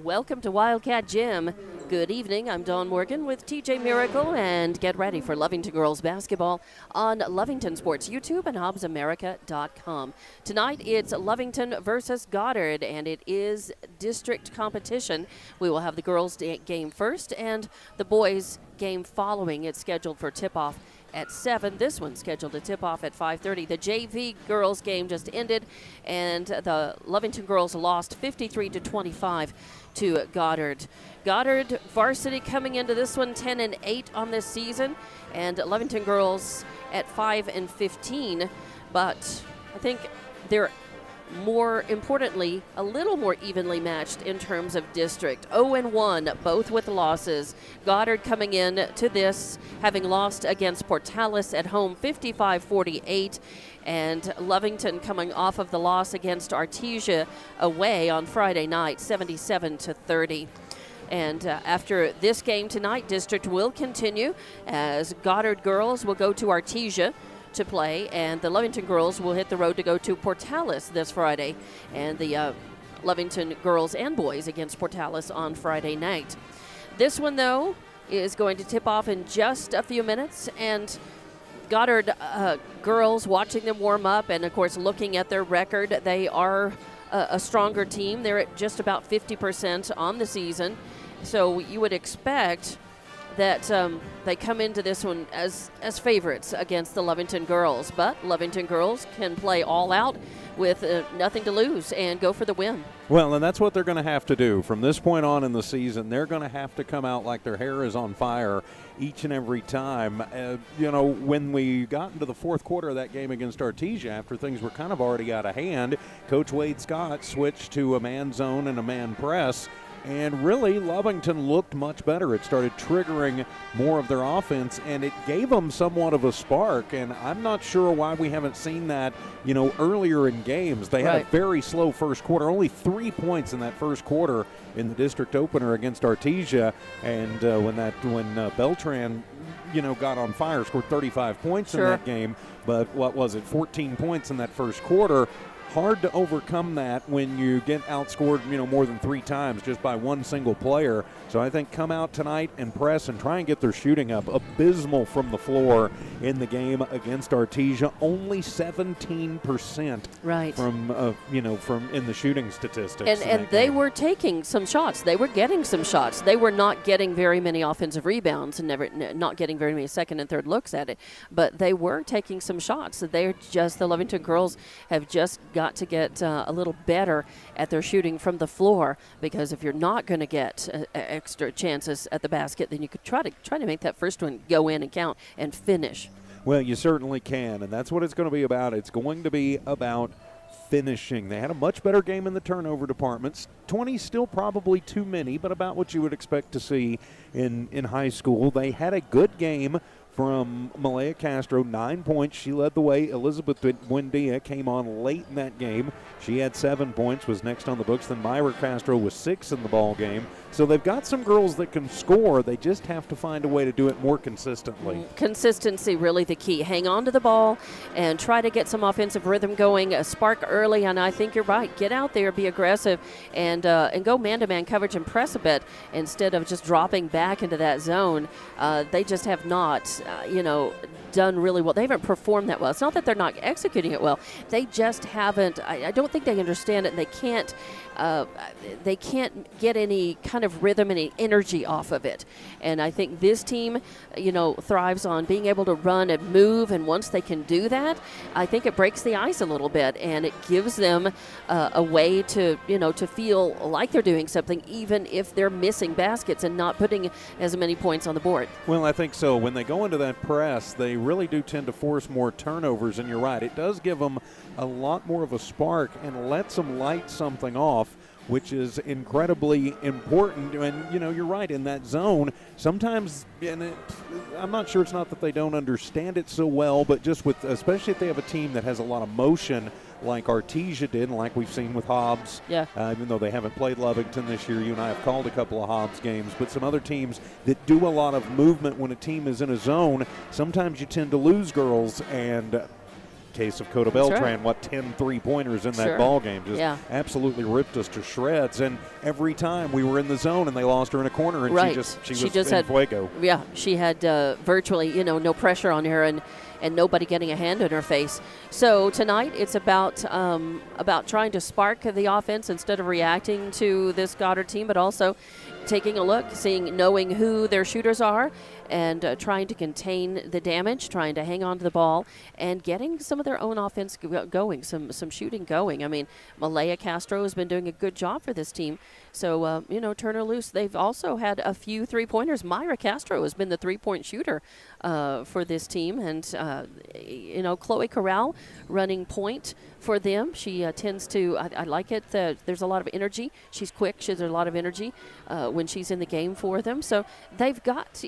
welcome to Wildcat Gym. Good evening, I'm Dawn Morgan with TJ Miracle, and get ready for Lovington girls basketball on Lovington Sports YouTube and HobbsAmerica.com. Tonight it's Lovington versus Goddard, and it is district competition. We will have the girls game first and the boys game following. It's scheduled for tip-off at 7. This one's scheduled to tip off at 5:30. The JV girls game just ended, and the Lovington girls lost 53-25 to Goddard. Goddard varsity coming into this one 10-8 on this season, and Lovington girls at 5-15. But I think they're more importantly, a little more evenly matched in terms of district. 0-1, both with losses. Goddard coming in to this, having lost against Portales at home 55-48, and Lovington coming off of the loss against Artesia away on Friday night, 77-30. And after this game tonight, district will continue as Goddard girls will go to Artesia to play, and the Lovington girls will hit the road to go to Portales this Friday, and the Lovington girls and boys against Portales on Friday night. This one, though, is going to tip off in just a few minutes, and Goddard girls, watching them warm up and, of course, looking at their record, they are a stronger team. They're at just about 50% on the season, so you would expect that they come into this one as favorites against the Lovington girls. But Lovington girls can play all out with nothing to lose and go for the win. Well, and that's what they're going to have to do. From this point on in the season, they're going to have to come out like their hair is on fire each and every time. When we got into the fourth quarter of that game against Artesia, after things were kind of already out of hand, Coach Wade Scott switched to a man zone and a man press. And really, Lovington looked much better. It started triggering more of their offense, and it gave them somewhat of a spark. And I'm not sure why we haven't seen that, earlier in games. They had a very slow first quarter, only 3 points in that first quarter in the district opener against Artesia. And when Beltran, got on fire, scored 35 points in that game. But 14 points in that first quarter. Hard to overcome that when you get outscored, more than 3 times just by one single player. So I think come out tonight and press and try and get their shooting up. Abysmal from the floor in the game against Artesia. Only 17% from in the shooting statistics. And they were taking some shots. They were getting some shots. They were not getting very many offensive rebounds and not getting very many second and third looks at it. But they were taking some shots. The Lovington girls have just got to get a little better at their shooting from the floor, because if you're not going to get extra chances at the basket, then you could try to make that first one go in and count and finish. Well, you certainly can, and that's what it's going to be about. It's going to be about finishing. They had a much better game in the turnover departments. 20 still probably too many, but about what you would expect to see in high school. They had a good game from Malaya Castro, 9 points. She led the way. Elizabeth Buendia came on late in that game. She had 7 points, was next on the books. Then Myra Castro was 6 in the ball game. So they've got some girls that can score. They just have to find a way to do it more consistently. Consistency really the key. Hang on to the ball and try to get some offensive rhythm going. A spark early, and I think you're right. Get out there, be aggressive, and go man-to-man coverage and press a bit instead of just dropping back into that zone. They just have not done really well. They haven't performed that well. It's not that they're not executing it well. They just haven't. I don't think they understand it, and they can't get any kind of rhythm, any energy off of it. And I think this team, thrives on being able to run and move, and once they can do that, I think it breaks the ice a little bit, and it gives them a way to, to feel like they're doing something, even if they're missing baskets and not putting as many points on the board. Well, I think so. When they go into that press, they really do tend to force more turnovers, and you're right. It does give them a lot more of a spark and lets them light something off, which is incredibly important. And, you're right, in that zone, sometimes, I'm not sure it's not that they don't understand it so well, but just especially if they have a team that has a lot of motion like Artesia did, and like we've seen with Hobbs. Yeah. Even though they haven't played Lovington this year, you and I have called a couple of Hobbs games, but some other teams that do a lot of movement when a team is in a zone, sometimes you tend to lose girls, and case of Coda That's Beltran, right. 10 3-pointers in that Sure. ball game. Just Yeah. absolutely ripped us to shreds. And every time we were in the zone and they lost her in a corner, and Right. she was just in had fuego. Yeah, she had virtually, no pressure on her and nobody getting a hand in her face. So tonight it's about trying to spark the offense instead of reacting to this Goddard team, but also taking a look, knowing who their shooters are, and trying to contain the damage, trying to hang on to the ball, and getting some of their own offense going, some shooting going. I mean, Malaya Castro has been doing a good job for this team. So, turn her loose. They've also had a few three-pointers. Myra Castro has been the three-point shooter for this team. And, Chloe Corral running point for them. She tends to, I like it. There's a lot of energy. She's quick. She has a lot of energy when she's in the game for them. So they've got,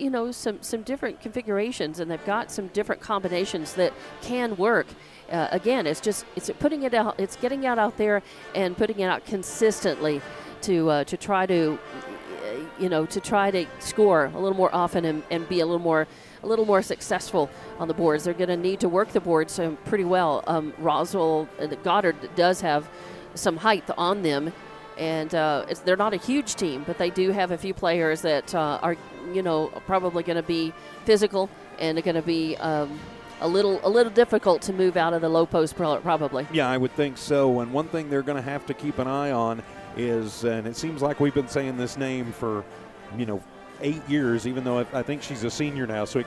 some different configurations, and they've got some different combinations that can work. Again, it's putting it out. It's getting out there and putting it out consistently to try to score a little more often and be a little more successful on the boards. They're going to need to work the boards pretty well. Goddard does have some height on them, and they're not a huge team, but they do have a few players that are probably going to be physical and are going to be a little difficult to move out of the low post probably. Yeah, I would think so. And one thing they're going to have to keep an eye on is, and it seems like we've been saying this name for 8 years, even though I think she's a senior now, so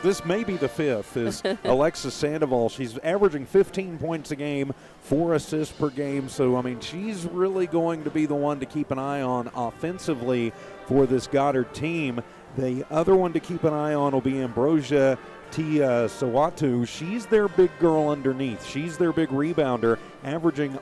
this may be the fifth, is Alexis Sandoval. She's averaging 15 points a game, 4 assists per game, so I mean she's really going to be the one to keep an eye on offensively for this Goddard team. The other one to keep an eye on will be Ambrosia Sawatu. She's their big girl underneath. She's their big rebounder, averaging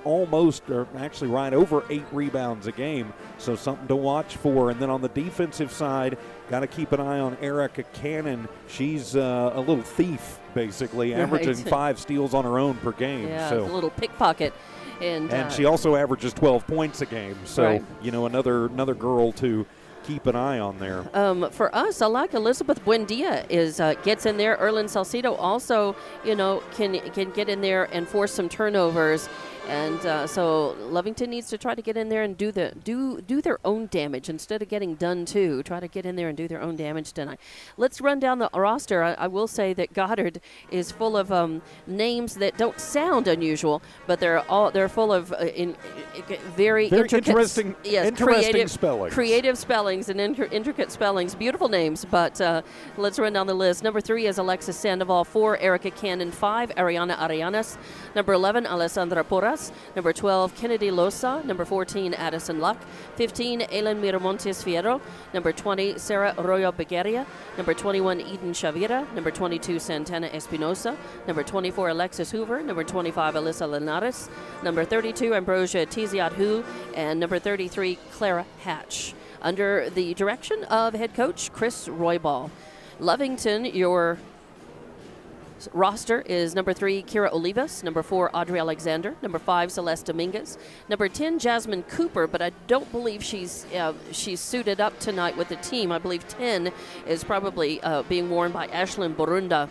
actually right over 8 rebounds a game. So something to watch for. And then on the defensive side, got to keep an eye on Erica Cannon. She's a little thief, basically, averaging 5 steals on her own per game. Yeah, so a little pickpocket. And she also averages 12 points a game. So, right. Another girl to keep an eye on there. For us, I like Elizabeth Buendia gets in there. Erlyn Salcido also, can get in there and force some turnovers. And so Lovington needs to try to get in there and do their own damage instead of getting done to. Try to get in there and do their own damage tonight. Let's run down the roster. I will say that Goddard is full of names that don't sound unusual, but they're full of very intricate, interesting spellings. Creative spellings and intricate spellings. Beautiful names, but let's run down the list. Number 3 is Alexis Sandoval. 4, Erica Cannon. 5, Ariana Arellanes. Number 11, Alessandra Porras. Number 12, Kennedy Losa. Number 14, Addison Luck. 15, Ellen Miramontes Fierro. Number 20, Sarah Arroyo Begueria. Number 21, Eden Chavira. Number 22, Santana Espinosa. Number 24, Alexis Hoover. Number 25, Alyssa Linares. Number 32, Ambrosia Tiziat-Hu. And number 33, Clara Hatch. Under the direction of head coach Chris Roybal. Lovington, your roster is number 3, Kira Olivas. Number 4, Audrey Alexander. Number 5, Celeste Dominguez. Number 10, Jasmine Cooper, but I don't believe she's suited up tonight with the team. I believe 10 is probably being worn by Ashlyn Borunda.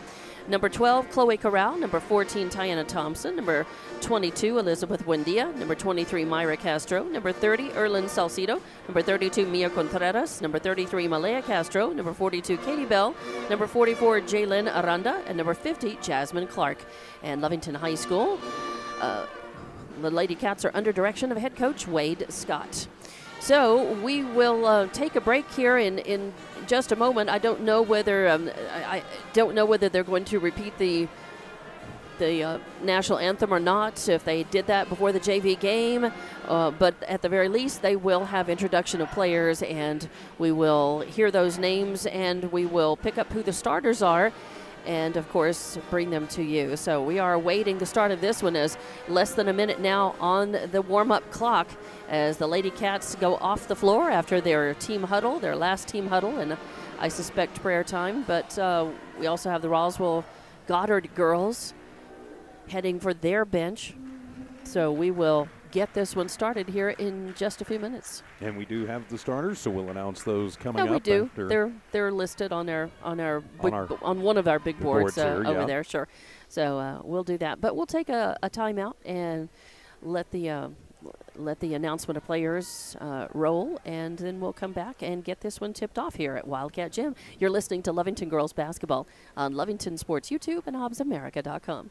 Number 12, Chloe Corral. Number 14, Tiana Thompson. Number 22, Elizabeth Buendia. Number 23, Myra Castro. Number 30, Erlyn Salcido. Number 32, Mia Contreras. Number 33, Malaya Castro. Number 42, Katie Bell. Number 44, Jaylyn Aranda. And number 50, Jasmine Clark. And Lovington High School, the Lady Cats are under direction of head coach Wade Scott. So we will take a break here in just a moment. I don't know whether they're going to repeat the national anthem or not, if they did that before the JV game, but at the very least they will have introduction of players, and we will hear those names, and we will pick up who the starters are, and of course bring them to you. So we are awaiting the start of this one, as less than a minute now on the warm-up clock as the Lady Cats go off the floor after their last team huddle, and I suspect prayer time. But we also have the Roswell Goddard girls heading for their bench. So we will get this one started here in just a few minutes. And we do have the starters, so we'll announce those coming up. Yeah, we do. After They're listed on on one of our big boards here, over yeah. there. Sure. So we'll do that, but we'll take a timeout and let the announcement of players roll, and then we'll come back and get this one tipped off here at Wildcat Gym. You're listening to Lovington Girls Basketball on Lovington Sports YouTube and HobbsAmerica.com.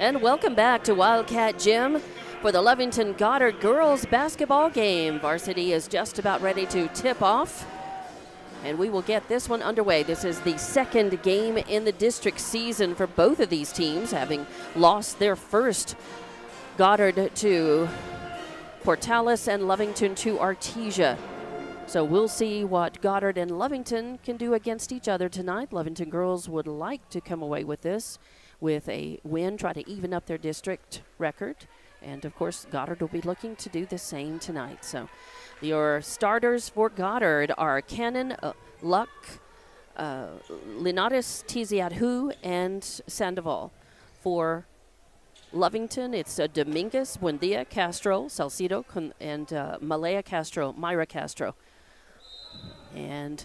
And welcome back to Wildcat Gym for the Lovington Goddard girls basketball game. Varsity is just about ready to tip off, and we will get this one underway. This is the second game in the district season for both of these teams, having lost their first. Goddard to Portales and Lovington to Artesia. So we'll see what Goddard and Lovington can do against each other tonight. Lovington girls would like to come away with this with a win, try to even up their district record. And, of course, Goddard will be looking to do the same tonight. So your starters for Goddard are Cannon, Luck, Linares, Tiziadhu, and Sandoval. For Lovington, it's Dominguez, Buendia, Castro, Salcido, and Myra Castro. And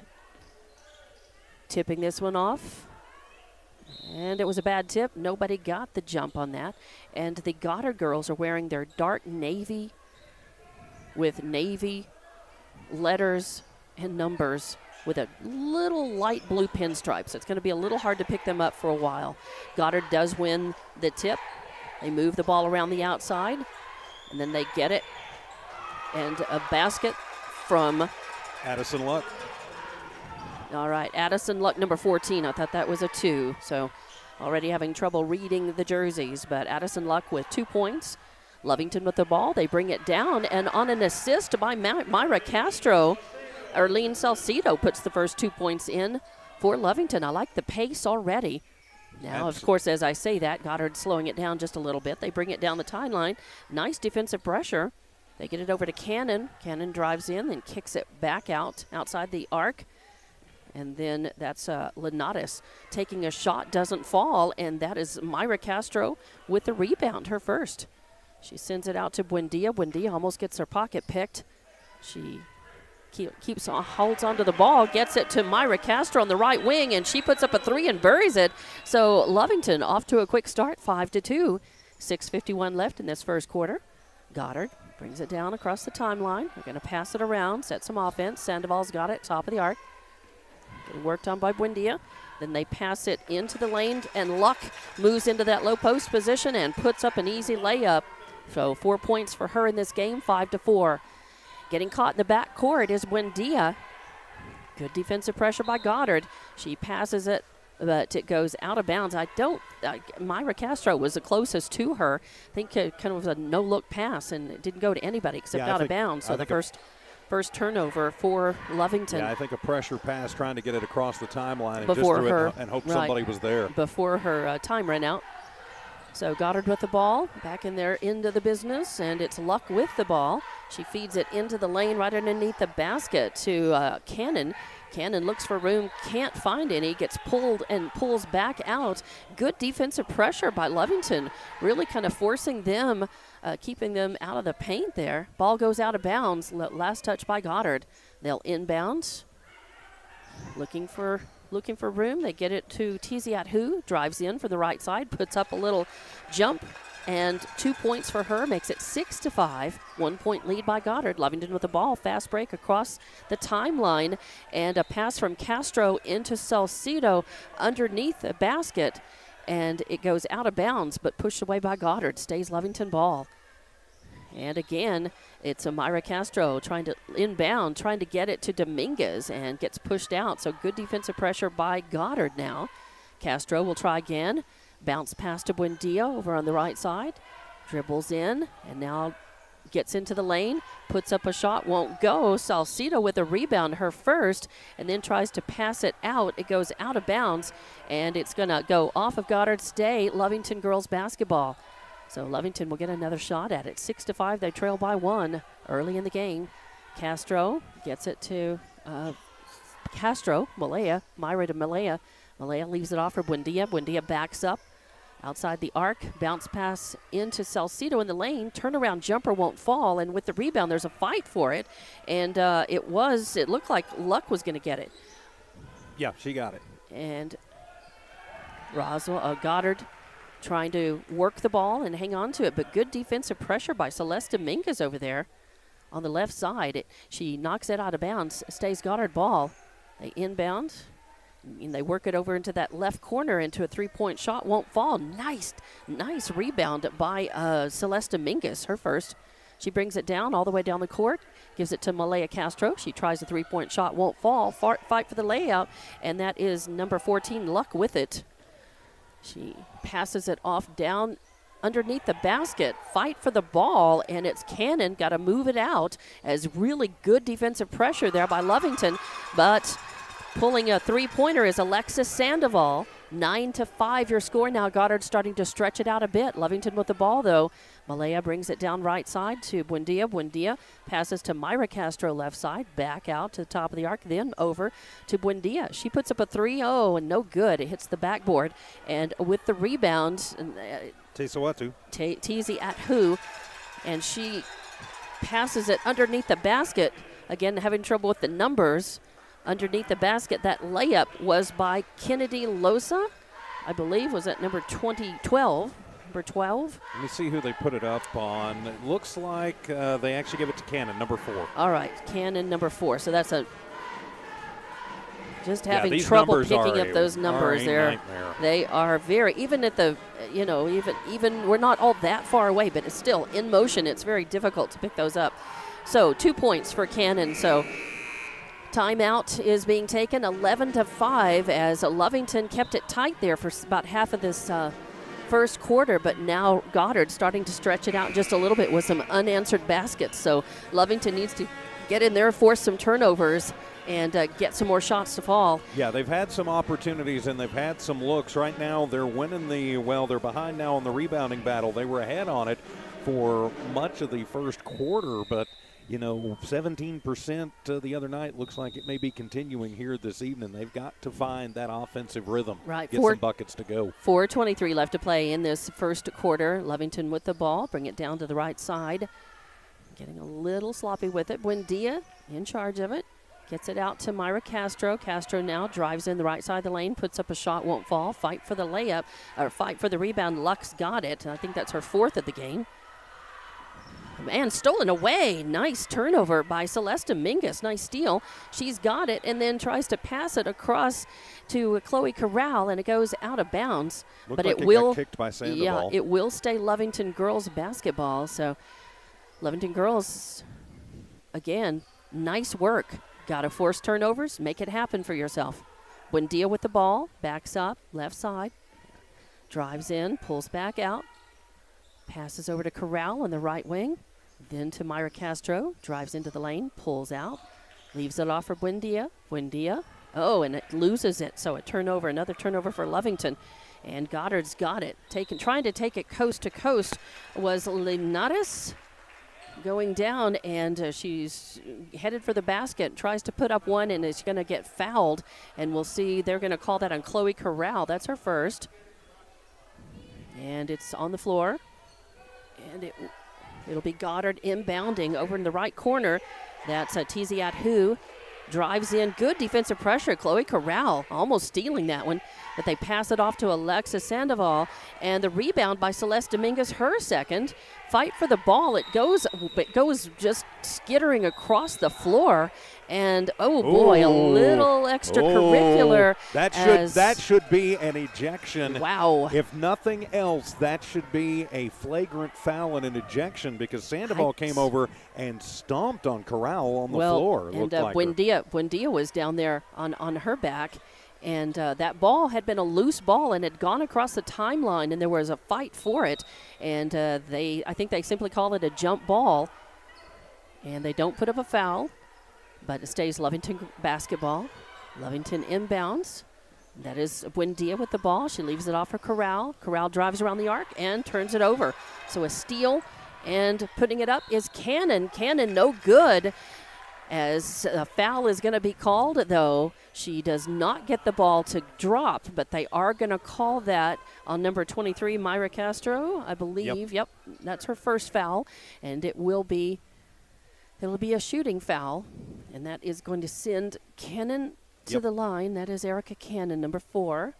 tipping this one off. And it was a bad tip. Nobody got the jump on that. And the Goddard girls are wearing their dark navy with navy letters and numbers with a little light blue pinstripes. It's going to be a little hard to pick them up for a while. Goddard does win the tip. They move the ball around the outside, and then they get it. And a basket from Addison Luck. All right, Addison Luck, number 14. I thought that was a 2, so already having trouble reading the jerseys. But Addison Luck with 2 points. Lovington with the ball. They bring it down, and on an assist by Myra Castro, Arlene Salcido puts the first 2 points in for Lovington. I like the pace already. Now, of course, as I say that, Goddard's slowing it down just a little bit. They bring it down the timeline. Nice defensive pressure. They get it over to Cannon. Cannon drives in, then kicks it back outside the arc. And then that's Linares taking a shot, doesn't fall, and that is Myra Castro with the rebound, her first. She sends it out to Buendia. Buendia almost gets her pocket picked. She holds onto the ball, gets it to Myra Castro on the right wing, and she puts up a 3 and buries it. So Lovington off to a quick start, 5-2. 6:51 left in this first quarter. Goddard brings it down across the timeline. They're going to pass it around, set some offense. Sandoval's got it, top of the arc. Getting worked on by Buendia. Then they pass it into the lane, and Luck moves into that low post position and puts up an easy layup. So 4 points for her in this game, 5-4. Getting caught in the back court is Buendia. Good defensive pressure by Goddard. She passes it, but it goes out of bounds. Myra Castro was the closest to her. I think it kind of was a no-look pass, and it didn't go to anybody except out of bounds. So the first turnover for Lovington. Yeah, I think a pressure pass trying to get it across the timeline and hope somebody was there. Before her time ran out. So Goddard with the ball, back in there into the business, and it's Luck with the ball. She feeds it into the lane right underneath the basket to Cannon. Cannon looks for room, can't find any, gets pulled and pulls back out. Good defensive pressure by Lovington, really kind of forcing them, keeping them out of the paint there. Ball goes out of bounds, last touch by Goddard. They'll inbound, looking for room. They get it to Tiziadhu, drives in for the right side, puts up a little jump, and 2 points for her, makes it 6-5. 1 point lead by Goddard. Lovington with the ball, fast break across the timeline, and a pass from Castro into Salcido underneath the basket, and it goes out of bounds, but pushed away by Goddard. Stays Lovington ball. And again, it's a Myra Castro trying to inbound, trying to get it to Dominguez, and gets pushed out. So good defensive pressure by Goddard now. Castro will try again. Bounce pass to Buendia over on the right side. Dribbles in, and now gets into the lane. Puts up a shot, won't go. Salcido with a rebound, her first, and then tries to pass it out. It goes out of bounds, and it's going to go off of Goddard. Stay Lovington girls basketball. So Lovington will get another shot at it. 6-5, they trail by 1 early in the game. Castro gets it to Myra to Malaya. Malaya leaves it off for Buendia. Buendia backs up outside the arc. Bounce pass into Salcido in the lane. Turnaround jumper won't fall, and with the rebound, there's a fight for it. And it looked like Luck was going to get it. Yeah, she got it. And Goddard trying to work the ball and hang on to it, but good defensive pressure by Celeste Dominguez over there on the left side. She knocks it out of bounds, stays Goddard ball. They inbound, And they work it over into that left corner into a three-point shot. Won't fall. Nice rebound by Celeste Mingus, her first. She brings it down all the way down the court, gives it to Malaya Castro. She tries a three-point shot, won't fall. Fight for the layout, and that is number 14, Luck, with it. She passes it off down underneath the basket. Fight for the ball, and it's Cannon. Got to move it out as really good defensive pressure there by Lovington, but pulling a three-pointer is Alexis Sandoval. 9-5 your score now. Goddard starting to stretch it out a bit. Lovington with the ball, though. Malaya brings it down right side to Buendia. Buendia passes to Myra Castro left side. Back out to the top of the arc, then over to Buendia. She puts up a 3-0 and no good. It hits the backboard. And with the rebound, Tizi Athu, and she passes it underneath the basket. Again, having trouble with the numbers. Underneath the basket, that layup was by Kennedy Losa, I believe, was at number 12. Number 12. Let me see who they put it up on. It looks like they actually give it to Cannon, number 4. All right, Cannon, number 4. So that's just having trouble picking up those numbers there. Nightmare. They are very, even at the, even we're not all that far away, but it's still in motion. It's very difficult to pick those up. So 2 points for Cannon. So timeout is being taken, 11-5, as Lovington kept it tight there for about half of this first quarter, but now Goddard starting to stretch it out just a little bit with some unanswered baskets. So Lovington needs to get in there, force some turnovers, and get some more shots to fall. Yeah, they've had some opportunities and they've had some looks. Right now they're winning they're behind now in the rebounding battle. They were ahead on it for much of the first quarter, but 17% the other night. Looks like it may be continuing here this evening. They've got to find that offensive rhythm. Right. Get some buckets to go. 4:23 left to play in this first quarter. Lovington with the ball. Bring it down to the right side. Getting a little sloppy with it. Buendia in charge of it. Gets it out to Myra Castro. Castro now drives in the right side of the lane. Puts up a shot, won't fall. Fight for the layup, or fight for the rebound. Lux got it. I think that's her 4th of the game. And stolen away. Nice turnover by Celeste Mingus. Nice steal. She's got it and then tries to pass it across to Chloe Corral, and it goes out of bounds. But it will got kicked by Sandoval. Yeah, it will stay Lovington girls basketball. So Lovington girls, again, nice work. Got to force turnovers. Make it happen for yourself. Buendia with the ball. Backs up. Left side. Drives in. Pulls back out. Passes over to Corral on the right wing. Then to Myra Castro. Drives into the lane. Pulls out. Leaves it off for Buendia. Buendia. Oh, and it loses it. So a turnover. Another turnover for Lovington. And Goddard's got it. Trying to take it coast to coast was Linares. Going down, and she's headed for the basket. Tries to put up one, and is going to get fouled. And we'll see. They're going to call that on Chloe Corral. That's her first. And it's on the floor. And it'll be Goddard inbounding over in the right corner. That's Tizi Athu. Drives in. Good defensive pressure. Chloe Corral almost stealing that one. But they pass it off to Alexis Sandoval. And the rebound by Celeste Dominguez, her second. Fight for the ball. It goes just skittering across the floor. And, oh, boy, a little extracurricular. That should be an ejection. Wow. If nothing else, that should be a flagrant foul and an ejection, because Sandoval came over and stomped on Corral on the floor. And Buendia was down there on her back. And that ball had been a loose ball and had gone across the timeline, and there was a fight for it. And I think they simply call it a jump ball. And they don't put up a foul, but it stays Lovington basketball. Lovington inbounds. That is Buendia with the ball. She leaves it off for Corral. Corral drives around the arc and turns it over. So a steal, and putting it up is Cannon. Cannon no good, as a foul is going to be called, though. She does not get the ball to drop, but they are going to call that on number 23, Myra Castro, I believe. Yep, that's her first foul, and it'll be a shooting foul, and that is going to send Cannon to the line. That is Erica Cannon, number 4.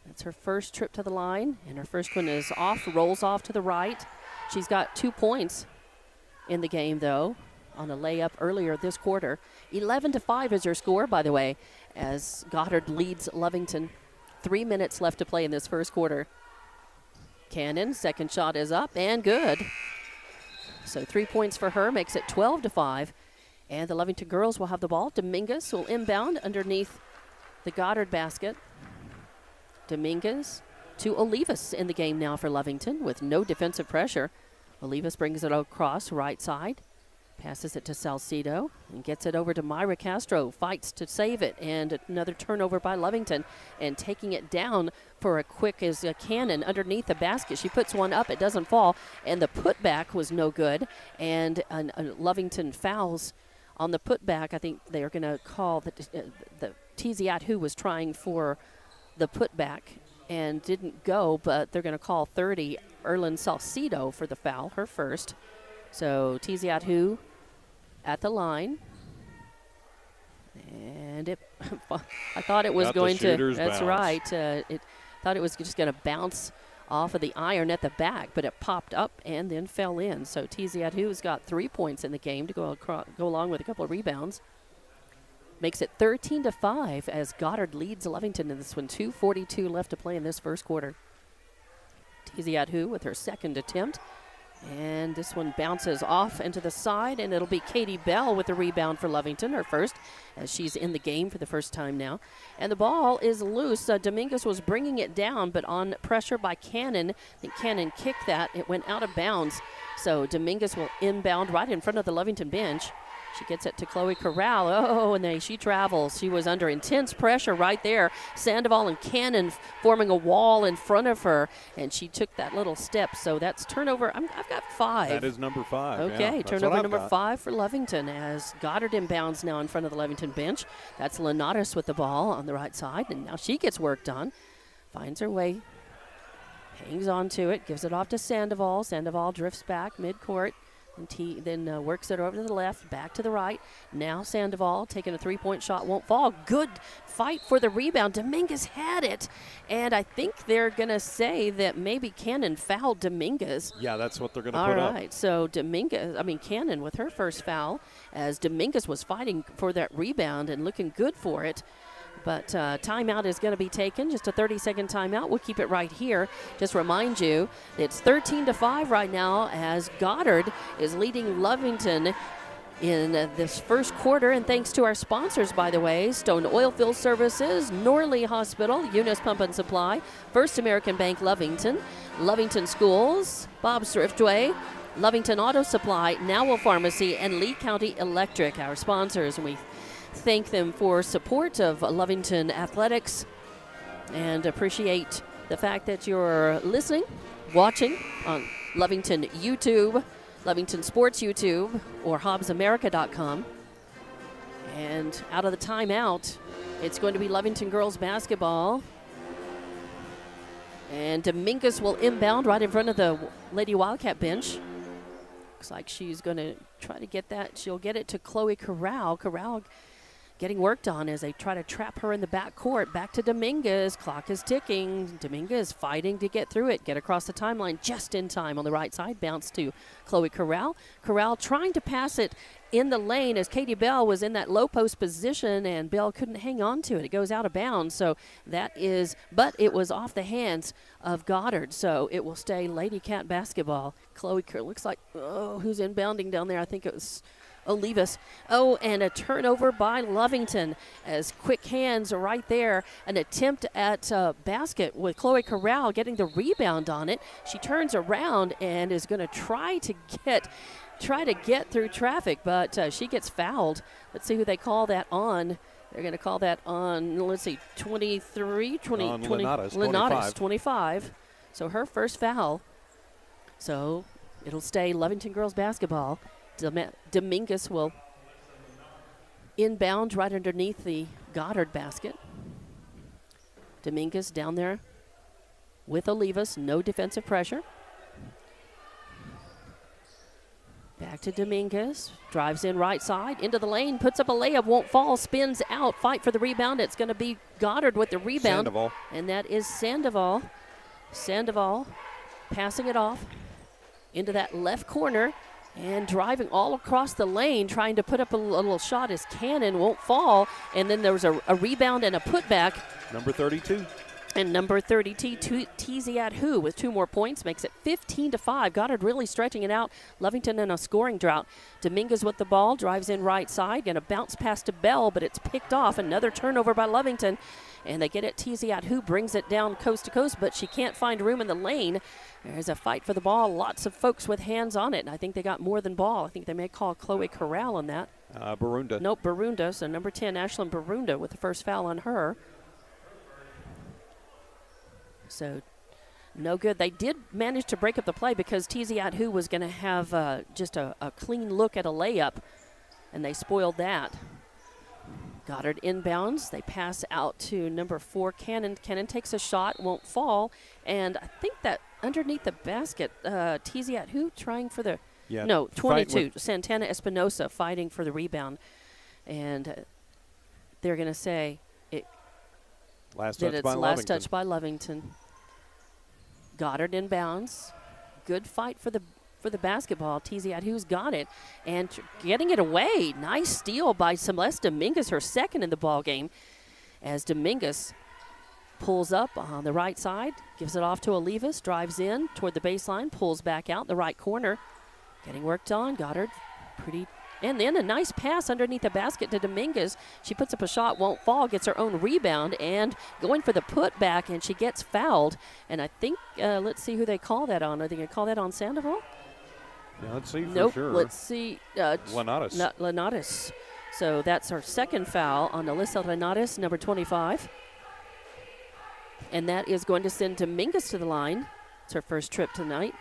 That's her first trip to the line, and her first one is off, rolls off to the right. She's got 2 points in the game, though, on a layup earlier this quarter. 11-5 is her score, by the way, as Goddard leads Lovington. 3 minutes left to play in this first quarter. Cannon, second shot is up and good. So 3 points for her, makes it 12-5. And the Lovington girls will have the ball. Dominguez will inbound underneath the Goddard basket. Dominguez to Olivas in the game now for Lovington with no defensive pressure. Olivas brings it across right side. Passes it to Salcido and gets it over to Myra Castro. Fights to save it, and another turnover by Lovington. And taking it down for a quick is a Cannon underneath the basket. She puts one up, it doesn't fall, and the putback was no good. And Lovington fouls on the putback. I think they are going to call the Tiziat, who was trying for the putback and didn't go, but they're going to call 30 Erlyn Salcido for the foul, her first. So Tiziat, who at the line, and I thought it was Got going the to. That's bounce. right. It thought it was just going to bounce off of the iron at the back, but it popped up and then fell in. So Tiziat, who's got 3 points in the game to go along with a couple of rebounds, makes it 13-5 as Goddard leads Lovington in this one. 2:42 left to play in this first quarter. Tiziat, who with her second attempt. And this one bounces off into the side, and it'll be Katie Bell with the rebound for Lovington, her first, as she's in the game for the first time now. And the ball is loose. Dominguez was bringing it down, but on pressure by Cannon. I think Cannon kicked that. It went out of bounds. So Dominguez will inbound right in front of the Lovington bench. She gets it to Chloe Corral. Oh, and then she travels. She was under intense pressure right there. Sandoval and Cannon forming a wall in front of her, and she took that little step. So that's turnover. I've got 5. That is number 5. Okay, yeah, turnover number 5 for Lovington as Goddard inbounds now in front of the Lovington bench. That's Linares with the ball on the right side, and now she gets worked on. Finds her way, hangs on to it, gives it off to Sandoval. Sandoval drifts back midcourt. And then works it over to the left, back to the right. Now Sandoval taking a 3-point shot, won't fall. Good fight for the rebound. Dominguez had it. And I think they're going to say that maybe Cannon fouled Dominguez. Yeah, that's what they're going to put up. All right, so Cannon with her first foul as Dominguez was fighting for that rebound and looking good for it. But timeout is going to be taken, just a 30-second timeout. We'll keep it right here. Just remind you, it's 13-5 right now as Goddard is leading Lovington in this first quarter. And thanks to our sponsors, by the way, Stone Oilfield Services, Norley Hospital, Eunice Pump and Supply, First American Bank Lovington, Lovington Schools, Bob's Thriftway, Lovington Auto Supply, Nowell Pharmacy, and Lee County Electric, our sponsors. And we thank them for support of Lovington Athletics and appreciate the fact that you're listening, watching on Lovington YouTube, Lovington Sports YouTube, or HobbsAmerica.com. And out of the timeout, it's going to be Lovington girls basketball. And Dominguez will inbound right in front of the Lady Wildcat bench. Looks like she's going to try to get that. She'll get it to Chloe Corral. Corral getting worked on as they try to trap her in the backcourt. Back to Dominguez. Clock is ticking. Dominguez fighting to get through it. Get across the timeline just in time on the right side. Bounce to Chloe Corral. Corral trying to pass it in the lane as Katie Bell was in that low post position, and Bell couldn't hang on to it. It goes out of bounds. So but it was off the hands of Goddard. So it will stay Lady Cat basketball. Chloe looks like, who's inbounding down there? I think it was Olivas. Oh, and a turnover by Lovington as quick hands are right there. An attempt at basket with Chloe Corral getting the rebound on it. She turns around and is going to try to get through traffic, but she gets fouled. Let's see who they call that on. They're going to call that on, let's see, 23, 20, on 20 Linares, 25. So her first foul. So it'll stay Lovington girls basketball. Dominguez will inbound right underneath the Goddard basket. Dominguez down there with Olivas, no defensive pressure. Back to Dominguez, drives in right side, into the lane, puts up a layup, won't fall, spins out, fight for the rebound. It's going to be Goddard with the rebound. Sandoval. And that is Sandoval. Sandoval passing it off into that left corner. And driving all across the lane, trying to put up a little shot is Cannon, won't fall. And then there was a rebound and a putback. Number 32. And number 32, Tiziat Hu, with 2 more points, makes it 15-5. Goddard really stretching it out. Lovington in a scoring drought. Dominguez with the ball, drives in right side. Going to bounce pass to Bell, but it's picked off. Another turnover by Lovington. And they get it. Tiziat Hu brings it down coast to coast, but she can't find room in the lane. There's a fight for the ball. Lots of folks with hands on it. And I think they got more than ball. I think they may call Chloe Corral on that. Barunda. Nope, Barunda. So number 10, Ashlyn Barunda, with the first foul on her. So no good. They did manage to break up the play because Tiziat Hu was going to have just a clean look at a layup, and they spoiled that. Goddard inbounds. They pass out to number 4, Cannon. Cannon takes a shot, won't fall, and I think that underneath the basket, Tiziat Hu trying for the 22, Santana Espinosa fighting for the rebound, and they're going to say last touch by Lovington. Goddard inbounds. Good fight for the basketball. Tiziat Hu's got it and getting it away. Nice steal by Celeste Dominguez, her second in the ball game, as Dominguez pulls up on the right side, gives it off to Olivas, drives in toward the baseline, pulls back out in the right corner. Getting worked on. Goddard and then a nice pass underneath the basket to Dominguez. She puts up a shot, won't fall, gets her own rebound, and going for the putback, and she gets fouled. And I think, let's see who they call that on. Are they going to call that on Sandoval? Yeah, let's see nope, for sure. Let's see. Lenatis. Lenatis. So that's our second foul on Alyssa Lenatis, number 25. And that is going to send Dominguez to the line. It's her first trip tonight.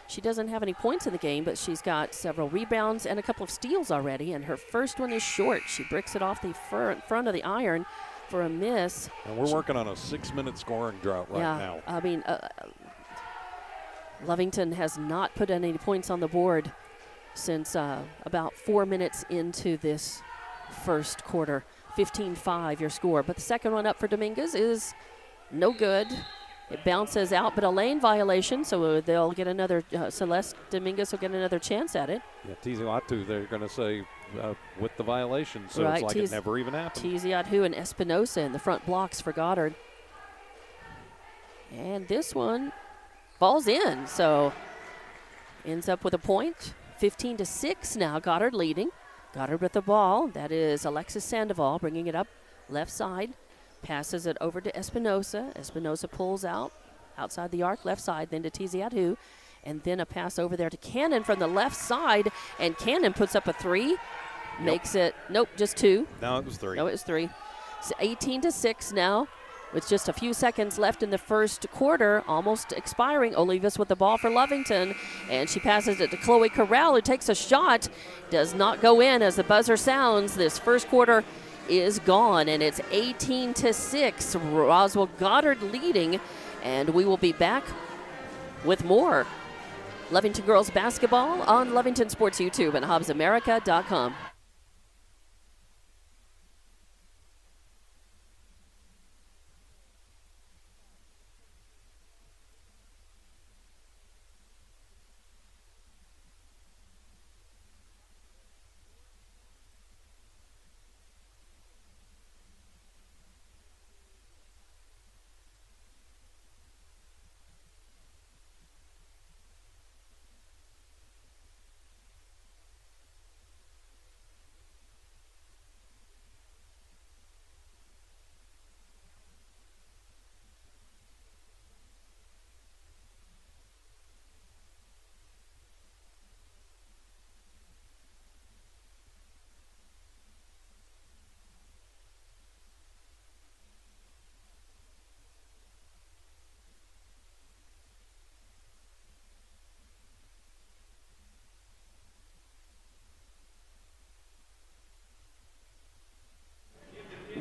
She doesn't have any points in the game, but she's got several rebounds and a couple of steals already, and her first one is short. She bricks it off the front of the iron for a miss. And we're working on a 6-minute scoring drought now. I mean, Lovington has not put any points on the board since about 4 minutes into this first quarter. 15-5 your score. But the second one up for Dominguez is no good. It bounces out, but a lane violation, so they'll get another, Celeste Dominguez will get another chance at it. Yeah, Tiziat Hu, they're going to say with the violation, so right. It's like it never even happened. Tiziat Hu and Espinosa in the front blocks for Goddard. And this one falls in, so ends up with a point. 15-6 now, Goddard leading. Goddard with the ball. That is Alexis Sandoval bringing it up left side. Passes it over to Espinosa. Espinosa pulls out, outside the arc, left side, then to Tiziat Hu. And then a pass over there to Cannon from the left side. And Cannon puts up a 3. Makes it, just 2. No, it was 3. No, it was 3. So 18-6 now, with just a few seconds left in the first quarter, almost expiring. Olivas with the ball for Lovington. And she passes it to Chloe Corral, who takes a shot. Does not go in as the buzzer sounds. This first quarter is gone, and it's 18-6. Roswell Goddard leading, and we will be back with more Lovington girls basketball on Lovington Sports YouTube and HobbsAmerica.com.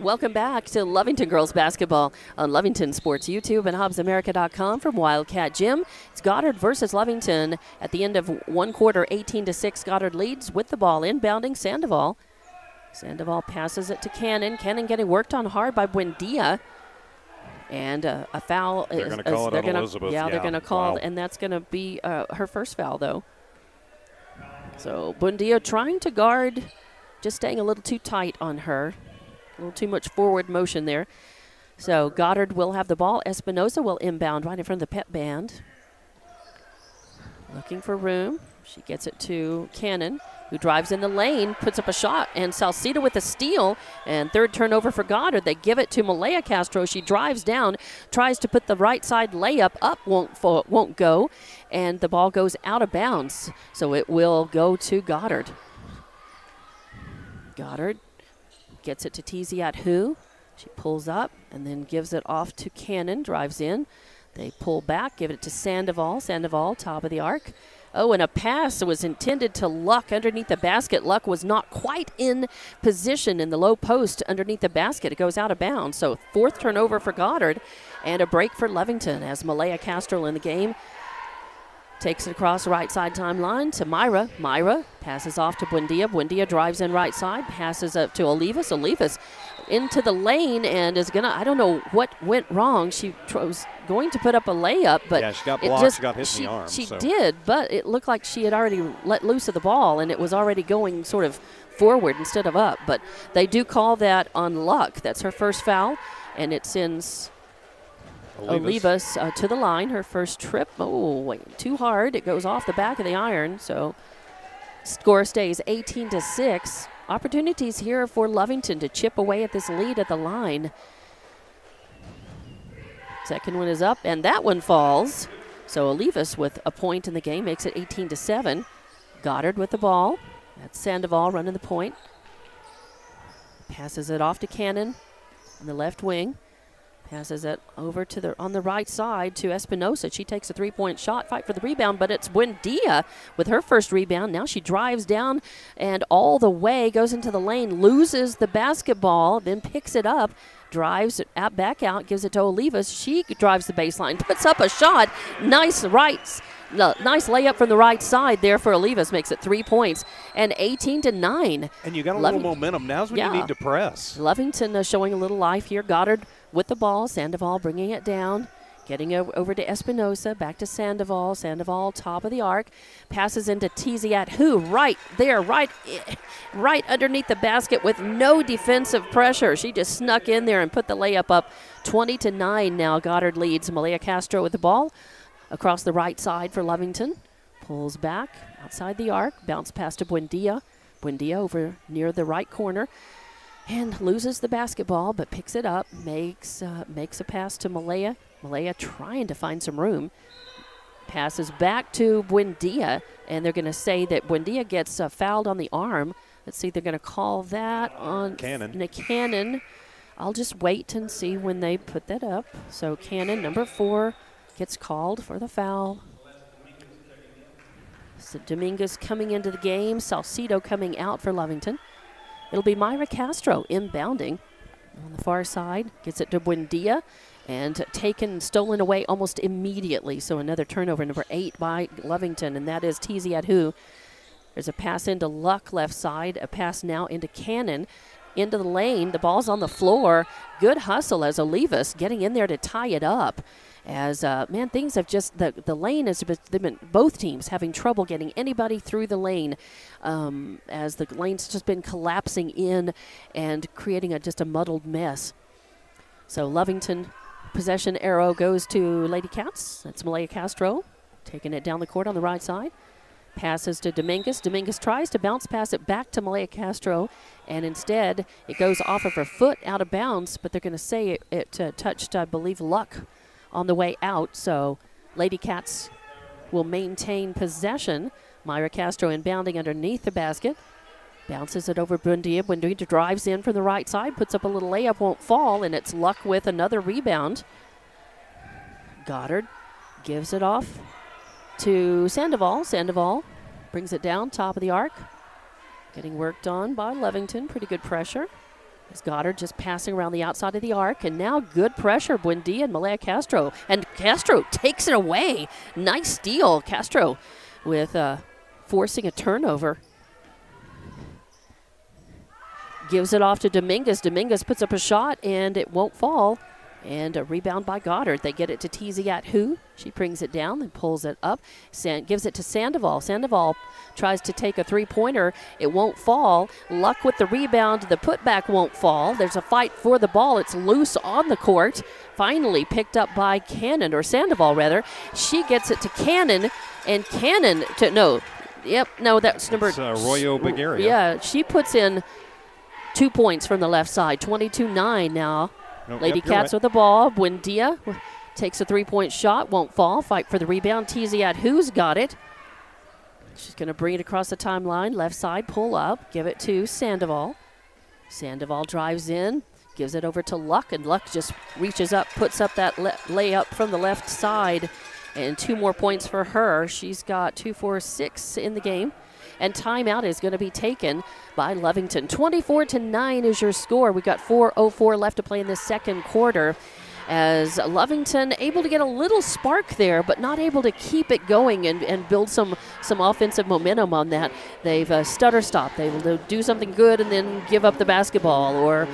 Welcome back to Lovington girls basketball on Lovington Sports YouTube and HobbsAmerica.com from Wildcat Gym. It's Goddard versus Lovington at the end of one quarter, 18-6. Goddard leads with the ball inbounding Sandoval. Sandoval passes it to Cannon. Cannon getting worked on hard by Buendia. And a foul. They're going to call it on Elizabeth. Yeah, they're going to call, wow. and that's going to be her first foul, though. So Buendia trying to guard, just staying a little too tight on her. A little too much forward motion there. So Goddard will have the ball. Espinosa will inbound right in front of the pep band. Looking for room. She gets it to Cannon, who drives in the lane, puts up a shot, and Salcido with a steal. And third turnover for Goddard. They give it to Malaya Castro. She drives down, tries to put the right side layup up, won't go, and the ball goes out of bounds. So it will go to Goddard. Goddard gets it to Tiziat Hu. She pulls up and then gives it off to Cannon, drives in. They pull back, give it to Sandoval. Sandoval, top of the arc. Oh, and a pass that was intended to Luck underneath the basket. Luck was not quite in position in the low post underneath the basket. It goes out of bounds. So fourth turnover for Goddard and a break for Lovington as Malaya Castro in the game. Takes it across the right side timeline to Myra. Myra passes off to Buendia. Buendia drives in right side, passes up to Olivas. Olivas into the lane and is going to, I don't know what went wrong. She was going to put up a layup, but yeah, she got blocked. She got hit in the arm. She did, but it looked like she had already let loose of the ball and it was already going sort of forward instead of up. But they do call that on Luck. That's her first foul, and it sends Olivas to the line, her first trip. Oh, wait, too hard. It goes off the back of the iron, so score stays 18-6. Opportunities here for Lovington to chip away at this lead at the line. Second one is up, and that one falls. So Olivas with a point in the game makes it 18-7. Goddard with the ball. That's Sandoval running the point. Passes it off to Cannon on the left wing. Passes it over to on the right side to Espinosa. She takes a three-point shot, fight for the rebound, but it's Buendia with her first rebound. Now she drives down and all the way goes into the lane, loses the basketball, then picks it up, drives it back out, gives it to Olivas. She drives the baseline, puts up a shot. Nice layup from the right side there for Olivas, makes it 3 points, and 18-9. And you got a little momentum. Now's when you need to press. Lovington showing a little life here. Goddard with the ball. Sandoval bringing it down. Getting over to Espinosa. Back to Sandoval. Sandoval, top of the arc. Passes into Tiziat Hu right there, right underneath the basket with no defensive pressure. She just snuck in there and put the layup up. 20-9 now. Goddard leads. Malaya Castro with the ball. Across the right side for Lovington. Pulls back outside the arc. Bounce pass to Buendia. Buendia over near the right corner. And loses the basketball, but picks it up. Makes a pass to Malaya. Malaya trying to find some room. Passes back to Buendia. And they're going to say that Buendia gets fouled on the arm. Let's see, they're going to call that on Cannon. I'll just wait and see when they put that up. So Cannon, number 4, gets called for the foul. So Dominguez coming into the game. Salcido coming out for Lovington. It'll be Myra Castro inbounding on the far side. Gets it to Buendia and stolen away almost immediately. So another turnover, number 8 by Lovington, and that is Tiziat Hu. There's a pass into Luck left side. A pass now into Cannon. Into the lane. The ball's on the floor. Good hustle as Olivas getting in there to tie it up. As, things have just, the lane has been, both teams having trouble getting anybody through the lane as the lane's just been collapsing in and creating just a muddled mess. So Lovington, possession arrow goes to Lady Cats. That's Malaya Castro taking it down the court on the right side. Passes to Dominguez. Dominguez tries to bounce pass it back to Malaya Castro, and instead it goes off of her foot out of bounds, but they're going to say it touched, I believe, Luck on the way out, so Lady Cats will maintain possession. Myra Castro inbounding underneath the basket. Bounces it over Buendia. Buendia drives in from the right side, puts up a little layup, won't fall, and it's Luck with another rebound. Goddard gives it off to Sandoval. Sandoval brings it down, top of the arc. Getting worked on by Lovington. Pretty good pressure. As Goddard just passing around the outside of the arc, and now good pressure, Buendia and Malaya Castro. And Castro takes it away. Nice steal, Castro, with forcing a turnover. Gives it off to Dominguez. Dominguez puts up a shot, and it won't fall. And a rebound by Goddard. They get it to Tiziat-Hu. She brings it down and pulls it up. Gives it to Sandoval. Sandoval tries to take a three-pointer. It won't fall. Luck with the rebound. The putback won't fall. There's a fight for the ball. It's loose on the court. Finally picked up by Cannon, or Sandoval rather. She gets it to Cannon, and Cannon to that's number. It's Arroyo Bagaria. Yeah, she puts in 2 points from the left side. 22-9 now. Lady Cats with the ball. Buendia takes a three-point shot, won't fall. Fight for the rebound. Tiziat-Hu's got it. She's going to bring it across the timeline. Left side, pull up, give it to Sandoval. Sandoval drives in, gives it over to Luck, and Luck just reaches up, puts up that layup from the left side, and 2 more points for her. She's got 2, 4, 6 in the game. And timeout is going to be taken by Lovington. 24-9 is your score. We've got 4:04 left to play in the second quarter, as Lovington able to get a little spark there, but not able to keep it going and build some offensive momentum on that. They've stutter stopped. They will do something good and then give up the basketball, or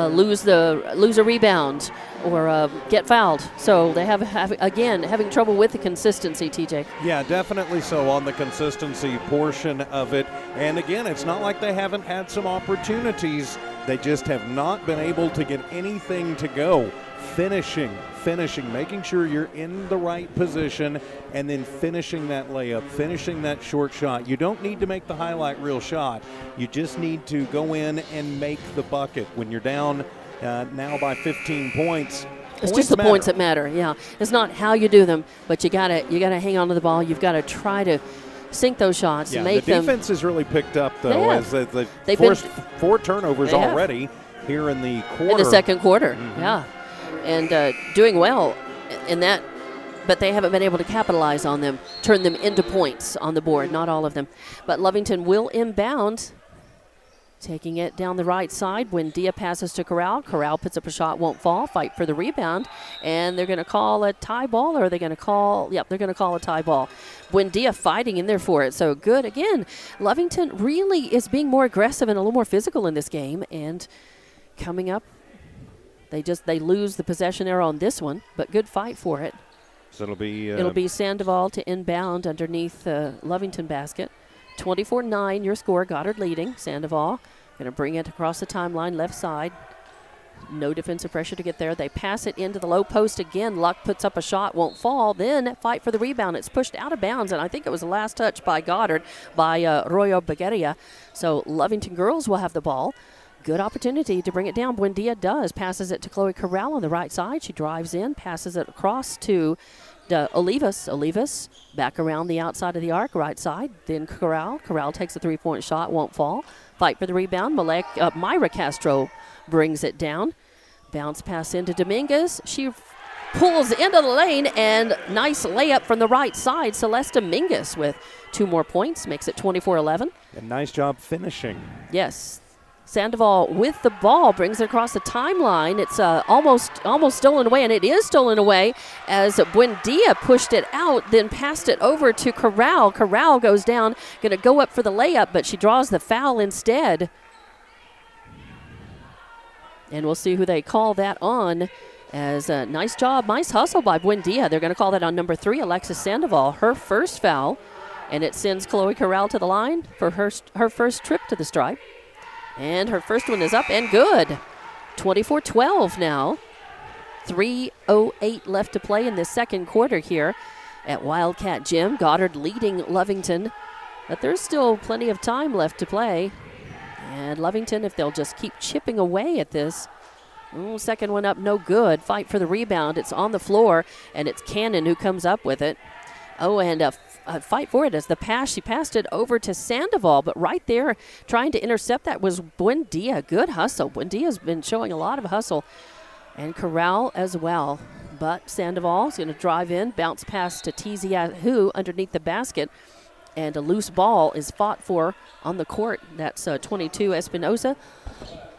lose a rebound, or get fouled. So they have having trouble with the consistency, TJ. Yeah, definitely so on the consistency portion of it. And again, it's not like they haven't had some opportunities. They just have not been able to get anything to go. Finishing, making sure you're in the right position, and then finishing that layup, finishing that short shot. You don't need to make the highlight reel shot. You just need to go in and make the bucket. When you're down now by 15 points, it's just the points that matter. Yeah, it's not how you do them, but you gotta hang on to the ball. You've got to try to sink those shots and make the them. defense has really picked up, though, as they've forced 4 turnovers already here in the quarter. In the second quarter, yeah. And doing well in that, but they haven't been able to capitalize on them, turn them into points on the board, not all of them. But Lovington will inbound, taking it down the right side. Buendia passes to Corral. Corral puts up a shot, won't fall. Fight for the rebound, and they're going to call a tie ball, or are they going to call? Yep, they're going to call a tie ball. Buendia fighting in there for it, so good. Again, Lovington really is being more aggressive and a little more physical in this game, and coming up, They lose the possession arrow on this one, but good fight for it. So it'll be Sandoval to inbound underneath the Lovington basket. 24-9 your score. Goddard leading. Sandoval going to bring it across the timeline, left side. No defensive pressure to get there. They pass it into the low post again. Luck puts up a shot, won't fall. Then fight for the rebound. It's pushed out of bounds, and I think it was the last touch by Goddard by Arroyo Bagaria. So Lovington girls will have the ball. Good opportunity to bring it down. Buendia does. Passes it to Chloe Corral on the right side. She drives in, passes it across to Olivas. Olivas back around the outside of the arc, right side. Then Corral. Corral takes a three-point shot, won't fall. Fight for the rebound. Myra Castro brings it down. Bounce pass into Dominguez. She pulls into the lane, and nice layup from the right side. Celeste Dominguez with 2 more points, makes it 24-11. And nice job finishing. Yes. Sandoval with the ball brings it across the timeline. It's almost stolen away, and it is stolen away as Buendia pushed it out, then passed it over to Corral. Corral goes down, going to go up for the layup, but she draws the foul instead. And we'll see who they call that on. As a nice job, nice hustle by Buendia. They're going to call that on number 3, Alexis Sandoval, her first foul, and it sends Chloe Corral to the line for her first trip to the stripe. And her first one is up and good. 24-12 now. 3:08 left to play in the second quarter here at Wildcat Gym. Goddard leading Lovington, but there's still plenty of time left to play. And Lovington, if they'll just keep chipping away at this. Second one up, no good. Fight for the rebound. It's on the floor, and it's Cannon who comes up with it. And a fight for it as the pass. She passed it over to Sandoval, but right there trying to intercept that was Buendia. Good hustle. Buendia's been showing a lot of hustle. And Corral as well. But Sandoval's going to drive in, bounce pass to Tiziat-Hu underneath the basket. And a loose ball is fought for on the court. That's 22 Espinosa.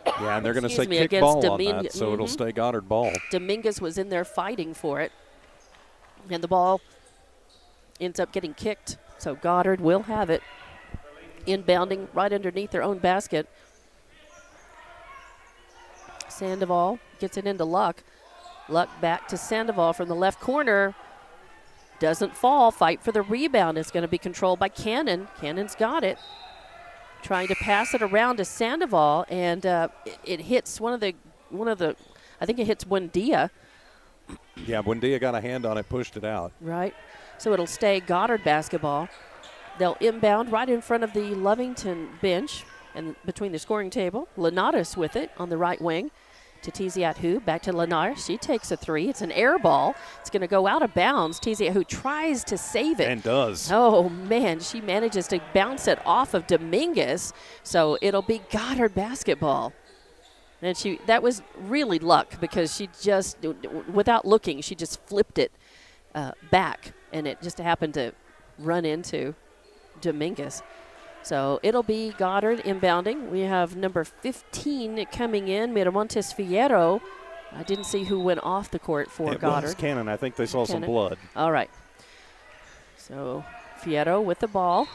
Yeah, and they're going to say kick ball on that, so it'll stay Goddard ball. Dominguez was in there fighting for it. And the ball ends up getting kicked, so Goddard will have it. Inbounding right underneath their own basket. Sandoval gets it into Luck. Luck back to Sandoval from the left corner. Doesn't fall. Fight for the rebound. It's going to be controlled by Cannon. Cannon's got it. Trying to pass it around to Sandoval, and it hits one of the. I think it hits Buendia. Yeah, Buendia got a hand on it, pushed it out. Right. So it'll stay Goddard basketball. They'll inbound right in front of the Lovington bench and between the scoring table. Lenatus with it on the right wing to Tiziat-Hu. Back to Lenatus. She takes a three. It's an air ball. It's going to go out of bounds. Tiziat-Hu tries to save it. And does. Oh, man. She manages to bounce it off of Dominguez. So it'll be Goddard basketball. And that was really luck because she just, without looking, she just flipped it back. And it just happened to run into Dominguez. So it'll be Goddard inbounding. We have number 15 coming in, Miramontes Fierro. I didn't see who went off the court for Goddard. It was Cannon. I think they saw some blood. All right. So Fierro with the ball.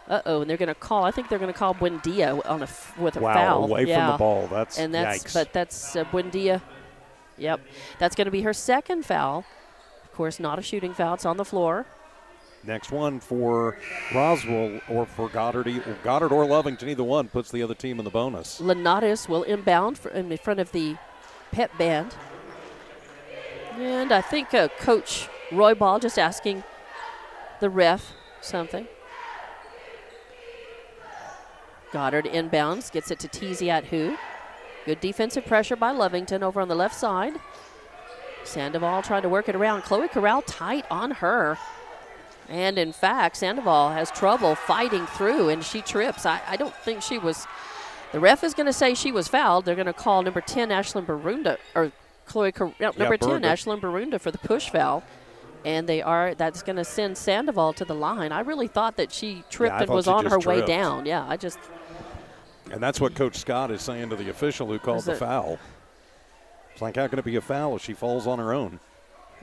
And they're going to call. I think they're going to call Buendia with a foul. Away from the ball. That's yikes. But that's Buendia. Yep. That's going to be her second foul. Of course, not a shooting foul. It's on the floor. Next one for Roswell or for Goddard. Goddard or Lovington, either one puts the other team in the bonus. Lenatus will inbound in front of the pep band. And I think Coach Roy Ball just asking the ref something. Goddard inbounds, gets it to Tiziat-Hu. Good defensive pressure by Lovington over on the left side. Sandoval trying to work it around. Chloe Corral tight on her. And, in fact, Sandoval has trouble fighting through, and she trips. I don't think she was – the ref is going to say she was fouled. They're going to call number 10, Ashlyn Barunda, or number 10, Ashlyn Barunda for the push foul. And that's going to send Sandoval to the line. I really thought that she tripped and was on her way down. Yeah, And that's what Coach Scott is saying to the official who called the foul. It's like, how can it be a foul if she falls on her own?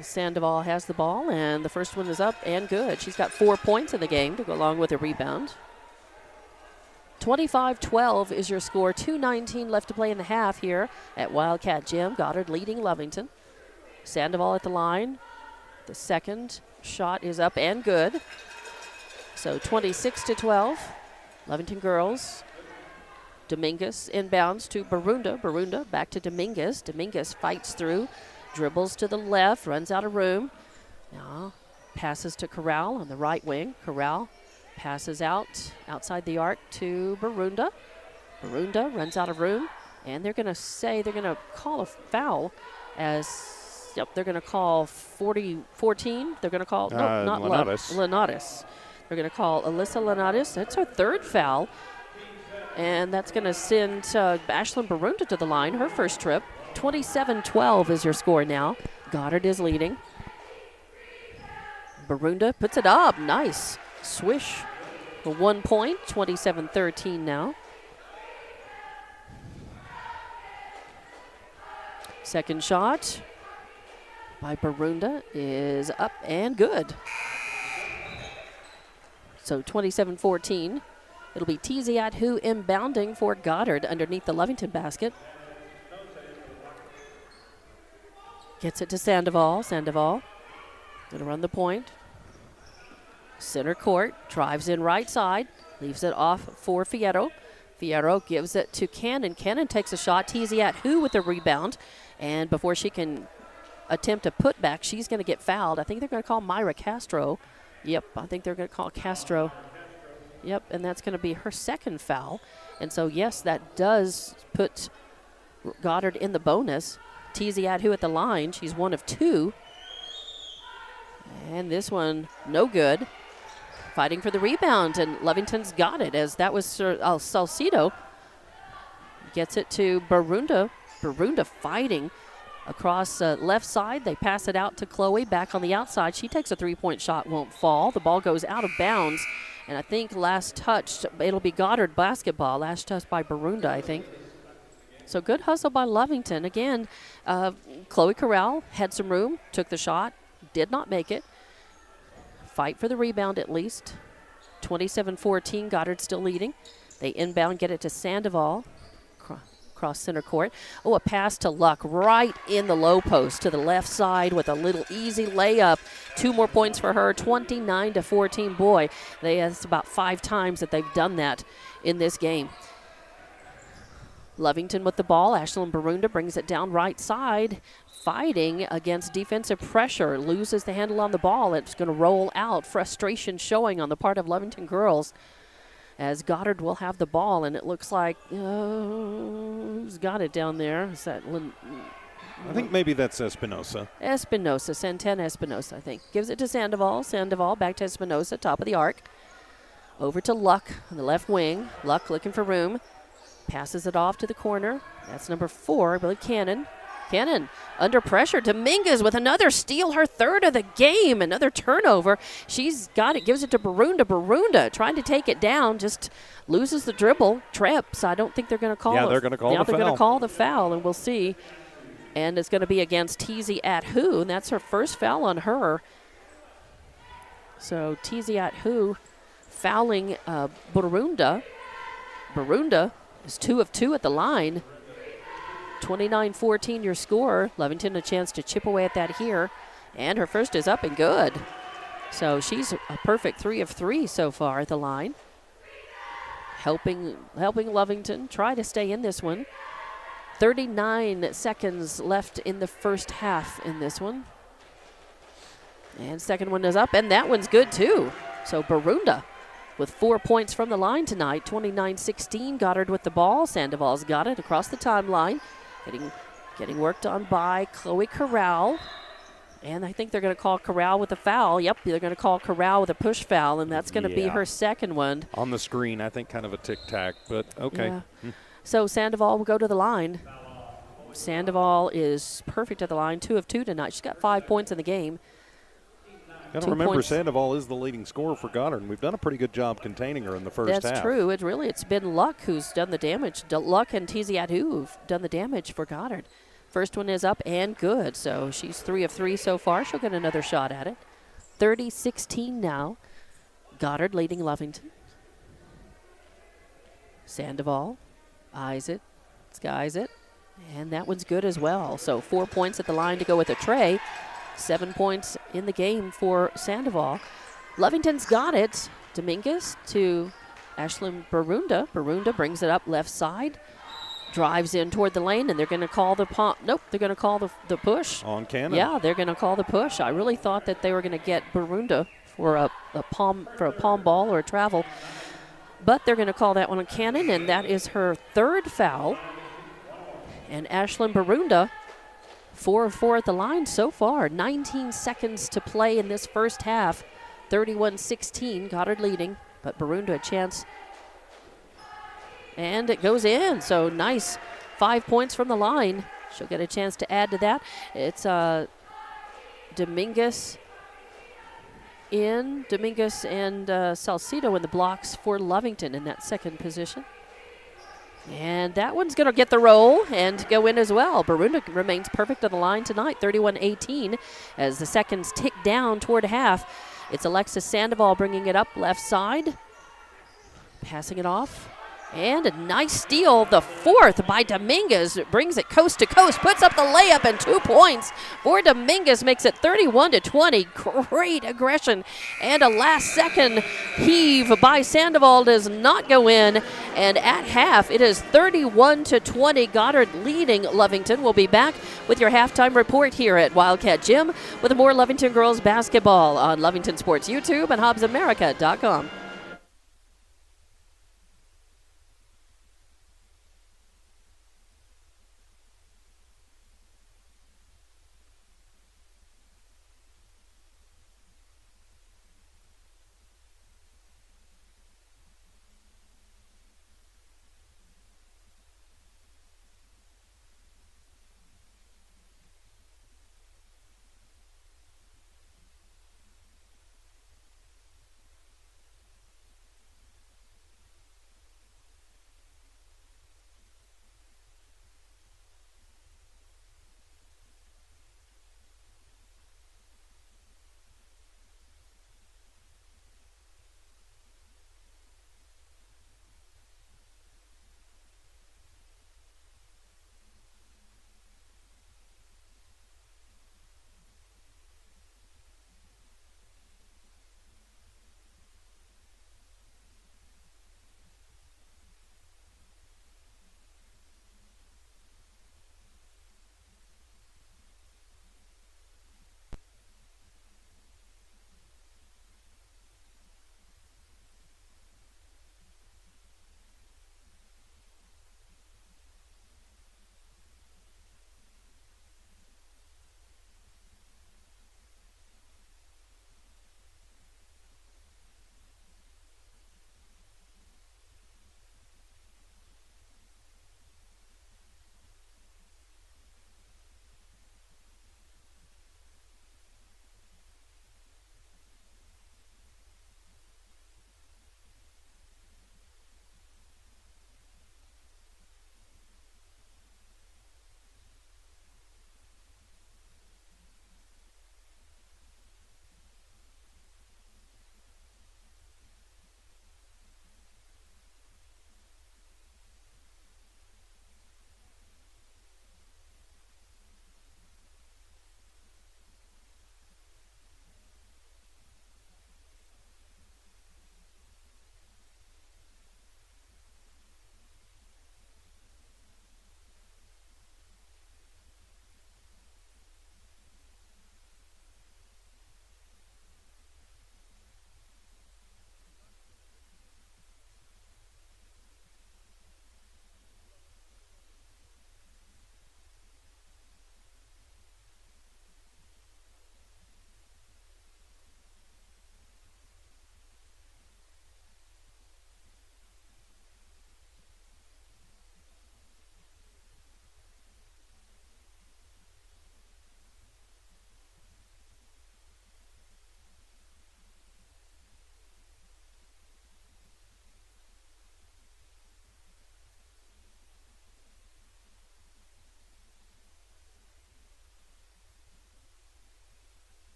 Sandoval has the ball, and the first one is up and good. She's got 4 points in the game to go along with a rebound. 25-12 is your score. 2:19 left to play in the half here at Wildcat Gym. Goddard leading Lovington. Sandoval at the line. The second shot is up and good. So 26-12. Lovington girls. Dominguez inbounds to Barunda. Barunda back to Dominguez. Dominguez fights through. Dribbles to the left, runs out of room. Now passes to Corral on the right wing. Corral passes outside the arc to Barunda. Barunda runs out of room, and they're going to call a foul as, they're going to call 14. They're going to call, not Lenatus. They're going to call Alyssa Lenatus. That's her third foul, and that's going to send Ashlyn Barunda to the line, her first trip. 27-12 is your score now. Goddard is leading. Barunda puts it up. Nice. Swish. For 1 point. 27-13 now. Second shot by Barunda is up and good. So 27-14. It'll be Tiziat-Hu inbounding for Goddard underneath the Lovington basket. Gets it to Sandoval. Sandoval going to run the point. Center court. Drives in right side. Leaves it off for Fierro. Fierro gives it to Cannon. Cannon takes a shot. Tiziat-Hu with the rebound. And before she can attempt a putback, she's going to get fouled. I think they're going to call Myra Castro. Yep, I think they're going to call Castro. Yep, and that's going to be her second foul. And so, yes, that does put Goddard in the bonus. Tiziat-Hu at the line. She's one of two. And this one, no good. Fighting for the rebound, and Lovington's got it, as that was Salcido. Gets it to Barunda. Barunda fighting across left side. They pass it out to Chloe back on the outside. She takes a three-point shot, won't fall. The ball goes out of bounds, and I think last touch, it'll be Goddard basketball. Last touch by Barunda, I think. So good hustle by Lovington. Again, Chloe Corral had some room, took the shot, did not make it. Fight for the rebound at least. 27-14, Goddard still leading. They inbound, get it to Sandoval. across center court. Oh, a pass to Luck right in the low post to the left side with a little easy layup. 2 more points for her, 29-14. Boy, that's about 5 times that they've done that in this game. Lovington with the ball. Ashlyn Barunda brings it down right side, fighting against defensive pressure. Loses the handle on the ball. It's going to roll out. Frustration showing on the part of Lovington girls as Goddard will have the ball, and it looks like who's got it down there? Is that I think maybe that's Espinosa. Santana Espinosa, I think. Gives it to Sandoval. Sandoval back to Espinosa, top of the arc. Over to Luck on the left wing. Luck looking for room. Passes it off to the corner. That's number 4, I believe, Cannon. Cannon under pressure. Dominguez with another steal, her 3rd of the game. Another turnover. She's got it. Gives it to Barunda. Barunda trying to take it down. Just loses the dribble. Trips. I don't think they're going to call it. Yeah, they're going to call the foul. They're going to call the foul, and we'll see. And it's going to be against Teasy Athu, and that's her first foul on her. So Teasy Athu fouling Barunda. Barunda is 2 of 2 at the line. 29-14 your score. Lovington a chance to chip away at that here. And her first is up and good. So she's a perfect 3 of 3 so far at the line. Helping Lovington try to stay in this one. 39 seconds left in the first half in this one. And second one is up, and that one's good too. So Barunda with 4 points from the line tonight. 29-16. Goddard with the ball. Sandoval's got it across the timeline. Getting worked on by Chloe Corral. And I think they're going to call Corral with a foul. Yep, they're going to call Corral with a push foul, and that's going to be her second one. On the screen, I think kind of a tic-tac, but okay. Yeah. So Sandoval will go to the line. Sandoval is perfect at the line, 2 of 2 tonight. She's got 5 points in the game. Got to remember, Sandoval is the leading scorer for Goddard, and we've done a pretty good job containing her in the first half. That's true. It's been Luck who's done the damage. Luck and Teasy Athu who've done the damage for Goddard. First one is up and good, so she's 3 of 3 so far. She'll get another shot at it. 30-16 now. Goddard leading Lovington. Sandoval eyes it, skies it, and that one's good as well. So 4 points at the line to go with a tray. 7 points in the game for Sandoval. Lovington's got it. Dominguez to Ashlyn Barunda. Barunda brings it up left side. Drives in toward the lane, and they're going to call the they're going to call the push. On Cannon. Yeah, they're going to call the push. I really thought that they were going to get Barunda for a palm ball or a travel. But they're going to call that one on Cannon, and that is her 3rd foul. And Ashlyn Barunda, 4 of 4 at the line so far. 19 seconds to play in this first half. 31-16, Goddard leading, but Barunda a chance. And it goes in, so nice. 5 points from the line. She'll get a chance to add to that. It's Dominguez and Salcido in the blocks for Lovington in that second position. And that one's going to get the roll and go in as well. Barunda remains perfect on the line tonight, 31-18, as the seconds tick down toward half. It's Alexis Sandoval bringing it up left side, passing it off. And a nice steal, the 4th by Dominguez. Brings it coast to coast, puts up the layup and 2 points for Dominguez, makes it 31-20. Great aggression. And a last-second heave by Sandoval does not go in. And at half, it is 31-20. Goddard leading Lovington. We'll be back with your halftime report here at Wildcat Gym with more Lovington girls basketball on Lovington Sports YouTube and HobbsAmerica.com.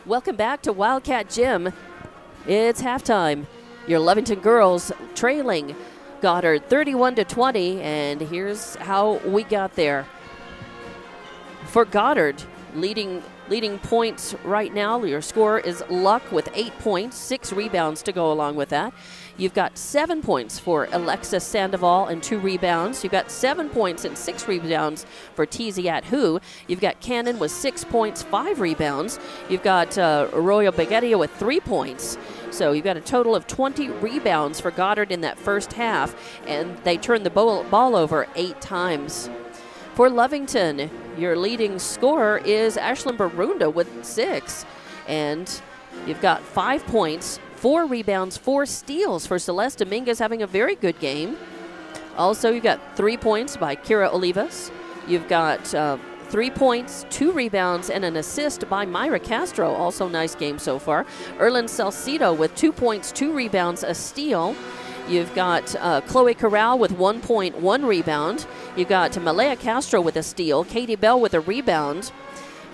Welcome back to Wildcat Gym. It's halftime. Your Lovington girls trailing Goddard 31-20, and here's how we got there. For Goddard, leading points right now, your scorer is Luck with 8 points, 6 rebounds to go along with that. You've got 7 points for Alexis Sandoval and 2 rebounds. You've got 7 points and 6 rebounds for Tiziat Hu. You've got Cannon with 6 points, 5 rebounds. You've got Arroyo Baguetia with 3 points. So you've got a total of 20 rebounds for Goddard in that first half, and they turned the ball over 8 times. For Lovington, your leading scorer is Ashlyn Barunda with 6. And you've got 5 points, 4 rebounds, 4 steals for Celeste Dominguez, having a very good game. Also, you've got 3 points by Kira Olivas. You've got 3 points, 2 rebounds, and an assist by Myra Castro. Also nice game so far. Erlyn Salcido with 2 points, 2 rebounds, a steal. You've got Chloe Corral with 1 point, 1 rebound. You've got Malaya Castro with a steal. Katie Bell with a rebound.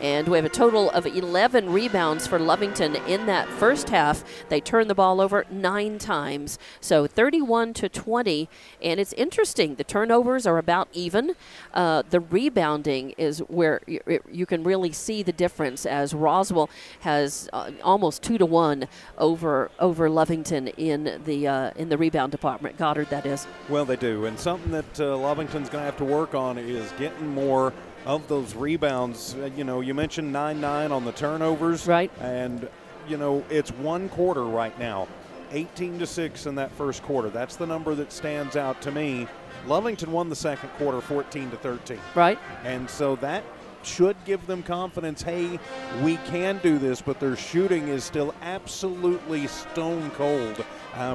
And we have a total of 11 rebounds for Lovington in that first half. They turned the ball over 9 times. So 31-20. And it's interesting. The turnovers are about even. The rebounding is where you can really see the difference, as Roswell has almost 2-1 over Lovington in the rebound department. Goddard, that is. Well, they do. And something that Lovington's going to have to work on is getting more of those rebounds. You mentioned 9-9 on the turnovers. Right. And, it's one quarter right now. 18-6 in that first quarter. That's the number that stands out to me. Lovington won the second quarter 14-13. Right. And so that should give them confidence. Hey, we can do this, but their shooting is still absolutely stone cold.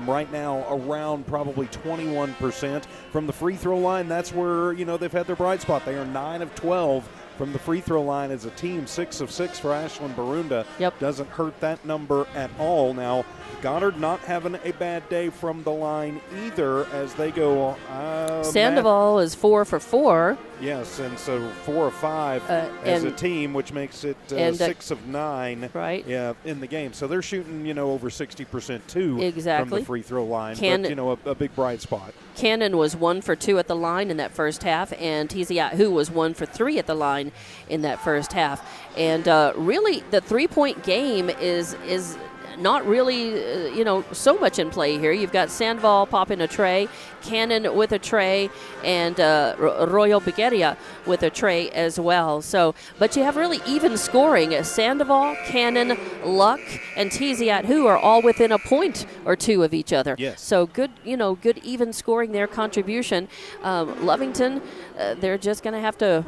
Right now, around probably 21% from the free throw line. That's where, they've had their bright spot. They are 9 of 12 from the free throw line as a team, 6 of 6 for Ashlyn Barunda. Yep. Doesn't hurt that number at all. Now, Goddard not having a bad day from the line either, as they go. Sandoval is 4 for 4. Yes, and so 4 of 5 as a team, which makes it 6 of 9 right. In the game. So they're shooting, over 60% too exactly. from the free throw line. But, a big bright spot. Cannon was 1 for 2 at the line in that first half, and Tiziat Hu was 1 for 3 at the line in that first half. And really, the 3-point game is not really, so much in play here. You've got Sandoval popping a tray, Cannon with a tray, and Arroyo Baguetia with a tray as well. So, but you have really even scoring. Sandoval, Cannon, Luck, and Tiziat Hu are all within a point or 2 of each other. Yes. So good, good even scoring their contribution. Lovington, they're just going to have to.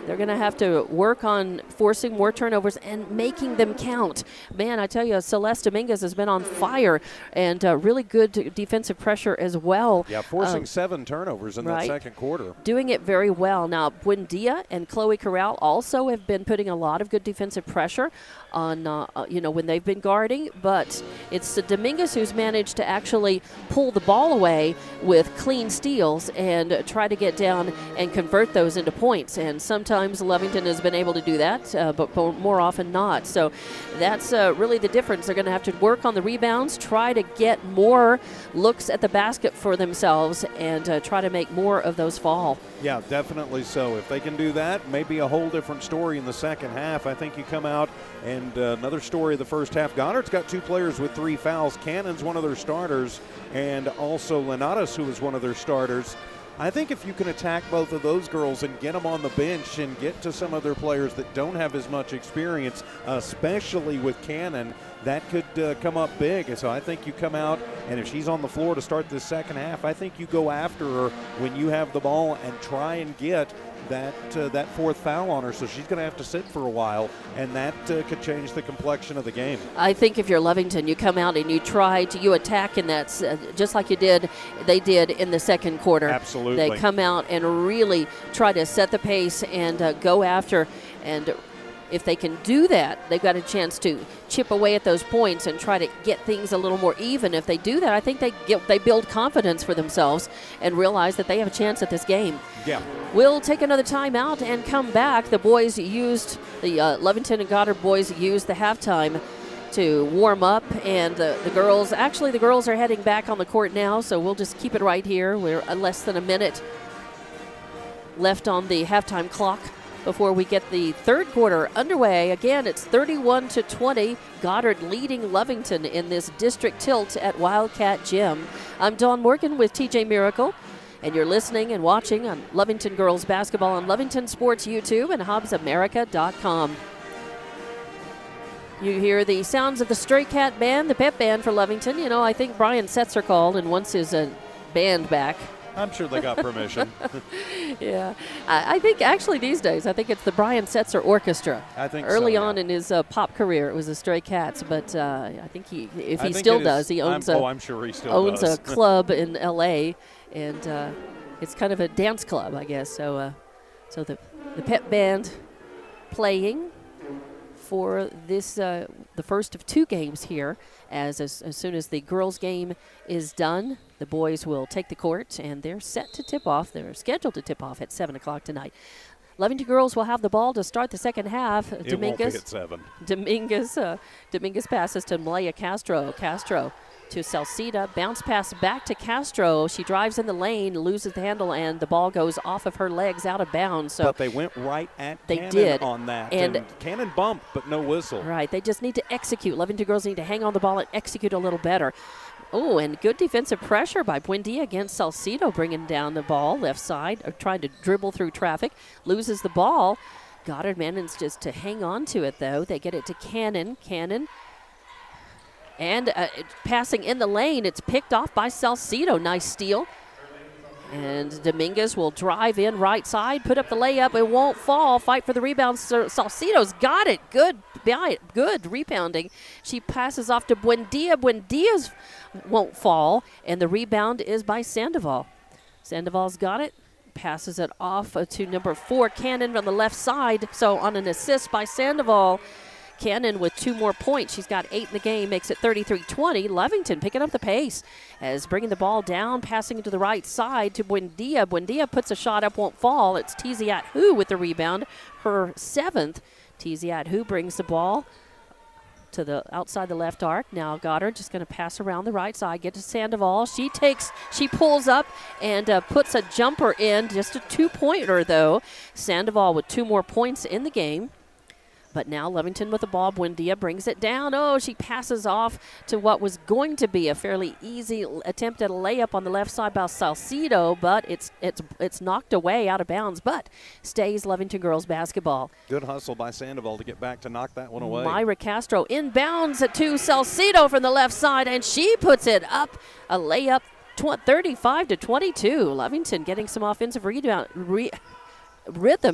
They're going to have to work on forcing more turnovers and making them count. Man, I tell you, Celeste Dominguez has been on fire, and really good defensive pressure as well. Yeah, forcing 7 turnovers in that second quarter. Doing it very well. Now, Buendia and Chloe Corral also have been putting a lot of good defensive pressure on, when they've been guarding, but it's Dominguez who's managed to actually pull the ball away with clean steals and try to get down and convert those into points. And sometimes Lovington has been able to do that, but more often not. So that's really the difference. They're going to have to work on the rebounds, try to get more looks at the basket for themselves, and try to make more of those fall. Yeah, definitely so. If they can do that, maybe a whole different story in the second half. I think you come out and another story of the first half. Goddard's got 2 players with 3 fouls. Cannon's one of their starters, and also Lenatus, who is one of their starters. I think if you can attack both of those girls and get them on the bench and get to some of their players that don't have as much experience, especially with Cannon, that could come up big. And so I think you come out, and if she's on the floor to start this second half, I think you go after her when you have the ball and try and get that 4th foul on her. So she's going to have to sit for a while, and that could change the complexion of the game. I think if you're Lovington, you come out and you attack in that, just like they did in the second quarter. Absolutely. They come out and really try to set the pace and go after. And if they can do that, they've got a chance to chip away at those points and try to get things a little more even. If they do that, I think they build confidence for themselves and realize that they have a chance at this game. Yeah. We'll take another timeout and come back. The Lovington and Goddard boys used the halftime to warm up, and the girls are heading back on the court now, so we'll just keep it right here. We're less than a minute left on the halftime clock before we get the third quarter underway. Again, it's 31-20. Goddard leading Lovington in this district tilt at Wildcat Gym. I'm Dawn Morgan with TJ Miracle, and you're listening and watching on Lovington Girls Basketball on Lovington Sports YouTube and HobbsAmerica.com. You hear the sounds of the Stray Cat Band, the pep band for Lovington. You know, I think Brian Setzer called and wants his band back. I'm sure they got permission. Yeah. I think actually these days, I think it's the Brian Setzer Orchestra. I think Early so, on yeah. in his pop career, it was the Stray Cats, but I think he owns I'm sure he still owns does. a club in L.A., and it's kind of a dance club, I guess. So the pep band playing for this the first of two games here. As soon as the girls' game is done, the boys will take the court, and they're set to tip off. They're scheduled to tip off at 7 o'clock tonight. Lovington girls will have the ball to start the second half. It won't be at 7. Dominguez passes to Malaya Castro. Castro to Salcida. Bounce pass back to Castro. She drives in the lane, loses the handle, and the ball goes off of her legs out of bounds. So but they went right at they Cannon did. on that. And Cannon bumped, but no whistle. Right. They just need to execute. Lovington girls need to hang on the ball and execute a little better. Oh, and good defensive pressure by Buendia against Salcido, bringing down the ball left side, trying to dribble through traffic. Loses the ball. Goddard manages just to hang on to it, though. They get it to Cannon. And passing in the lane, it's picked off by Salcido. Nice steal. And Dominguez will drive in right side, put up the layup. It won't fall. Fight for the rebound. Salcido's got it. Good rebounding. She passes off to Buendia. Buendia's won't fall. And the rebound is by Sandoval. Sandoval's got it. Passes it off to number 4, Cannon, on the left side. So on an assist by Sandoval, Cannon with 2 more points. She's got 8 in the game, makes it 33-20. Lovington picking up the pace as bringing the ball down, passing to the right side to Buendia. Buendia puts a shot up, won't fall. It's Tiziat Hu with the rebound, her 7th. Tiziat Hu brings the ball to the outside the left arc. Now Goddard just going to pass around the right side, get to Sandoval. She pulls up and puts a jumper in, just a 2-pointer though. Sandoval with 2 more points in the game. But now Lovington with the ball. Buendia brings it down. Oh, she passes off to what was going to be a fairly easy attempt at a layup on the left side by Salcido, but it's knocked away out of bounds, but stays Lovington girls basketball. Good hustle by Sandoval to get back to knock that one away. Myra Castro inbounds to Salcido from the left side, and she puts it up. A layup, 35-22. Lovington getting some offensive rhythm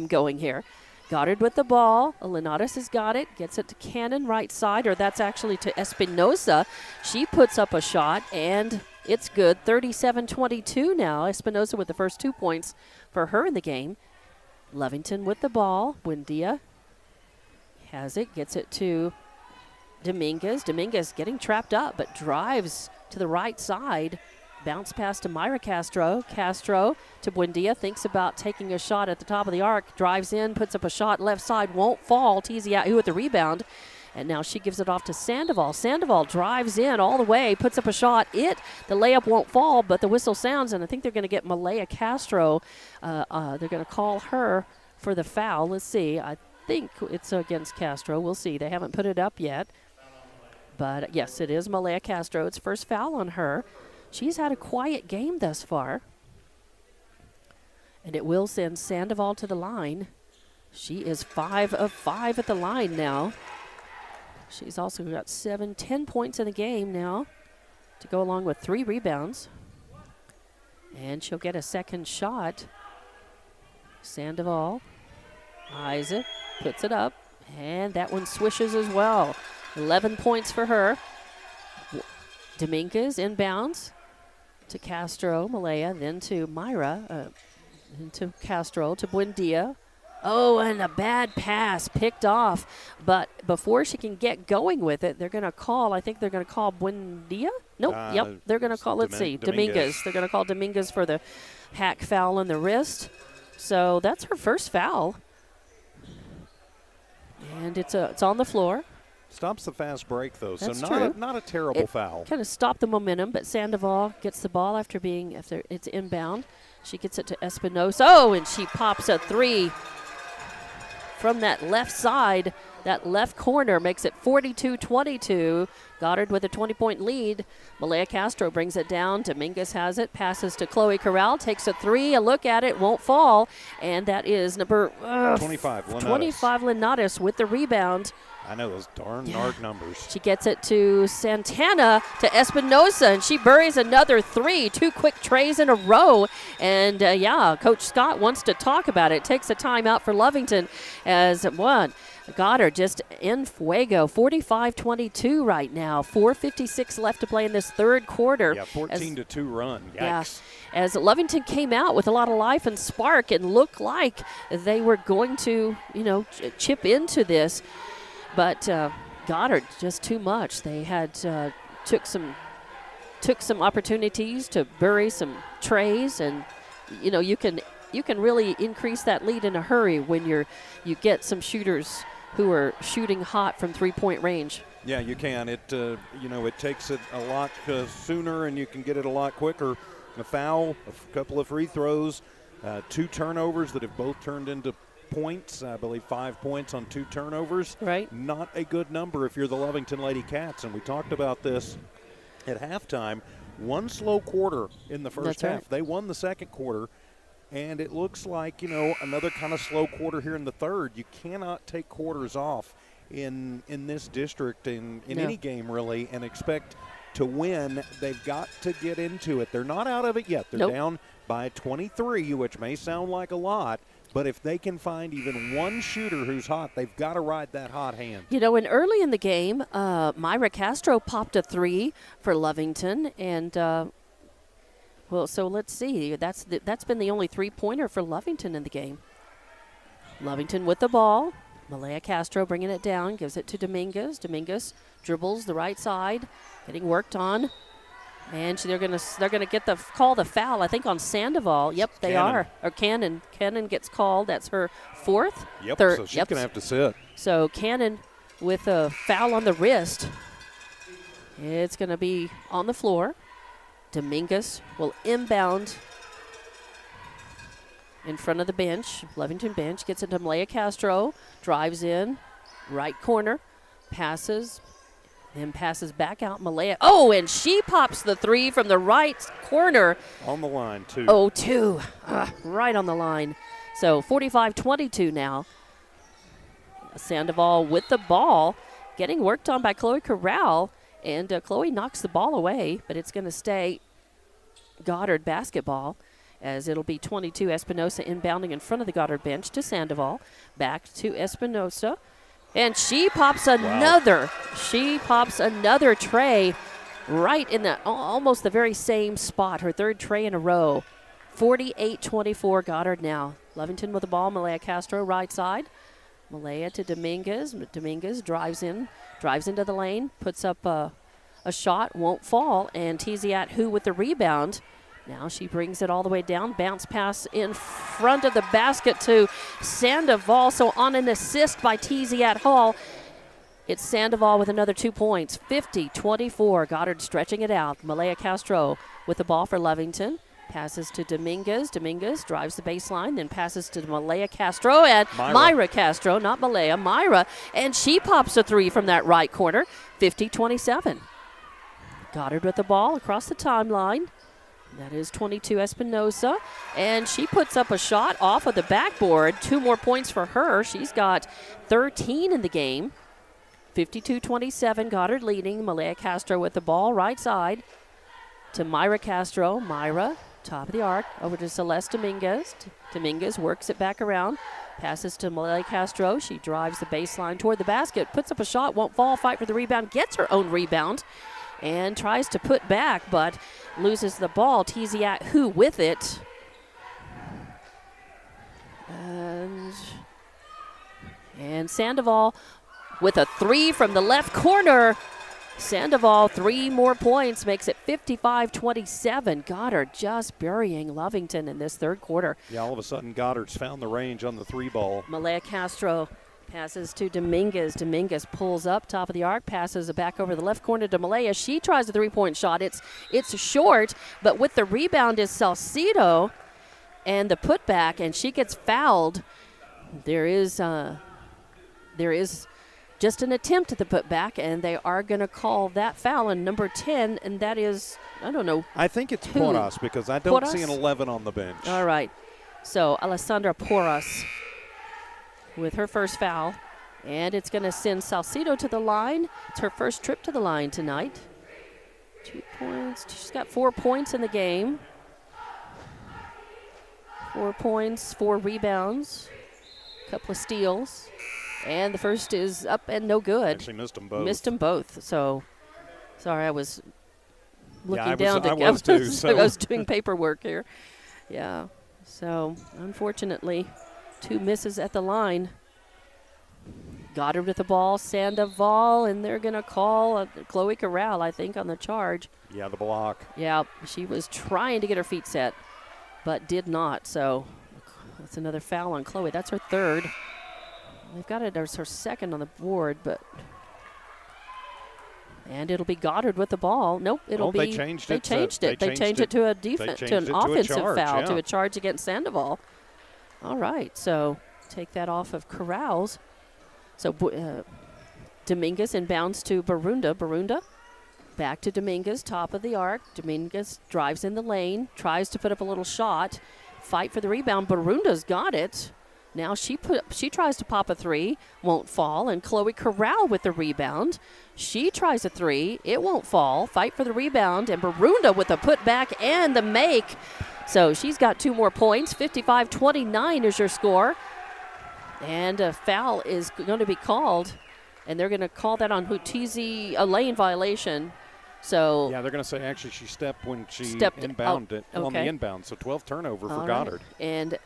going here. Goddard with the ball. Linares has got it. Gets it to Cannon right side, or that's actually to Espinosa. She puts up a shot, and it's good. 37-22 now. Espinosa with the first 2 points for her in the game. Lovington with the ball. Buendia has it. Gets it to Dominguez. Dominguez getting trapped up, but drives to the right side. Bounce pass to Myra Castro. Castro to Buendia. Thinks about taking a shot at the top of the arc. Drives in, puts up a shot left side. Won't fall. Tiziat with the rebound. And now she gives it off to Sandoval. Sandoval drives in all the way, puts up a shot. The layup won't fall, but the whistle sounds, and I think they're going to get Malaya Castro. They're going to call her for the foul. Let's see. I think it's against Castro. We'll see. They haven't put it up yet. But, yes, it is Malaya Castro. It's first foul on her. She's had a quiet game thus far. And it will send Sandoval to the line. She is 5 of 5 at the line now. She's also got 10 points in the game now to go along with 3 rebounds. And she'll get a second shot. Sandoval eyes it, puts it up, and that one swishes as well. 11 points for her. Dominguez inbounds to Castro, Malaya, then to Myra, then to Castro, to Buendia. Oh, and a bad pass picked off. But before she can get going with it, they're going to call, I think they're going to call Buendia? Nope, yep, they're going to call, let's see, Dominguez. They're going to call Dominguez for the hack foul on the wrist. So that's her first foul. And it's on the floor. Stops the fast break, though, That's so true. not a terrible foul. Kind of stopped the momentum, but Sandoval gets the ball after it's inbound. She gets it to Espinosa. Oh, and she pops a three from that left side. That left corner makes it 42-22. Goddard with a 20-point lead. Malaya Castro brings it down. Dominguez has it. Passes to Chloe Corral. Takes a three. A look at it. Won't fall. And that is number 25, Linares. 25, Linares with the rebound. I know those darn narc numbers. She gets it to Santana, to Espinosa, and she buries another three. 2 quick trays in a row. And, Coach Scott wants to talk about it. Takes a timeout for Lovington as one. Goddard just in fuego, 45-22 right now. 4:56 left to play in this third quarter. Yeah, 14-2 run. Yikes. Yeah, as Lovington came out with a lot of life and spark and looked like they were going to, chip into this. But Goddard just too much. They had took some opportunities to bury some trays, and you can really increase that lead in a hurry when you get some shooters who are shooting hot from 3-point range. Yeah, you can. It takes it a lot sooner, and you can get it a lot quicker. A foul, a couple of free throws, 2 turnovers that have both turned into points. I believe 5 points on 2 turnovers. Right. Not a good number if you're the Lovington Lady Cats, and we talked about this at halftime. 1 slow quarter in the first half. Right. They won the second quarter. And it looks like, another kind of slow quarter here in the third. You cannot take quarters off in this district, in any game, really, and expect to win. They've got to get into it. They're not out of it yet. They're down by 23, which may sound like a lot. But if they can find even one shooter who's hot, they've got to ride that hot hand. And early in the game, Myra Castro popped a three for Lovington, and so let's see. That's been the only 3-pointer for Lovington in the game. Lovington with the ball. Malaya Castro bringing it down, gives it to Dominguez. Dominguez dribbles the right side, getting worked on, and they're gonna get the foul, I think, on Sandoval. Yep, they are. Or Cannon. Cannon gets called. That's her 4th. Yep. So she's gonna have to sit. So Cannon with a foul on the wrist. It's gonna be on the floor. Dominguez will inbound in front of the bench. Lovington bench gets it to Malaya Castro. Drives in. Right corner. Passes. Then passes back out. Malaya. Oh, and she pops the three from the right corner. On the line, too. Oh, 2. Right on the line. So 45-22 now. Sandoval with the ball. Getting worked on by Chloe Corral. And Chloe knocks the ball away, but it's going to stay Goddard basketball, as it'll be 22 Espinosa inbounding in front of the Goddard bench to Sandoval. Back to Espinosa. And she pops another. Wow. She pops another tray right in almost the very same spot. Her 3rd tray in a row. 48-24 Goddard now. Lovington with the ball. Malaya Castro right side. Malaya to Dominguez. Dominguez drives into the lane, puts up a shot, won't fall, and Tiziat Hu with the rebound. Now she brings it all the way down, bounce pass in front of the basket to Sandoval. So on an assist by Tiziat Hall, it's Sandoval with another 2 points. 50-24, Goddard stretching it out. Malaya Castro with the ball for Lovington. Passes to Dominguez. Dominguez drives the baseline, then passes to Malaya Castro and Myra Castro, not Malaya, Myra. And she pops a three from that right corner, 50-27. Goddard with the ball across the timeline. That is 22 Espinosa. And she puts up a shot off of the backboard. 2 more points for her. She's got 13 in the game. 52-27, Goddard leading. Malaya Castro with the ball, right side to Myra Castro. Myra, top of the arc, over to Celeste Dominguez. Dominguez works it back around. Passes to Malaya Castro. She drives the baseline toward the basket. Puts up a shot, won't fall, fight for the rebound. Gets her own rebound and tries to put back, but loses the ball. Tiziat Hu with it. And And Sandoval with a 3 from the left corner. Sandoval, 3 more points, makes it 55-27. Goddard just burying Lovington in this third quarter. Yeah, all of a sudden Goddard's found the range on the 3-ball. Malaya Castro passes to Dominguez. Dominguez pulls up, top of the arc, passes it back over the left corner to Malaya. She tries a 3-point shot. It's short, but with the rebound is Salcido and the putback, and she gets fouled. There is just an attempt at the putback, and they are going to call that foul on number 10, and that is, I don't know. I think it's Porras because I don't see an 11 on the bench. All right. So Alessandra Porras with her first foul, and it's going to send Salcido to the line. It's her first trip to the line tonight. 2 points. She's got 4 points in the game. 4 points, 4 rebounds, a couple of steals. And the first is up and no good. Actually missed them both. Missed them both. So, sorry, I was looking down. I was too. So. I was doing paperwork here. Yeah. So, unfortunately, 2 misses at the line. Goddard with the ball, Sandoval, and they're going to call Chloe Corral, I think, on the charge. Yeah, the block. Yeah, she was trying to get her feet set, but did not. So, that's another foul on Chloe. That's her third. They've got it as her second on the board, and it'll be Goddard with the ball. Nope, it'll be. They changed it. They changed it to a to an offensive foul, to a charge against Sandoval. All right, so take that off of Corrals. So Dominguez inbounds to Barunda. Barunda back to Dominguez, top of the arc. Dominguez drives in the lane, tries to put up a little shot, fight for the rebound. Barunda's got it. Now she tries to pop a 3, won't fall, and Chloe Corral with the rebound. She tries a 3, it won't fall. Fight for the rebound, and Barunda with the putback and the make. So she's got 2 more points. 55-29 is your score. And a foul is going to be called, and they're going to call that on Hutizi, a lane violation. So yeah, they're going to say actually she stepped when she inbounded on the inbound. So 12 turnover for Goddard. And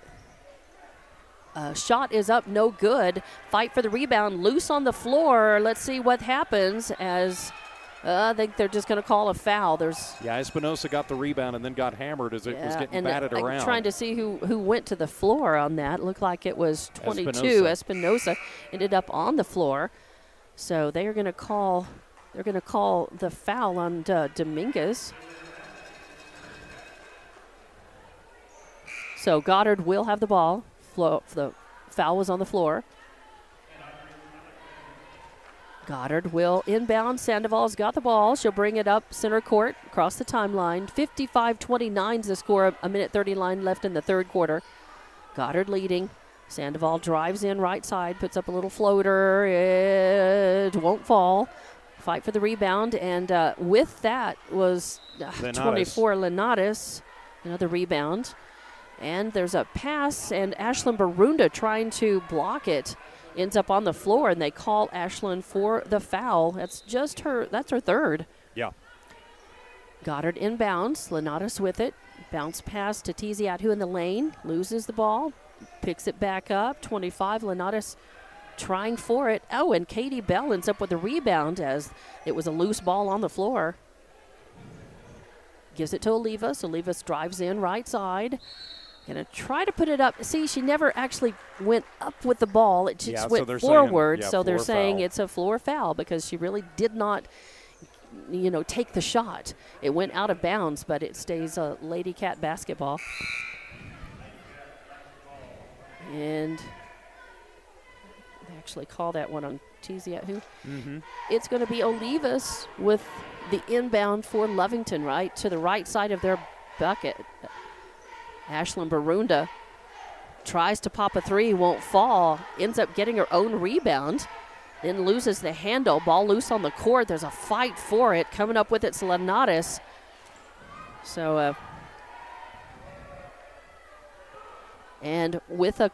shot is up, no good. Fight for the rebound, loose on the floor. Let's see what happens as I think they're just going to call a foul. Espinosa got the rebound and then got hammered as it was getting batted around. I'm trying to see who went to the floor on that. Looked like it was 22. Espinosa ended up on the floor. So they are going to call. They're going to call the foul on Dominguez. So Goddard will have the ball. The foul was on the floor. Goddard will inbound. Sandoval's got the ball. She'll bring it up center court across the timeline. 55-29 is the score. A minute 30 line left in the third quarter. Goddard leading. Sandoval drives in right side, puts up a little floater. It won't fall. Fight for the rebound, and with that was 24 Linares. Another rebound. And there's a pass, and Ashlyn Barunda trying to block it. Ends up on the floor, and they call Ashlyn for the foul. That's her third. Yeah. Goddard inbounds. Linares with it. Bounce pass to Tiziatu in the lane. Loses the ball. Picks it back up. 25, Linares trying for it. Oh, and Katie Bell ends up with the rebound as it was a loose ball on the floor. Gives it to Olivas. Olivas drives in right side. Going to try to put it up. See, she never actually went up with the ball. It just went forward. So they're saying it's a floor foul because she really did not, take the shot. It went out of bounds, but it stays a Lady Cat basketball. And they actually call that one on Tiziatu. Mm-hmm. It's going to be Olivas with the inbound for Lovington, right, to the right side of their bucket. Ashlyn Barunda tries to pop a 3, won't fall, ends up getting her own rebound, then loses the handle. Ball loose on the court. There's a fight for it. Coming up with it's Linares. So, and with a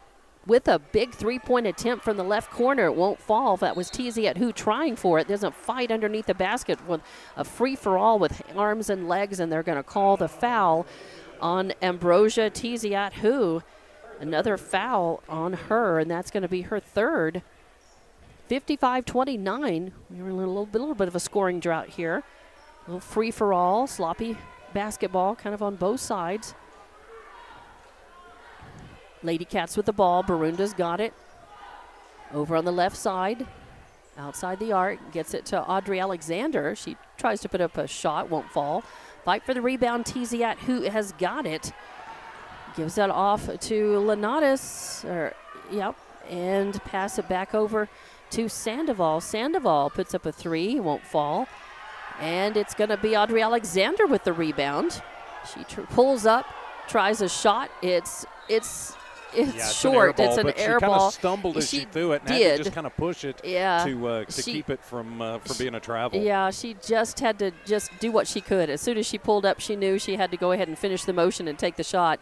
big 3-point attempt from the left corner, it won't fall. That was Tiziatu trying for it. There's a fight underneath the basket with a free-for-all with arms and legs, and they're going to call the foul on Ambrosia Tiziatu. Another foul on her, and that's going to be her third. 55-29. We were in a little bit of a scoring drought here. A little free-for-all, sloppy basketball kind of on both sides. Lady Cats with the ball. Barunda's got it. Over on the left side, outside the arc, gets it to Audrey Alexander. She tries to put up a shot, won't fall. Fight for the rebound, Tiziat, who has got it. Gives that off to Lenatus, and pass it back over to Sandoval. Sandoval puts up a three, won't fall. And it's going to be Audrey Alexander with the rebound. She pulls up, tries a shot. It's short. It's an air ball. She kind of stumbled as she threw it and had to just kind of push it to keep it from being a travel. Yeah, she just had to just do what she could. As soon as she pulled up, she knew she had to go ahead and finish the motion and take the shot.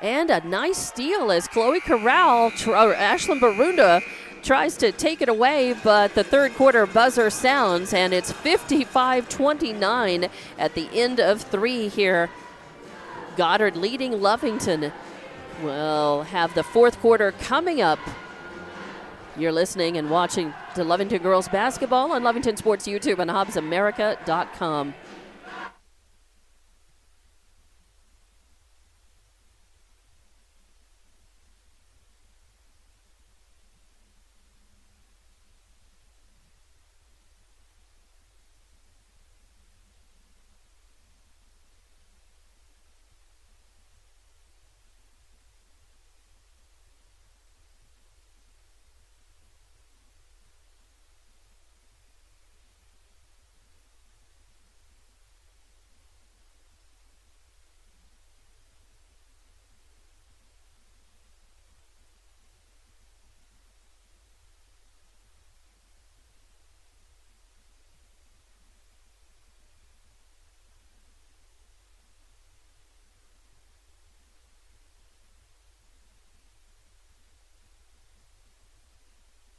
And a nice steal as Chloe Corral, Ashlyn Barunda tries to take it away, but the third quarter buzzer sounds, and it's 55-29 at the end of three here. Goddard leading Lovington. We'll have the fourth quarter coming up. You're listening and watching to Lovington Girls Basketball on Lovington Sports YouTube and HobbsAmerica.com.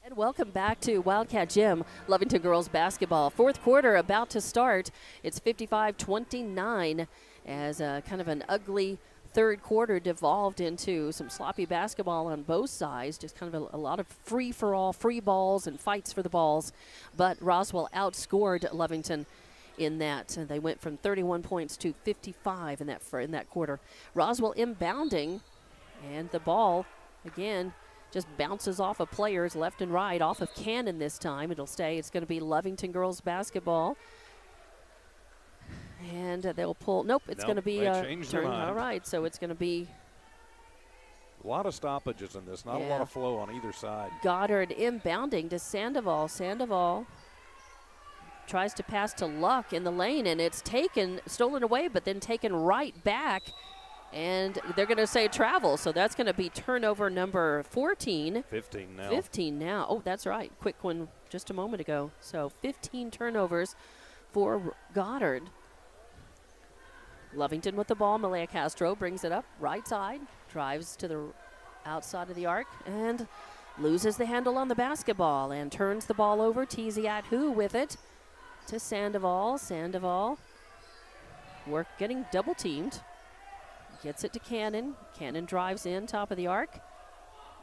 And welcome back to Wildcat Gym, Lovington Girls Basketball. Fourth quarter about to start. It's 55-29 as kind of an ugly third quarter devolved into some sloppy basketball on both sides, just kind of a lot of free-for-all, free balls and fights for the balls. But Roswell outscored Lovington in that. They went from 31 points to 55 in that quarter. Roswell inbounding, and the ball, again, just bounces off of players left and right, off of Cannon this time. It'll stay. It's going to be Lovington Girls Basketball. And they'll pull. Nope, it's going to be turn. All right, so it's going to be a lot of stoppages in this, not a lot of flow on either side. Goddard inbounding to Sandoval. Sandoval tries to pass to Luck in the lane, and it's stolen away, but then taken right back. And they're going to say travel, so that's going to be turnover number 14. 15 now. 15 now. Oh, that's right. Quick one just a moment ago. So 15 turnovers for Goddard. Lovington with the ball. Malaya Castro brings it up right side, drives to the outside of the arc, and loses the handle on the basketball and turns the ball over. Tiziat Hu with it to Sandoval. Sandoval getting double teamed. Gets it to Cannon. Cannon drives in, top of the arc.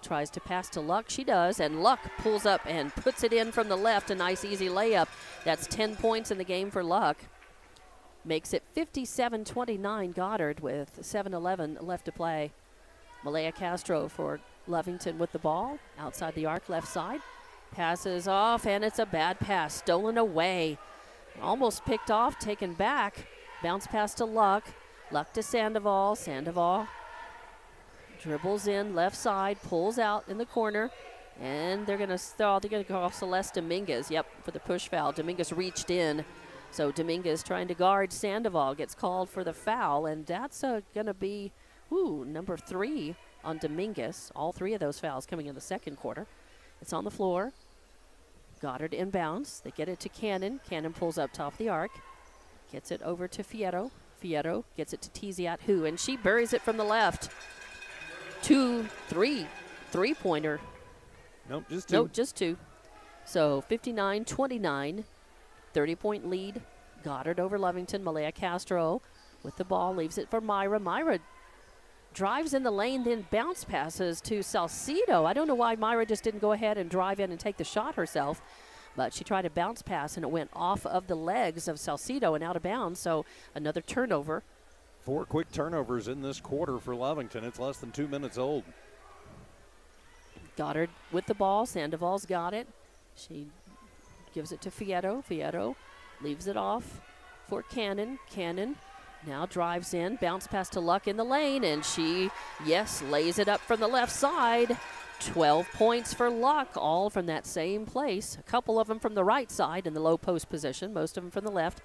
Tries to pass to Luck. She does, and Luck pulls up and puts it in from the left. A nice, easy layup. That's 10 points in the game for Luck. Makes it 57-29 Goddard with 7:11 left to play. Malaya Castro for Lovington with the ball. Outside the arc, left side. Passes off, and it's a bad pass. Stolen away. Almost picked off, taken back. Bounce pass to Luck. Luck to Sandoval. Sandoval dribbles in left side, pulls out in the corner, and they're going to call Celeste Dominguez. Yep, for the push foul. Dominguez reached in, so Dominguez trying to guard Sandoval gets called for the foul, and that's going to be number 3 on Dominguez. All 3 of those fouls coming in the second quarter. It's on the floor. Goddard inbounds. They get it to Cannon. Cannon pulls up top of the arc, gets it over to Fierro. Fierro gets it to Tiziat Hu, and she buries it from the left. 3-pointer. Nope, just 2. Nope, just 2. So 59-29, 30-point lead. Goddard over Lovington. Malaya Castro with the ball, leaves it for Myra. Myra drives in the lane, then bounce passes to Salcido. I don't know why Myra just didn't go ahead and drive in and take the shot herself, but she tried a bounce pass, and it went off of the legs of Salcido and out of bounds, so another turnover. 4 quick turnovers in this quarter for Lovington. It's less than 2 minutes old. Goddard with the ball. Sandoval's got it. She gives it to Fierro. Fierro leaves it off for Cannon. Cannon now drives in, bounce pass to Luck in the lane, and she, yes, lays it up from the left side. 12 points for Luck, all from that same place. A couple of them from the right side in the low post position, most of them from the left.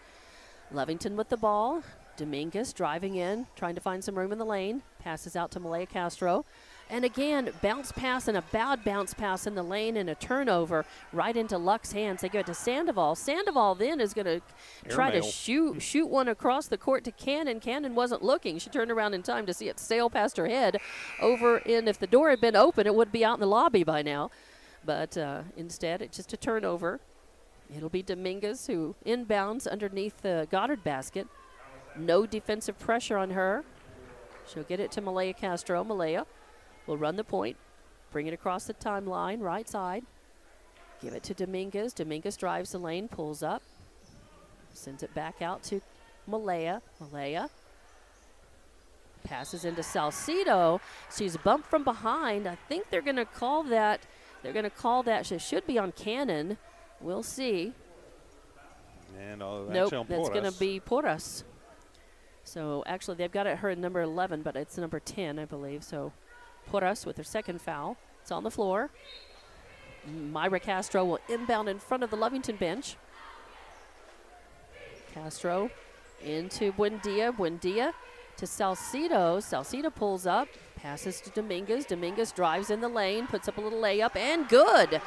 Lovington with the ball. Dominguez driving in, trying to find some room in the lane. Passes out to Malaya Castro. And again, bounce pass and a bad bounce pass in the lane and a turnover right into Luck's hands. They go to Sandoval. Sandoval then is going to try to shoot one across the court to Cannon. Cannon wasn't looking. She turned around in time to see it sail past her head over in. If the door had been open, it would be out in the lobby by now. But instead, it's just a turnover. It'll be Dominguez who inbounds underneath the Goddard basket. No defensive pressure on her. She'll get it to Malaya Castro. Malaya will run the point, bring it across the timeline, right side. Give it to Dominguez. Dominguez drives the lane, pulls up, sends it back out to Malaya. Malaya passes into Salcido. She's bumped from behind. I think they're going to call that. She should be on Cannon. We'll see. And nope, that's going to be Porras. So actually, they've got it her number 11, but it's number 10, I believe. So Porras with her second foul. It's on the floor. Myra Castro will inbound in front of the Lovington bench. Castro into Buendia. Buendia to Salcido. Salcido pulls up, passes to Dominguez. Dominguez drives in the lane, puts up a little layup, and good.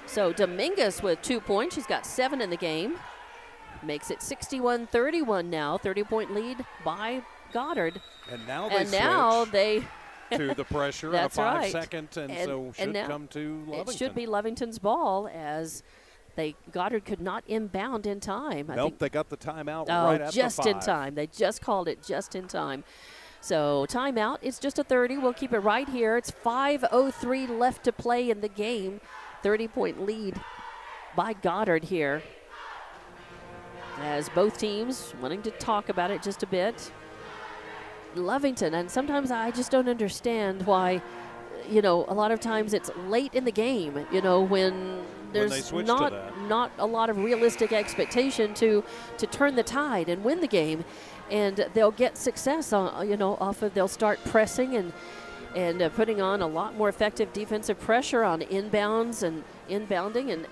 So Dominguez with 2 points. She's got 7 in the game. Makes it 61-31 now. 30-point lead by Goddard. And now they to the pressure on a 5-second, and so should come to Lovington. It should be Lovington's ball as Goddard could not inbound in time. Nope, they got the timeout right at just the 5. in time. They just called it just in time. So timeout, it's just a 30. We'll keep it right here. It's 5:03 left to play in the game. 30-point lead by Goddard here. As both teams wanting to talk about it just a bit. Lovington, and sometimes I just don't understand why, a lot of times it's late in the game, when there's not a lot of realistic expectation to turn the tide and win the game. And they'll get success they'll start pressing and putting on a lot more effective defensive pressure on inbounds and inbounding, and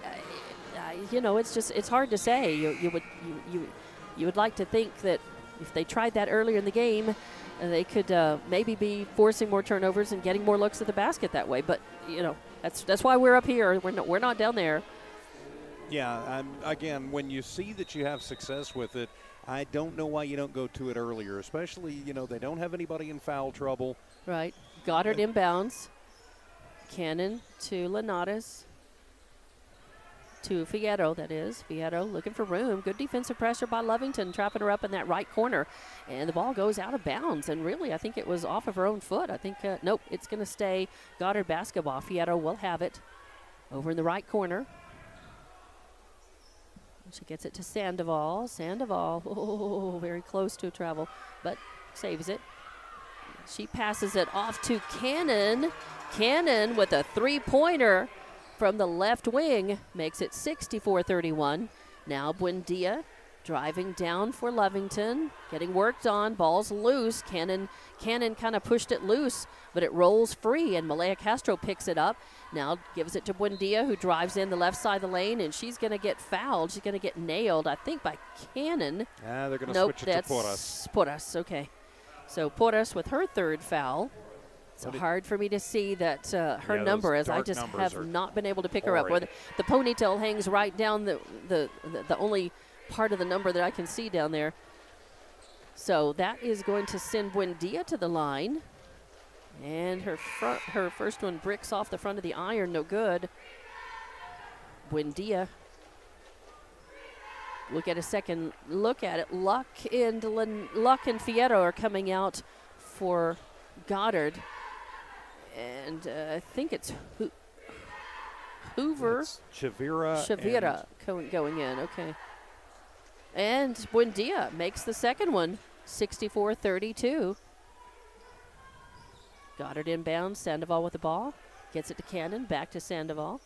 it's hard to say. You would like to think that if they tried that earlier in the game, they could maybe be forcing more turnovers and getting more looks at the basket that way. But that's why we're up here. We're not down there. Yeah, again, when you see that you have success with it, I don't know why you don't go to it earlier. Especially, they don't have anybody in foul trouble. Right. Goddard inbounds. Cannon to Linares. To Fierro, that is. Fierro looking for room. Good defensive pressure by Lovington, trapping her up in that right corner. And the ball goes out of bounds. And really, I think it was off of her own foot. I think, nope, it's going to stay Goddard basketball. Fierro will have it over in the right corner. She gets it to Sandoval. Sandoval, very close to a travel, but saves it. She passes it off to Cannon. Cannon with a three-pointer from the left wing makes it 64-31. Now Buendia driving down for Lovington, getting worked on. Ball's loose. Cannon kind of pushed it loose, but it rolls free, and Malaya Castro picks it up. Now gives it to Buendia, who drives in the left side of the lane, and she's going to get fouled. She's going to get nailed, I think, by Cannon. They're going to switch it to Porras. Porras, okay. So Porras with her third foul. It's hard for me to see that her number, as I just have not been able to pick her up. Where the ponytail hangs right down the only part of the number that I can see down there. So that is going to send Buendia to the line. And her first one bricks off the front of the iron, no good. Buendia. We'll get a second look at it. Luck and Fierro are coming out for Goddard. And I think it's Hoover. It's Shavira going in. Okay. And Buendia makes the second one, 64-32. Goddard inbounds. Sandoval with the ball. Gets it to Cannon. Back to Sandoval.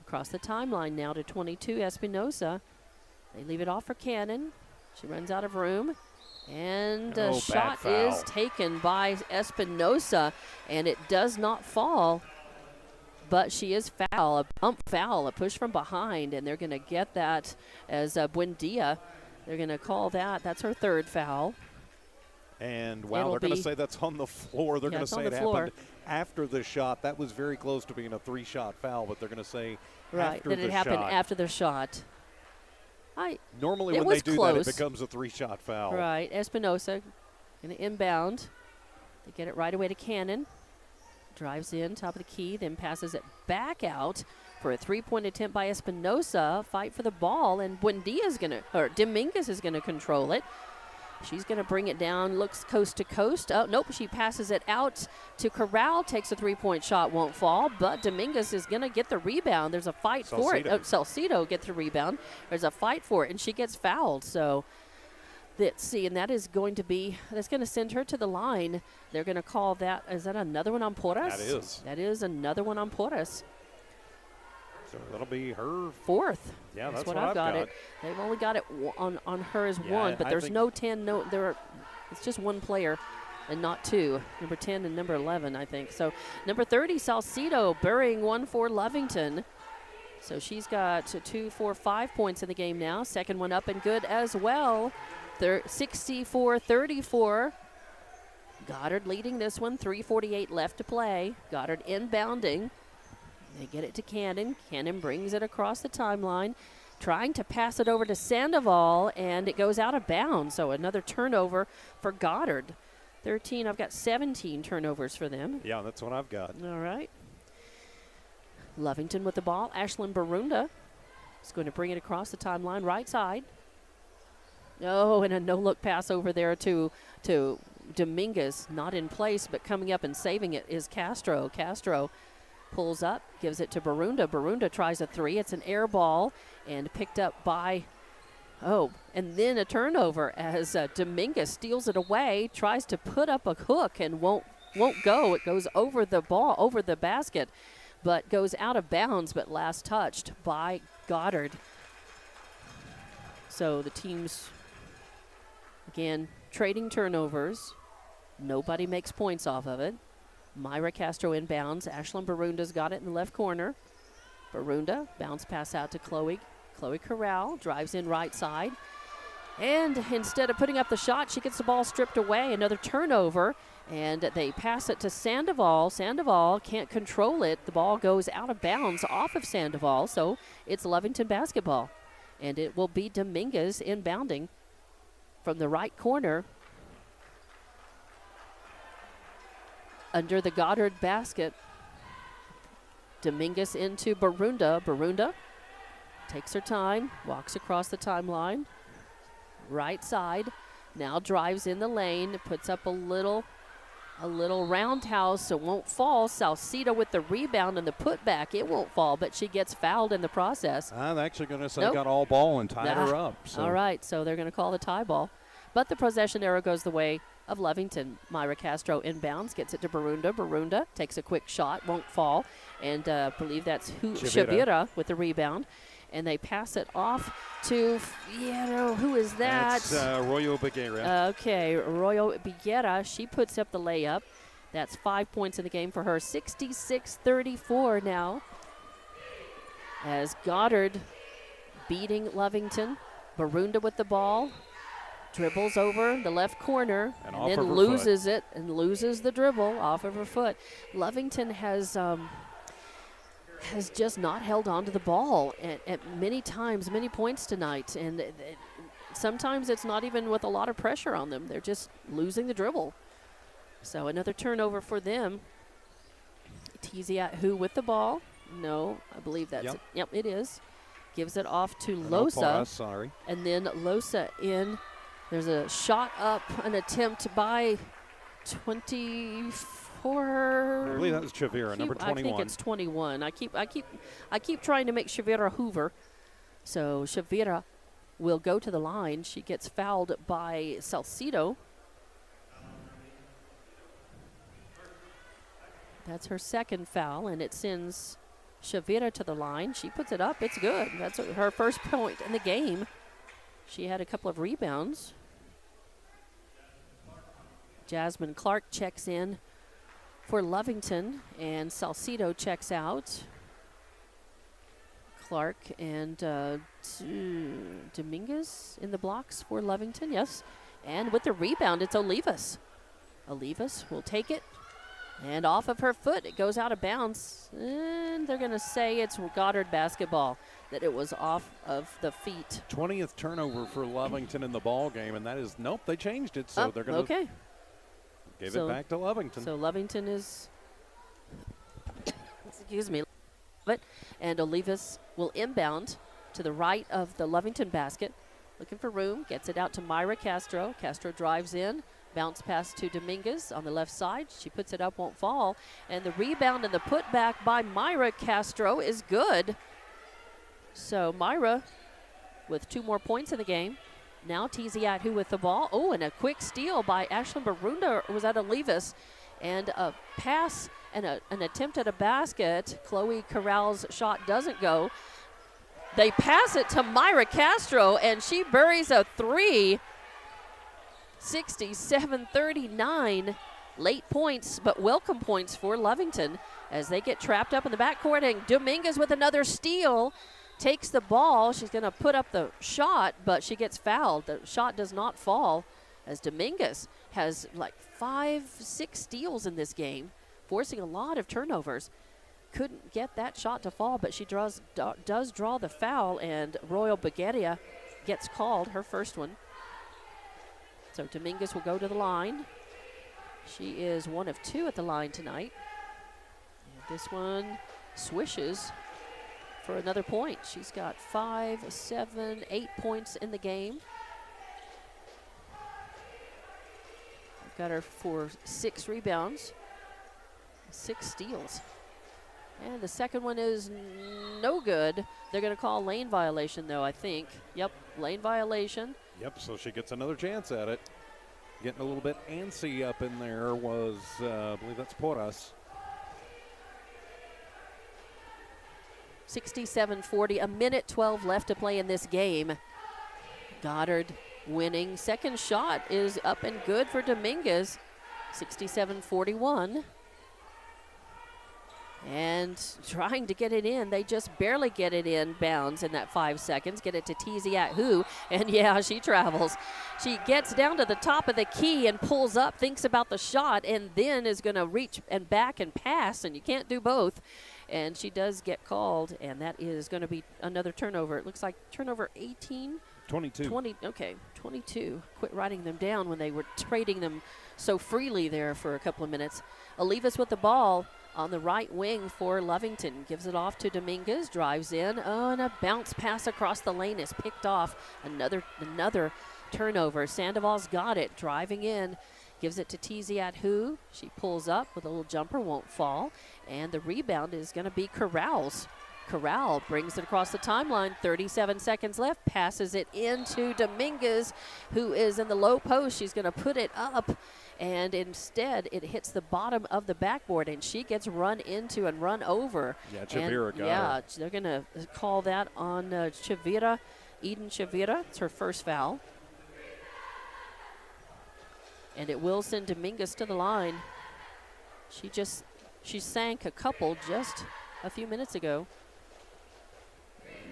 Across the timeline now to 22, Espinosa. They leave it off for Cannon. She runs out of room. And a shot is taken by Espinosa, and it does not fall. But she is foul, a bump foul, a push from behind, and they're going to get that as Buendia. They're going to call that. That's her third foul. And, wow, they're going to say that's on the floor. They're going to say it happened after the shot. That was very close to being a 3-shot foul, but they're going to say after the shot. That it happened after the shot. Normally when they do that, it becomes a 3-shot foul. Right. Espinosa going to inbound. They get it right away to Cannon. Drives in, top of the key, then passes it back out for a 3-point attempt by Espinosa. Fight for the ball, and Dominguez is going to control it. She's going to bring it down, looks coast to coast. Oh, nope, she passes it out to Corral, takes a 3-point shot, won't fall, but Dominguez is going to get the rebound. There's a fight for it. Salcido gets the rebound. There's a fight for it, and she gets fouled. So let's see, and that's going to send her to the line. They're going to call that, is that another one on Porras? That is. That is another one on Porras. So that'll be her fourth. Yeah, that's what I've got it. They've only got it on her as one, but there's no 10. It's just one player and not two. Number 10 and number 11, I think. So number 30, Salcido, burying one for Lovington. So she's got 2, 4, 5 points in the game now. Second one up and good as well. 64-34. Goddard leading this one. 3:48 left to play. Goddard inbounding. They get it to Cannon. Cannon brings it across the timeline, trying to pass it over to Sandoval, and it goes out of bounds. So another turnover for Goddard. 13, I've got 17 turnovers for them. Yeah, that's what I've got. All right. Lovington with the ball. Ashlyn Barunda is going to bring it across the timeline, right side. Oh, and a no-look pass over there to Dominguez. Not in place, but coming up and saving it is Castro. Castro pulls up, gives it to Barunda. Barunda tries a three. It's an air ball and picked up by, and then a turnover as Dominguez steals it away, tries to put up a hook and won't go. It goes over the ball, over the basket, but goes out of bounds, but last touched by Goddard. So the teams, again, trading turnovers. Nobody makes points off of it. Myra Castro inbounds. Ashlyn Barunda's got it in the left corner. Barunda, bounce pass out to Chloe. Chloe Corral drives in right side. And instead of putting up the shot, she gets the ball stripped away. Another turnover. And they pass it to Sandoval. Sandoval can't control it. The ball goes out of bounds off of Sandoval. So it's Lovington basketball. And it will be Dominguez inbounding from the right corner. Under the Goddard basket. Dominguez into Barunda. Barunda takes her time, walks across the timeline. Right side. Now drives in the lane, puts up a little roundhouse, so it won't fall. Salcido with the rebound and the putback. It won't fall, but she gets fouled in the process. I'm actually going to say got all ball and tied her up. So. All right, so they're going to call the tie ball. But the possession arrow goes the way of Lovington. Myra Castro inbounds, gets it to Barunda. Barunda takes a quick shot, won't fall. And I believe that's Shavira with the rebound. And they pass it off to, who is that? That's Royo Biguera. Okay, Royo Biguera. She puts up the layup. That's 5 points in the game for her. 66-34 now. As Goddard beating Lovington. Barunda with the ball. Dribbles over the left corner and then loses it and loses the dribble off of her foot. Lovington has just not held on to the ball at many times, many points tonight. And sometimes it's not even with a lot of pressure on them. They're just losing the dribble. So another turnover for them. Tiziat with the ball. No, I believe that's it. Yep, it is. Gives it off to Losa. And then Losa in. There's a shot up, an attempt by 24. I believe that was Chavira, number 21. I think it's 21. I keep trying to make Chavira Hoover. So Chavira will go to the line. She gets fouled by Salcido. That's her second foul, and it sends Chavira to the line. She puts it up. It's good. That's her first point in the game. She had a couple of rebounds. Jasmine Clark checks in for Lovington, and Salcido checks out. Clark and Dominguez in the blocks for Lovington, yes. And with the rebound, it's Olivas. Olivas will take it. And off of her foot, it goes out of bounds. And they're going to say it's Goddard basketball, that it was off of the feet. 20th turnover for Lovington in the ball game, and that is, nope, they changed it. So they're going to give it back to Lovington. So Lovington is, excuse me, and Olivas will inbound to the right of the Lovington basket. Looking for room, gets it out to Myra Castro. Castro drives in. Bounce pass to Dominguez on the left side. She puts it up, won't fall. And the rebound and the putback by Myra Castro is good. So Myra with 2 more points in the game. Now Tiziatu with the ball. Oh, and a quick steal by Ashlyn Barunda. Was that Olivas? And a pass and an attempt at a basket. Chloe Corral's shot doesn't go. They pass it to Myra Castro, and she buries a 3. 67-39, late points, but welcome points for Lovington as they get trapped up in the backcourt. And Dominguez with another steal takes the ball. She's going to put up the shot, but she gets fouled. The shot does not fall as Dominguez has like 5-6 steals in this game, forcing a lot of turnovers. Couldn't get that shot to fall, but she does draw the foul, and Royal Baguetia gets called, her first one. So Dominguez will go to the line. She is 1 of 2 at the line tonight. And this one swishes for another point. She's got 5, 7, 8 points in the game. I've got her for 6 rebounds, 6 steals. And the second one is no good. They're going to call lane violation, though, I think. Yep, lane violation. Yep, so she gets another chance at it. Getting a little bit antsy up in there was, I believe that's Porras. 67-40, a minute 12 left to play in this game. Goddard winning. Second shot is up and good for Dominguez. 67-41. And trying to get it in. They just barely get it in bounds in that 5 seconds. Get it to Tiziatu, and yeah, she travels. She gets down to the top of the key and pulls up, thinks about the shot, and then is going to reach and back and pass, and you can't do both. And she does get called, and that is going to be another turnover. It looks like turnover 18? 22. 22. Quit writing them down when they were trading them so freely there for a couple of minutes. Olivas with the ball on the right wing for Lovington. Gives it off to Dominguez, drives in. Oh, and a bounce pass across the lane is picked off. Another turnover. Sandoval's got it, driving in. Gives it to Tiziatu. She pulls up with a little jumper, won't fall. And the rebound is going to be Corral's. Corral brings it across the timeline. 37 seconds left. Passes it into Dominguez, who is in the low post. She's going to put it up, and instead it hits the bottom of the backboard, and she gets run into and run over. Yeah, Chavira got her. Yeah, they're going to call that on Chavira, Eden Chavira. It's her first foul. And it will send Dominguez to the line. She sank a couple just a few minutes ago.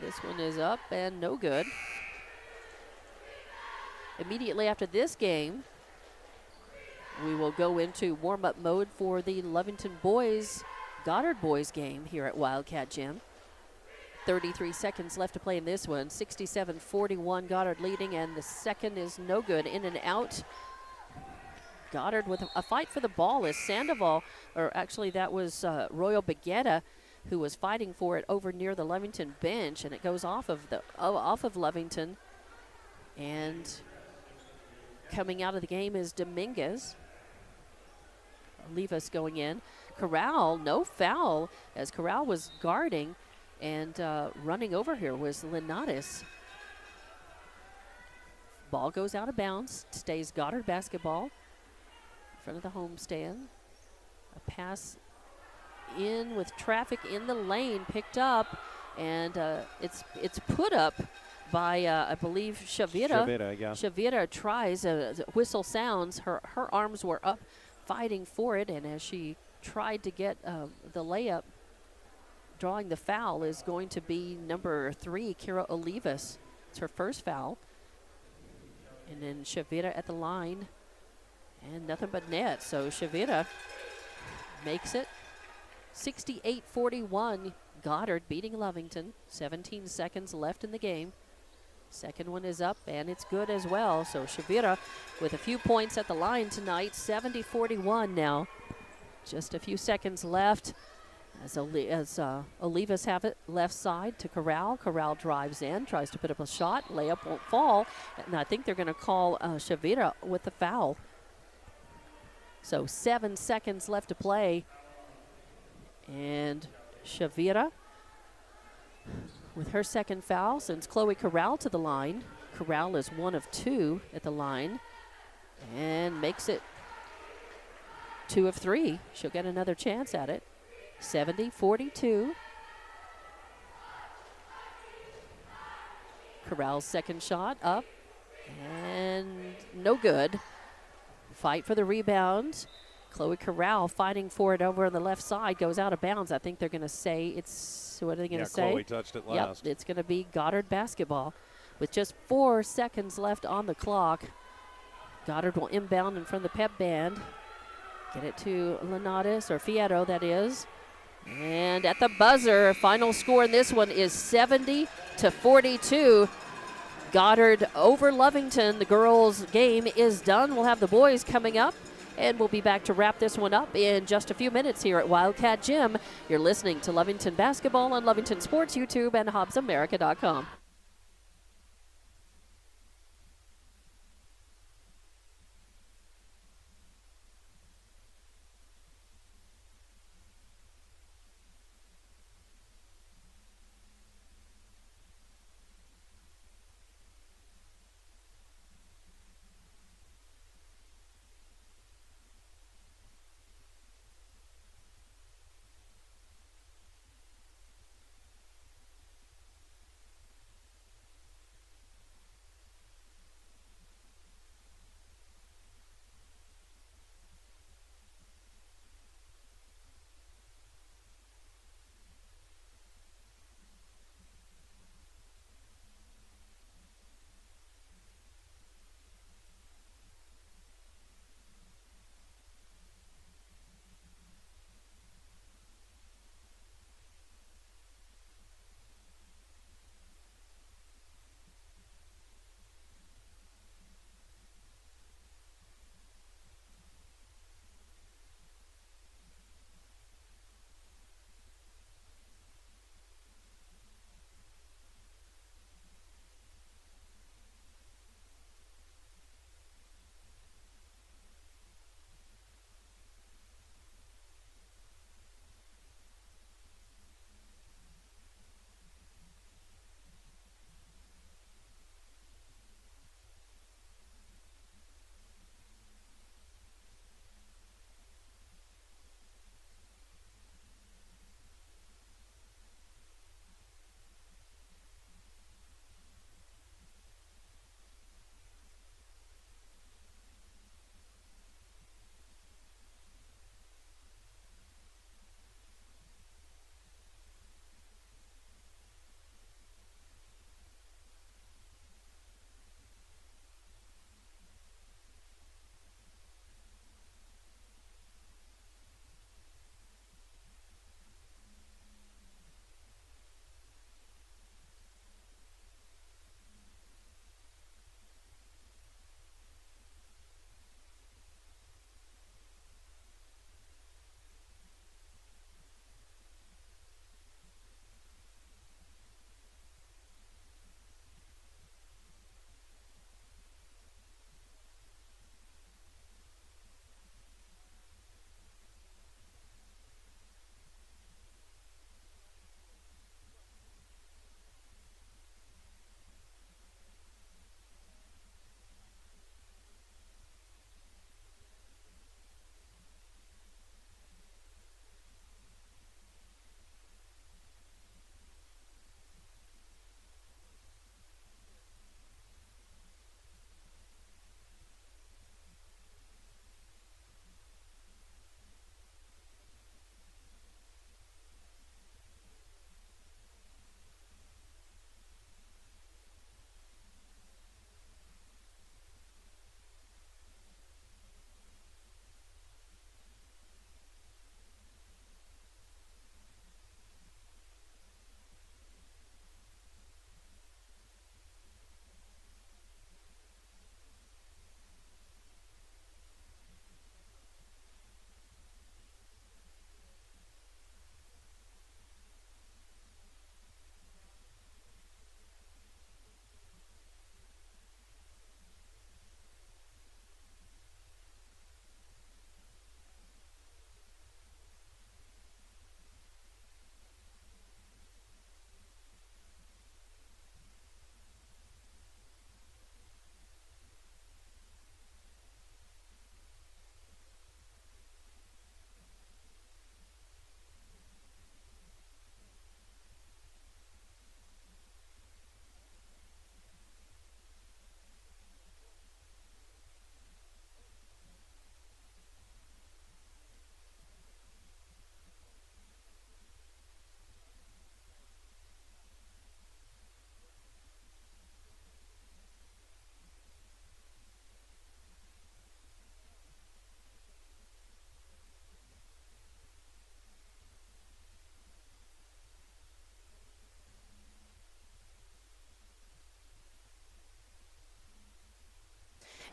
This one is up and no good. Immediately after this game, we will go into warm-up mode for the Lovington boys, Goddard boys game here at Wildcat Gym. 33 seconds left to play in this one. 67-41, Goddard leading, and the second is no good. In and out. Goddard with a fight for the ball as Sandoval, or actually that was Royal Baguetta, who was fighting for it over near the Lovington bench, and it goes off of Lovington. And coming out of the game is Dominguez. Olivas going in. Corral, no foul, as Corral was guarding, and running over here was Linares. Ball goes out of bounds, stays Goddard basketball in front of the homestand. A pass in with traffic in the lane, picked up, and it's put up by, I believe, Shavira. Shavira, yeah. Shavira tries, the whistle sounds, her arms were up fighting for it, and as she tried to get the layup, drawing the foul is going to be number 3, Kira Olivas. It's her first foul. And then Shavira at the line, and nothing but net. So Shavira makes it 68-41. Goddard beating Lovington. 17 seconds left in the game. Second one is up, and it's good as well. So Shavira with a few points at the line tonight. 70-41 now. Just a few seconds left as Olivas have it left side to Corral. Corral drives in, tries to put up a shot. Layup won't fall. And I think they're going to call Shavira with the foul. So 7 seconds left to play. And Shavira with her second foul sends Chloe Corral to the line. Corral is 1 of 2 at the line and makes it 2 of 3. She'll get another chance at it. 70-42. Corral's second shot up and no good. Fight for the rebound. Chloe Corral fighting for it over on the left side, goes out of bounds. I think they're going to say it's, what are they going to say? Chloe touched it last. Yep, it's going to be Goddard basketball. With just 4 seconds left on the clock, Goddard will inbound in front of the pep band. Get it to Linares, or Fierro, that is. And at the buzzer, final score in this one is 70-42. Goddard over Lovington. The girls' game is done. We'll have the boys coming up, and we'll be back to wrap this one up in just a few minutes here at Wildcat Gym. You're listening to Lovington Basketball on Lovington Sports, YouTube, and HobbsAmerica.com.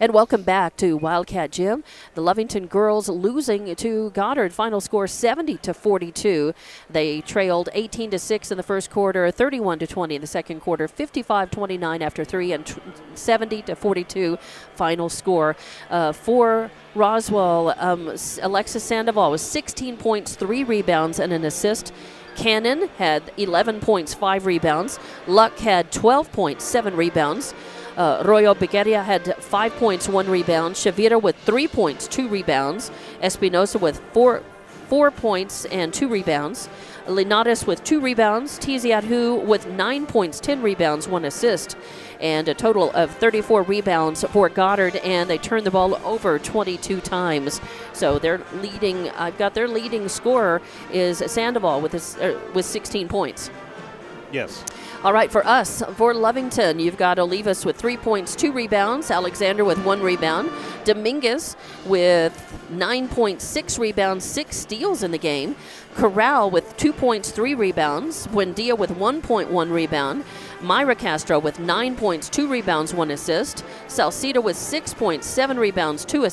And welcome back to Wildcat Gym. The Lovington girls losing to Goddard. Final score 70-42. They trailed 18-6 in the first quarter, 31-20 in the second quarter, 55-29 after 3, and 70-42 final score. For Roswell, Alexis Sandoval was 16 points, 3 rebounds, and an assist. Cannon had 11 points, 5 rebounds. Luck had 12 points, 7 rebounds. Royo Begueria had 5 points, 1 rebound. Shavira with 3 points, 2 rebounds. Espinosa with 4 points and 2 rebounds. Linares with 2 rebounds. Tiziadhu with 9 points, 10 rebounds, 1 assist. And a total of 34 rebounds for Goddard, and they turned the ball over 22 times. So their leading, I've got their leading scorer is Sandoval with 16 points. Yes. All right, for us, for Lovington, you've got Olivas with 3 points, 2 rebounds. Alexander with 1 rebound. Dominguez with 9.6 rebounds, 6 steals in the game. Corral with 2 points, 3 rebounds. Buendia with 1.1 rebound. Myra Castro with 9 points, 2 rebounds, 1 assist. Salcido with 6 points, 7 rebounds, 2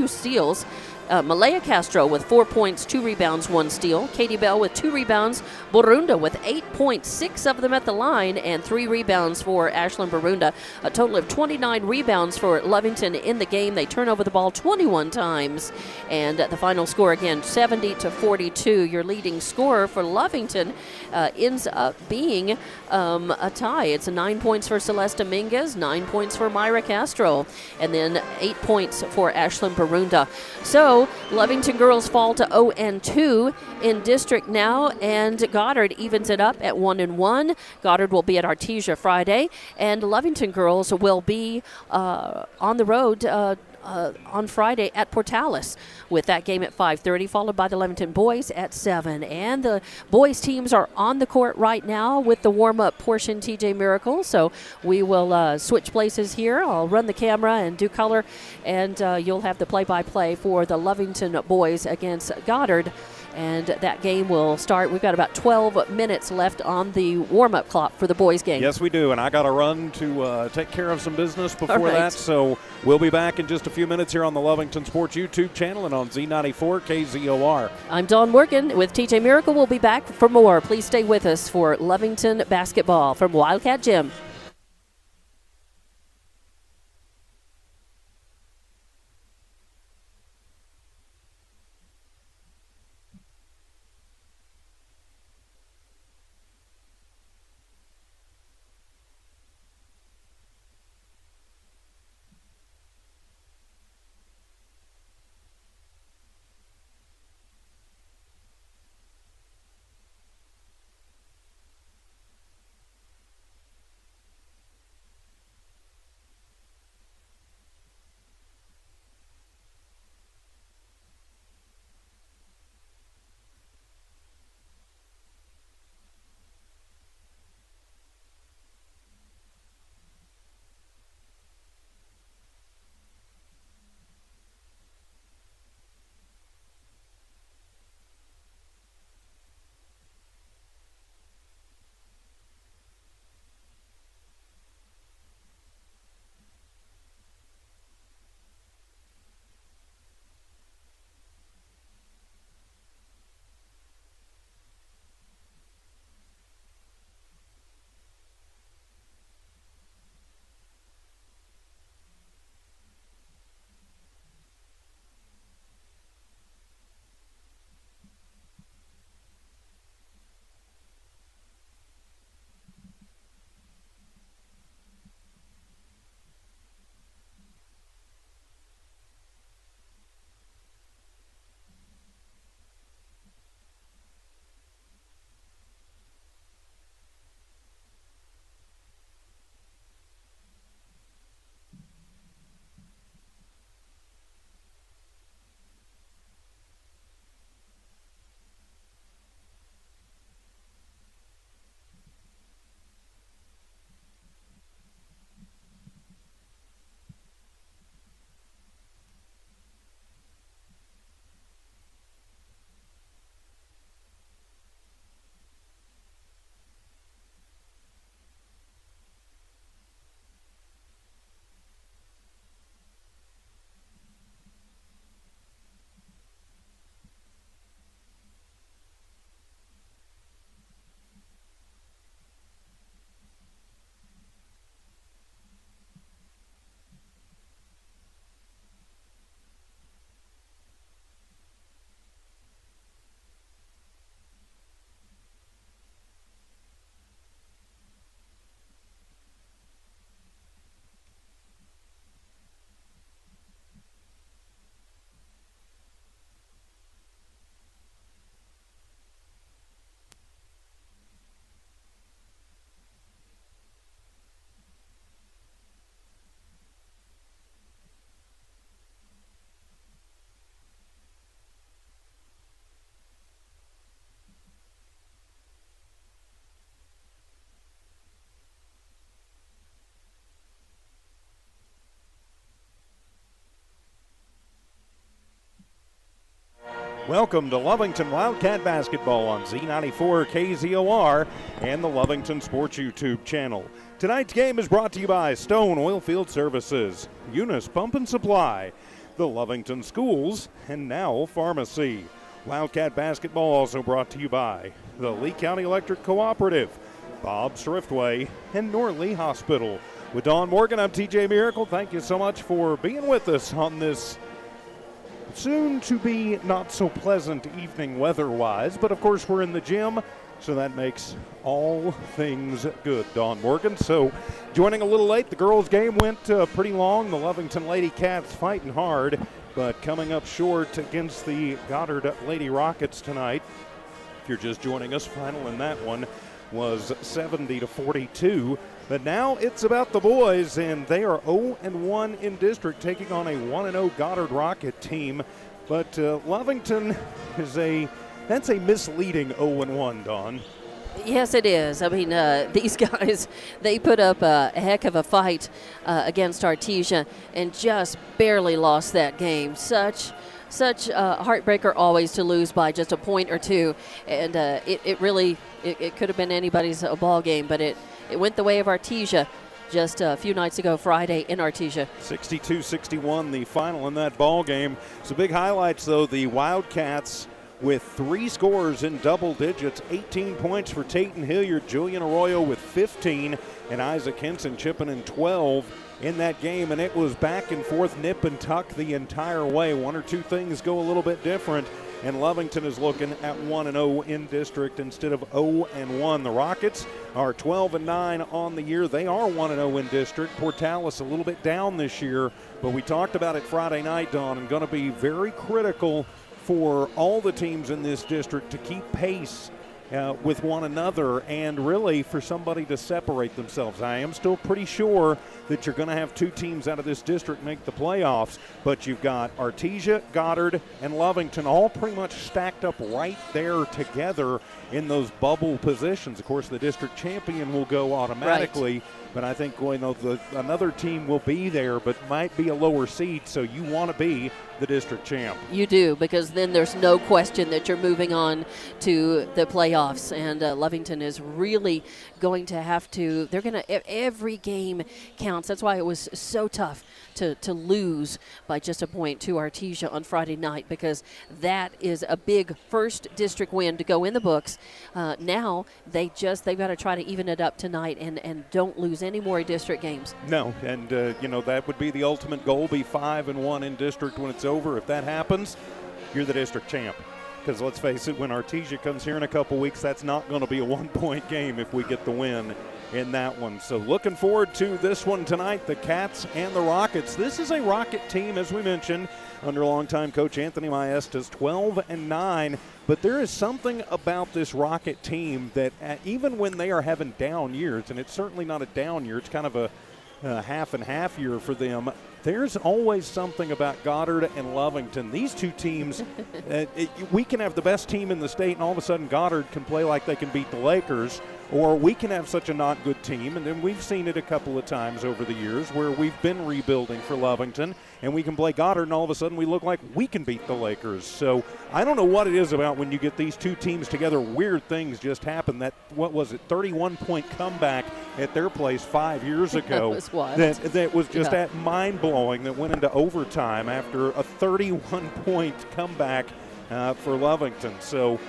steals. Malaya Castro with 4 points, 2 rebounds, 1 steal. Katie Bell with 2 rebounds. Borunda with 8 points, 6 of them at the line, and 3 rebounds for Ashlyn Borunda. A total of 29 rebounds for Lovington in the game. They turn over the ball 21 times. And the final score again, 70-42. Your leading scorer for Lovington ends up being a tie. It's 9 points for Celeste Dominguez, 9 points for Myra Castro, and then 8 points for Ashlyn Borunda. So Lovington girls fall to 0-2 in district now, and Goddard evens it up at 1-1. Goddard will be at Artesia Friday, and Lovington girls will be on the road on Friday at Portales, with that game at 5:30, followed by the Lovington boys at 7. And the boys teams are on the court right now with the warm-up portion, TJ Miracle. So we will switch places here. I'll run the camera and do color, and you'll have the play-by-play for the Lovington boys against Goddard. And that game will start. We've got about 12 minutes left on the warm-up clock for the boys game. Yes, we do. And I got to run to take care of some business before right. that. So we'll be back in just a few minutes here on the Lovington Sports YouTube channel and on Z94 KZOR. I'm Dawn Morgan with TJ Miracle. We'll be back for more. Please stay with us for Lovington basketball from Wildcat Gym. Welcome to Lovington Wildcat Basketball on Z94 KZOR and the Lovington Sports YouTube channel. Tonight's game is brought to you by Stone Oilfield Services, Eunice Pump and Supply, the Lovington Schools, and Now Pharmacy. Wildcat Basketball also brought to you by the Lee County Electric Cooperative, Bob's Thriftway, and Norley Hospital. With Don Morgan, I'm TJ Miracle. Thank you so much for being with us on this soon to be not so pleasant evening weather-wise, but of course we're in the gym, so that makes all things good, Don Morgan. So joining a little late, the girls' game went pretty long. The Lovington Lady Cats fighting hard, but coming up short against the Goddard Lady Rockets tonight. If you're just joining us, final in that one was 70-42. But now it's about the boys, and they are 0-1 in district, taking on a 1-0 Goddard Rocket team. But Lovington is that's a misleading 0-1, Dawn. Yes, it is. I mean, these guys, they put up a heck of a fight against Artesia and just barely lost that game. Such a heartbreaker always to lose by just a point or two, and it really could have been anybody's ball game, but it went the way of Artesia just a few nights ago, Friday in Artesia. 62-61, the final in that ball game. So big highlights, though, the Wildcats with 3 scores in double digits, 18 points for Tatum Hilliard, Julian Arroyo with 15, and Isaac Henson chipping in 12 in that game, and it was back and forth, nip and tuck the entire way. One or two things go a little bit different, and Lovington is looking at 1-0 in district instead of 0-1. The Rockets are 12-9 on the year. They are 1-0 in district. Portales a little bit down this year, but we talked about it Friday night, Don, and going to be very critical for all the teams in this district to keep pace with one another and really for somebody to separate themselves. I am still pretty sure that you're going to have 2 teams out of this district make the playoffs, but you've got Artesia, Goddard, and Lovington all pretty much stacked up right there together in those bubble positions. Of course, the district champion will go automatically, right, but I think another team will be there but might be a lower seed, so you want to be the district champ. You do, because then there's no question that you're moving on to the playoffs, and Lovington is really going to have to, they're going to, every game counts. That's why it was so tough to lose by just a point to Artesia on Friday night, because that is a big first district win to go in the books. Now they've got to try to even it up tonight and don't lose any more district games. No, and that would be the ultimate goal, be 5-1 in district when it's over. If that happens, you're the district champ. Because let's face it, when Artesia comes here in a couple weeks, that's not going to be a 1-point game if we get the win in that one. So looking forward to this one tonight, the Cats and the Rockets. This is a Rocket team, as we mentioned, under longtime coach Anthony Maestas, 12-9. But there is something about this Rocket team that even when they are having down years, and it's certainly not a down year, it's kind of a half and half year for them, there's always something about Goddard and Lovington. These two teams, we can have the best team in the state, and all of a sudden Goddard can play like they can beat the Lakers, or we can have such a not good team, and then we've seen it a couple of times over the years where we've been rebuilding for Lovington, and we can play Goddard, and all of a sudden we look like we can beat the Lakers. So I don't know what it is about when you get these two teams together. Weird things just happen. That, 31-point comeback at their place 5 years ago. That was wild. That was just mind-blowing, that went into overtime after a 31-point comeback for Lovington. So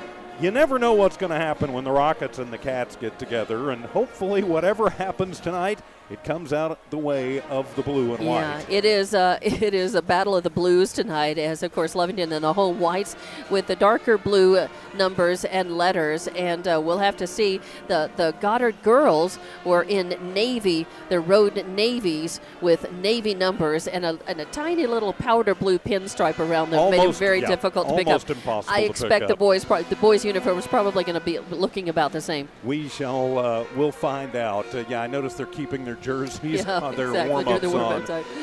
you never know what's going to happen when the Rockets and the Cats get together, and hopefully whatever happens tonight, it comes out the way of the blue and white. Yeah, it is a battle of the blues tonight, as of course Lovington and the home whites with the darker blue numbers and letters, and we'll have to see. The Goddard girls were in navy, the road navies with navy numbers and a tiny little powder blue pinstripe around them. Made it very difficult to pick up. Impossible I expect the boys' uniform is probably going to be looking about the same. We'll find out. I noticed they're keeping their jerseys, their warm-ups on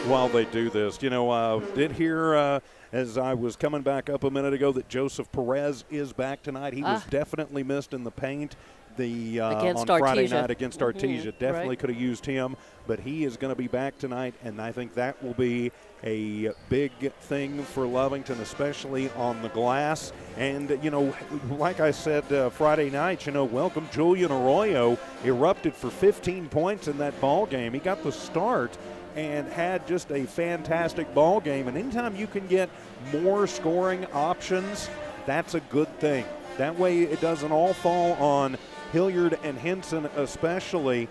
while they do this. Did hear as I was coming back up a minute ago that Joseph Perez is back tonight. He was definitely missed in the paint. against on Friday Artesia. night against Artesia. Definitely right. could have used him, but he is going to be back tonight, and I think that will be a big thing for Lovington, especially on the glass. And, like I said Friday night, welcome Julian Arroyo, erupted for 15 points in that ball game. He got the start and had just a fantastic ball game. And anytime you can get more scoring options, that's a good thing. That way it doesn't all fall on Hilliard and Henson, especially,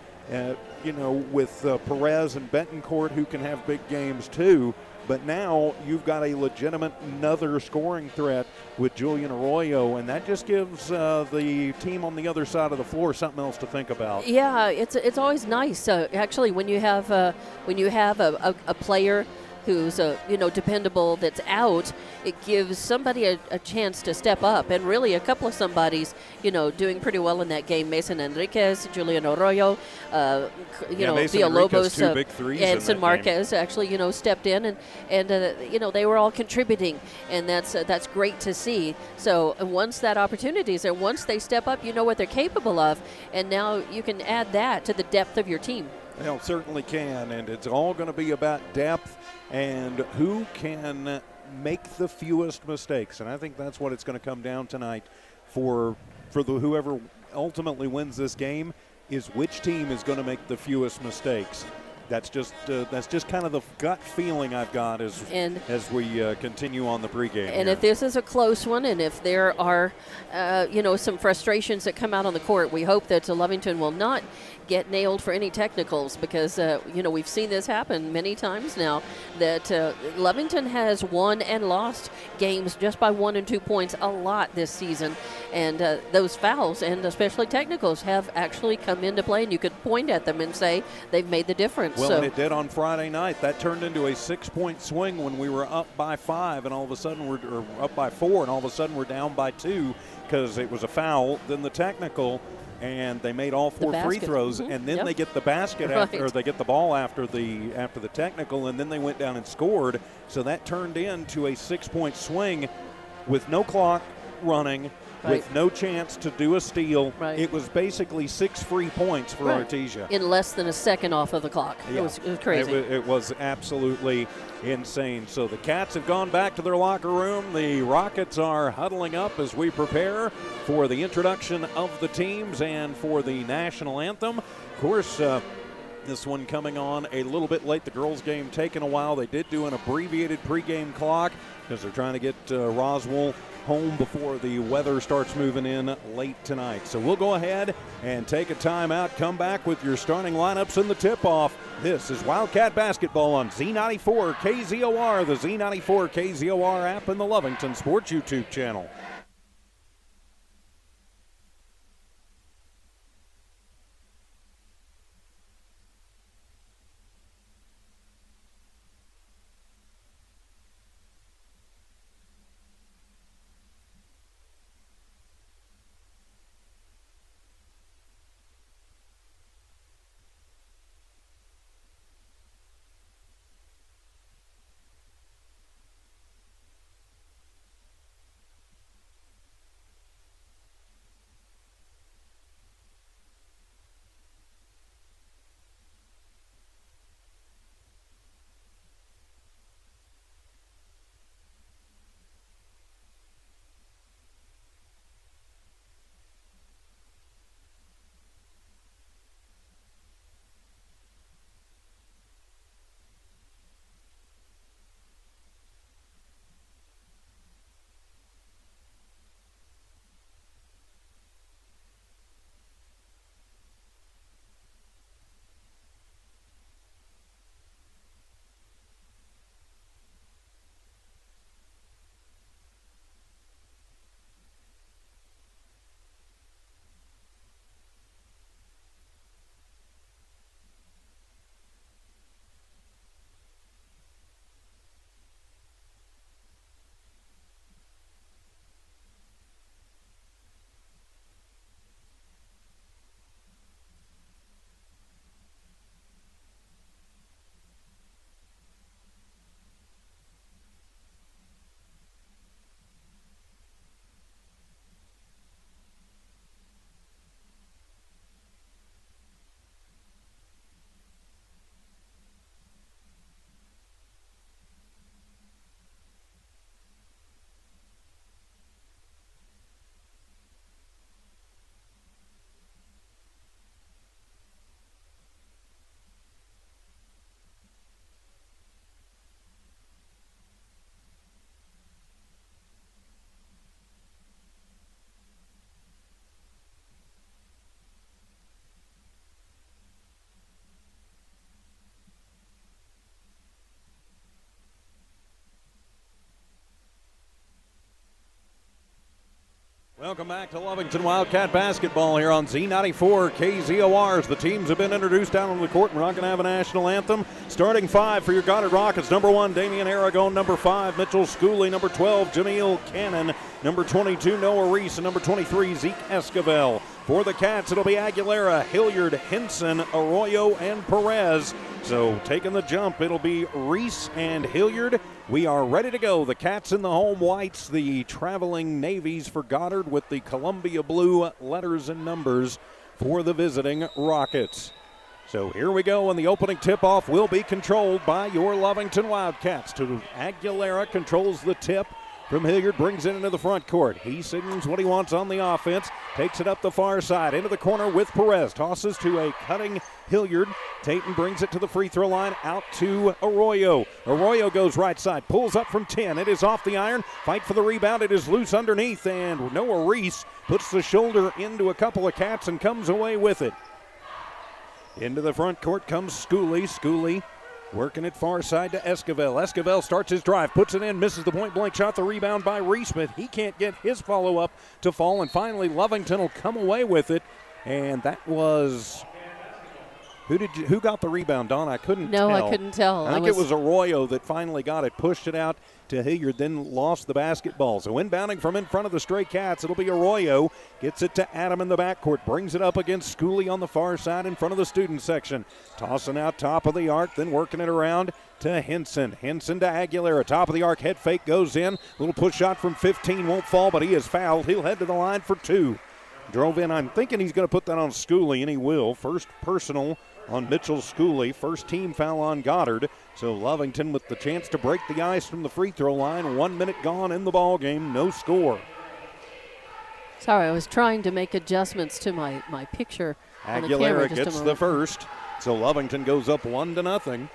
with Perez and Betancourt, who can have big games too. But now you've got a legitimate another scoring threat with Julian Arroyo, and that just gives the team on the other side of the floor something else to think about. Yeah, it's always nice. Actually, when you have a player who's dependable that's out, it gives somebody a chance to step up, and really a couple of somebodies doing pretty well in that game. Mason Enriquez, Julian Arroyo, Villalobos, two big threes, and San Marquez game. actually stepped in, and they were all contributing, and that's great to see. So once that opportunity is there, once they step up, you know what they're capable of, and now you can add that to the depth of your team. Well, certainly can, and it's all going to be about depth and who can make the fewest mistakes. And I think that's what it's going to come down tonight for whoever ultimately wins this game, is which team is going to make the fewest mistakes. That's just kind of the gut feeling I've got as we continue on the pregame. And here. if this is a close one, and if there are some frustrations that come out on the court, we hope that Lovington will not get nailed for any technicals, because we've seen this happen many times now, that Lovington has won and lost games just by 1 and 2 points a lot this season, and those fouls and especially technicals have actually come into play, and you could point at them and say they've made the difference. Well, and it did on Friday night. That turned into a 6-point swing when we were up by 5, and all of a sudden we're up by 4, and all of a sudden we're down by 2 because it was a foul, then the technical, and they made all 4 free throws, and then they get the basket after, or they get the ball after the technical, and then they went down and scored. So that turned into a 6-point swing with no clock running, with no chance to do a steal. It was basically 6 free points for Artesia. In less than a second off of the clock. Yeah. It was crazy. It was absolutely insane. So the Cats have gone back to their locker room. The Rockets are huddling up as we prepare for the introduction of the teams and for the national anthem. Of course, this one coming on a little bit late. The girls' game taking a while. They did do an abbreviated pregame clock because they're trying to get Roswell home before the weather starts moving in late tonight. So we'll go ahead and take a timeout, come back with your starting lineups in the tip-off. This is Wildcat Basketball on Z94 KZOR, the Z94 KZOR app, and the Lovington Sports YouTube channel. Welcome back to Lovington Wildcat basketball here on Z94 KZORs. The teams have been introduced down on the court. We're not going to have a national anthem. Starting five for your Goddard Rockets. Number 1, Damian Aragon. Number 5, Mitchell Schooley. Number 12, Jameel Cannon. Number 22, Noah Reese. And number 23, Zeke Esquivel. For the Cats, it'll be Aguilera, Hilliard, Henson, Arroyo, and Perez. So taking the jump, it'll be Reese and Hilliard. We are ready to go. The Cats in the home whites, the traveling navies for Goddard with the Columbia blue letters and numbers for the visiting Rockets. So here we go, and the opening tip-off will be controlled by your Lovington Wildcats. Aguilera controls the tip from Hilliard, brings it into the front court. He signals what he wants on the offense, takes it up the far side, into the corner with Perez, tosses to a cutting Hilliard. Tatum brings it to the free throw line, out to Arroyo. Arroyo goes right side, pulls up from 10. It is off the iron, fight for the rebound. It is loose underneath, and Noah Reese puts the shoulder into a couple of Cats and comes away with it. Into the front court comes Schooley. Schooley working it far side to Esquivel. Esquivel starts his drive, puts it in, misses the point-blank shot. The rebound by Reese, but he can't get his follow-up to fall. And finally, Lovington will come away with it. And that was... Who got the rebound, Don? I couldn't tell. No, I couldn't tell. I think it was Arroyo that finally got it, pushed it out to Hilliard, then lost the basketball. So inbounding from in front of the Stray Cats, it'll be Arroyo. Gets it to Adam in the backcourt, brings it up against Schooley on the far side in front of the student section. Tossing out top of the arc, then working it around to Henson. Henson to Aguilera, top of the arc, head fake goes in. Little push shot from 15, won't fall, but he is fouled. He'll head to the line for 2. Drove in. I'm thinking he's going to put that on Schooley, and he will. First personal on Mitchell Schooley. First team foul on Goddard. So Lovington with the chance to break the ice from the free throw line. 1 minute gone in the ball game. No score. Sorry, I was trying to make adjustments to my picture on the camera. Aguilera gets the first. So Lovington goes up 1-0.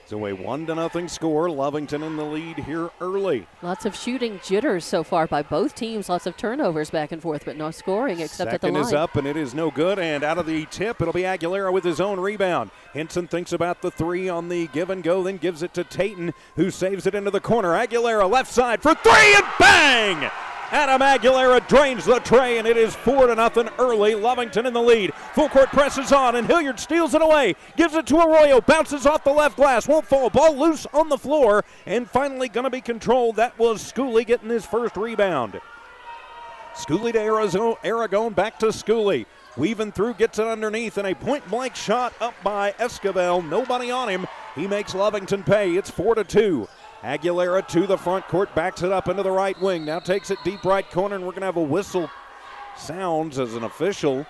So a 1-0 score. Lovington in the lead here early. Lots of shooting jitters so far by both teams. Lots of turnovers back and forth, but no scoring except at the line. Second is up, and it is no good. And out of the tip, it'll be Aguilera with his own rebound. Henson thinks about the 3 on the give and go, then gives it to Tatum, who saves it into the corner. Aguilera left side for 3, and bang! Adam Aguilera drains the tray, and it is 4-0 early. Lovington in the lead. Full court presses on, and Hilliard steals it away. Gives it to Arroyo. Bounces off the left glass. Won't fall. Ball loose on the floor, and finally going to be controlled. That was Schooley getting his first rebound. Schooley to Aragon. Back to Schooley. Weaving through, gets it underneath, and a point-blank shot up by Esquivel. Nobody on him. He makes Lovington pay. It's 4-2. Aguilera to the front court, backs it up into the right wing. Now takes it deep right corner, and we're going to have a whistle. Sounds as an official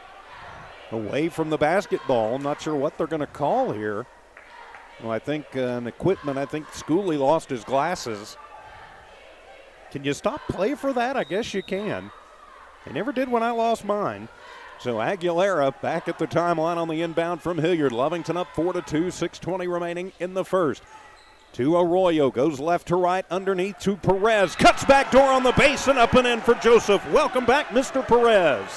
away from the basketball. I'm not sure what they're going to call here. Well, I think an equipment. I think Schooley lost his glasses. Can you stop play for that? I guess you can. They never did when I lost mine. So Aguilera back at the timeline on the inbound from Hilliard. Lovington up 4-2, 6:20 remaining in the first. To Arroyo, goes left to right, underneath to Perez. Cuts back door on the base and up and in for Joseph. Welcome back, Mr. Perez.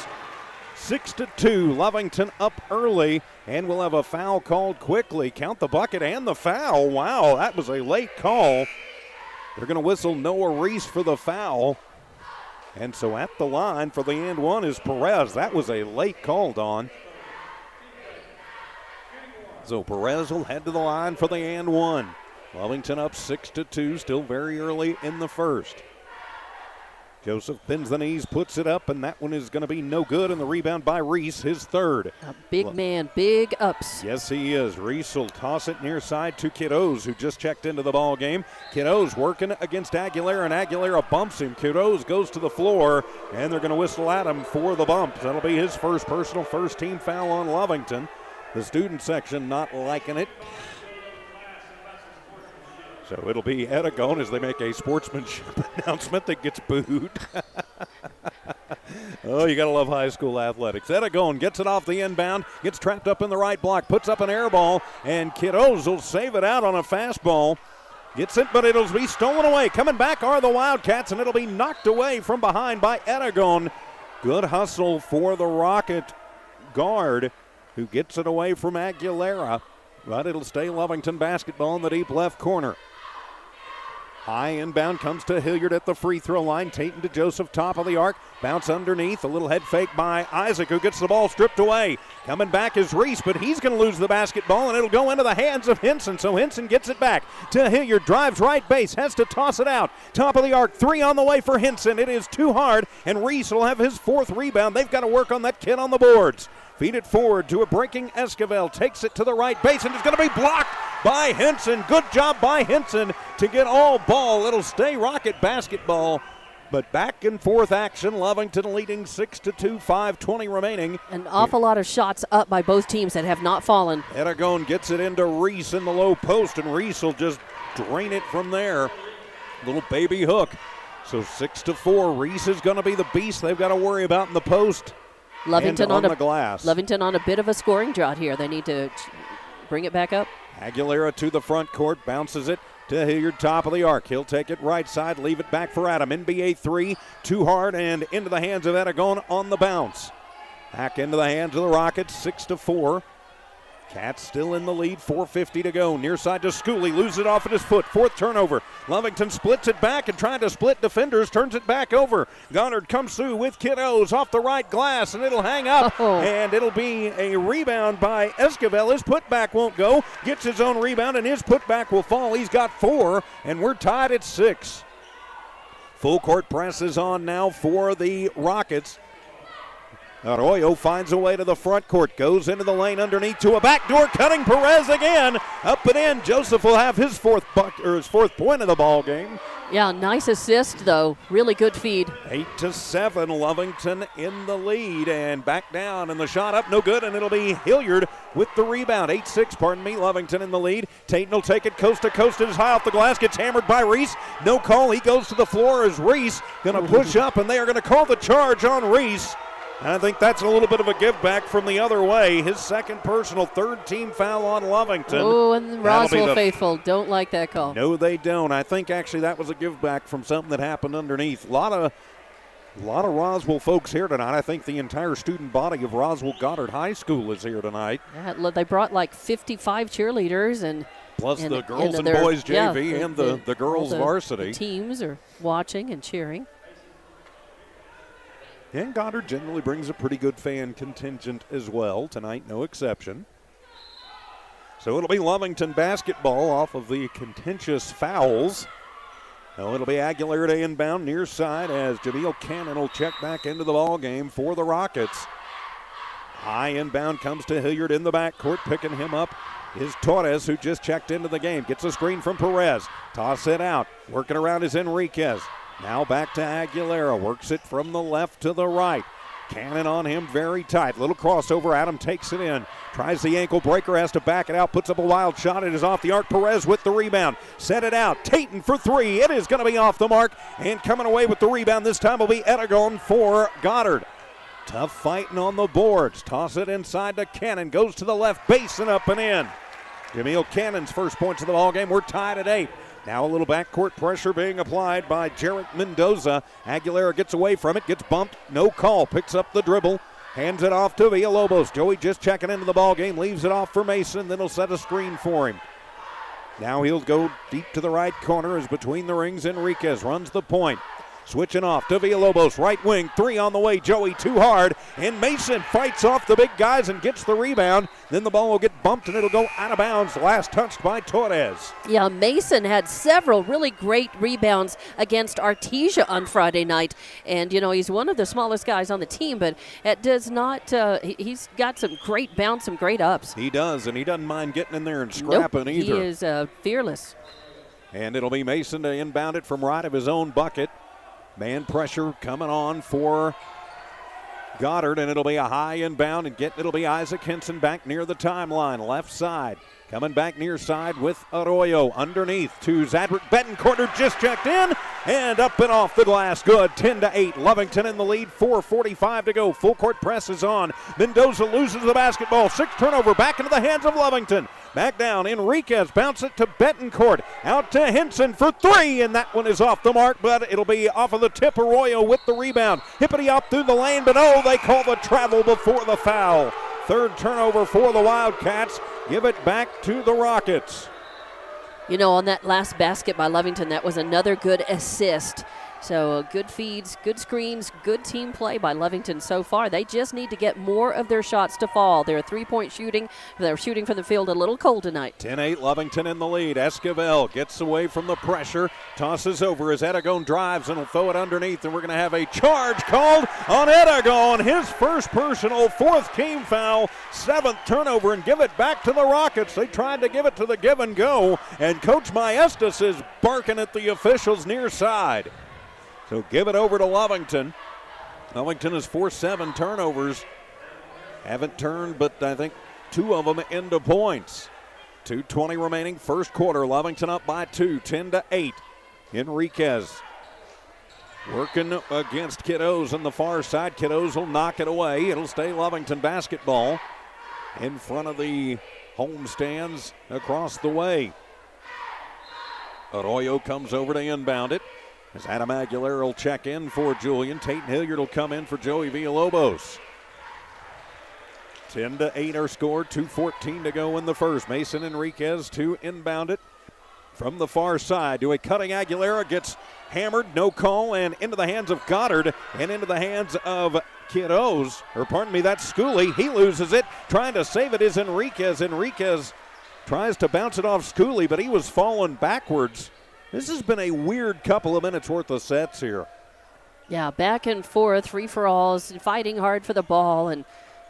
6-2, Lovington up early, and we'll have a foul called quickly. Count the bucket and the foul. Wow, that was a late call. They're going to whistle Noah Reese for the foul. And so at the line for the and one is Perez. That was a late call, Don. So Perez will head to the line for the and one. Lovington up 6-2, still very early in the first. Joseph bends the knees, puts it up, and that one is going to be no good, and the rebound by Reese, his third. A big man, big ups. Yes, he is. Reese will toss it near side to Kiddos, who just checked into the ball game. Kiddos working against Aguilera, and Aguilera bumps him. Kiddos goes to the floor, and they're going to whistle at him for the bump. That'll be his first personal first-team foul on Lovington. The student section not liking it. So it'll be Aragon as they make a sportsmanship announcement that gets booed. Oh, you got to love high school athletics. Aragon gets it off the inbound, gets trapped up in the right block, puts up an air ball, and Kiddos will save it out on a fastball. Gets it, but it'll be stolen away. Coming back are the Wildcats, and it'll be knocked away from behind by Aragon. Good hustle for the Rocket guard, who gets it away from Aguilera. But it'll stay Lovington basketball in the deep left corner. High inbound comes to Hilliard at the free throw line. Tatum to Joseph, top of the arc. Bounce underneath. A little head fake by Isaac, who gets the ball stripped away. Coming back is Reese, but he's going to lose the basketball, and it'll go into the hands of Henson. So Henson gets it back to Hilliard. Drives right base. Has to toss it out. Top of the arc. 3 on the way for Henson. It is too hard, and Reese will have his 4th rebound. They've got to work on that kid on the boards. Feed it forward to a breaking Esquivel. Takes it to the right base, and it's going to be blocked by Henson. Good job by Henson to get all ball. It'll stay Rocket basketball. But back and forth action. Lovington leading 6-2, 5:20 remaining. An awful lot of shots up by both teams that have not fallen. Aragon gets it into Reese in the low post, and Reese will just drain it from there. Little baby hook. So 6-4. Reese is going to be the beast they've got to worry about in the post. Lovington on the glass. Lovington on a bit of a scoring drought here. They need to bring it back up. Aguilera to the front court, bounces it to Hilliard, top of the arc. He'll take it right side, leave it back for Adam. NBA 3, too hard, and into the hands of Aragon on the bounce. Back into the hands of the Rockets, 6-4. Cats still in the lead, 4:50 to go. Near side to Schooley, loses it off at his foot. 4th turnover. Lovington splits it back and trying to split defenders, turns it back over. Goddard comes through with kiddos off the right glass, and it'll hang up. And it'll be a rebound by Esquivel. His putback won't go. Gets his own rebound, and his putback will fall. He's got 4, and we're tied at 6. Full court press is on now for the Rockets. Arroyo finds a way to the front court, goes into the lane underneath to a backdoor, cutting Perez again. Up and in. Joseph will have his 4th point of the ball game. Yeah, nice assist though. Really good feed. 8-7, Lovington in the lead, and back down, and the shot up, no good, and it'll be Hilliard with the rebound. 8-6, Lovington in the lead. Tatum will take it coast to coast. It is high off the glass, gets hammered by Reese. No call. He goes to the floor as Reese going to push up, and they are going to call the charge on Reese. I think that's a little bit of a give back from the other way. His 2nd personal, 3rd team foul on Lovington. Oh, and Roswell faithful don't like that call. No, they don't. I think actually that was a give back from something that happened underneath. A lot of Roswell folks here tonight. I think the entire student body of Roswell Goddard High School is here tonight. Yeah, they brought like 55 cheerleaders and plus the girls and boys JV and the girls varsity. The teams are watching and cheering. And Goddard generally brings a pretty good fan contingent as well. Tonight, no exception. So it'll be Lovington basketball off of the contentious fouls. Now it'll be Aguilera to inbound near side as Jameel Cannon will check back into the ball game for the Rockets. High inbound comes to Hilliard in the backcourt. Picking him up is Torres, who just checked into the game. Gets a screen from Perez. Toss it out. Working around is Enriquez. Now back to Aguilera, works it from the left to the right. Cannon on him very tight. Little crossover, Adam takes it in. Tries the ankle breaker, has to back it out, puts up a wild shot. It is off the arc. Perez with the rebound. Set it out. Tatum for 3. It is going to be off the mark. And coming away with the rebound this time will be Aragon for Goddard. Tough fighting on the boards. Toss it inside to Cannon. Goes to the left base and up and in. Jameel Cannon's 1st points of the ball game. We're tied at 8. Now a little backcourt pressure being applied by Jarrett Mendoza. Aguilera gets away from it, gets bumped, no call, picks up the dribble, hands it off to Villalobos. Joey just checking into the ball game, leaves it off for Mason, then he'll set a screen for him. Now he'll go deep to the right corner as between the rings Enriquez runs the point. Switching off to Villalobos, right wing, 3 on the way, Joey too hard, and Mason fights off the big guys and gets the rebound. Then the ball will get bumped and it'll go out of bounds, last touched by Torres. Yeah, Mason had several really great rebounds against Artesia on Friday night, and he's one of the smallest guys on the team, but it does not, he's got some great bounce, some great ups. He does, and he doesn't mind getting in there and scrapping either. He is fearless. And it'll be Mason to inbound it from right of his own bucket. Man pressure coming on for Goddard, and it'll be a high inbound, and it'll be Isaac Henson back near the timeline, left side. Coming back near side with Arroyo underneath to Zadrick Betancourt, who just checked in, and up and off the glass. Good, 10-8. Lovington in the lead, 4:45 to go. Full court press is on. Mendoza loses the basketball. 6 turnover, back into the hands of Lovington. Back down, Enriquez bounce it to Betancourt. Out to Henson for 3, and that one is off the mark, but it'll be off of the tip. Arroyo with the rebound. Hippity up through the lane, but they call the travel before the foul. 3rd turnover for the Wildcats. Give it back to the Rockets. You know, on that last basket by Lovington, that was another good assist. So good feeds, good screens, good team play by Lovington so far. They just need to get more of their shots to fall. They're three-point shooting. They're shooting from the field a little cold tonight. 10-8, Lovington in the lead. Esquivel gets away from the pressure, tosses over as Edegone drives and will throw it underneath, and we're going to have a charge called on Edegone. His first personal, fourth team foul, seventh turnover, and give it back to the Rockets. They tried to give it to the give and go, and Coach Maestas is barking at the officials near side. So give it over to Lovington. Lovington has forced 7 turnovers. Haven't turned, but I think 2 of them into points. 2:20 remaining, first quarter. Lovington up by 2, 10-8. Enriquez working against Kiddos on the far side. Kiddos will knock it away. It'll stay Lovington basketball in front of the home stands across the way. Arroyo comes over to inbound it. As Adam Aguilera will check in for Julian. Tate Hilliard will come in for Joey Villalobos. 10-8 are scored, 2:14 to go in the first. Mason Enriquez to inbound it from the far side to a cutting Aguilera. Gets hammered, no call, and into the hands of Goddard and into the hands of Kiddos. Or pardon me, that's Schooley. He loses it. Trying to save it is Enriquez. Enriquez tries to bounce it off Schooley, but he was falling backwards. This has been a weird couple of minutes worth of sets here. Yeah, back and forth, free-for-alls, fighting hard for the ball, and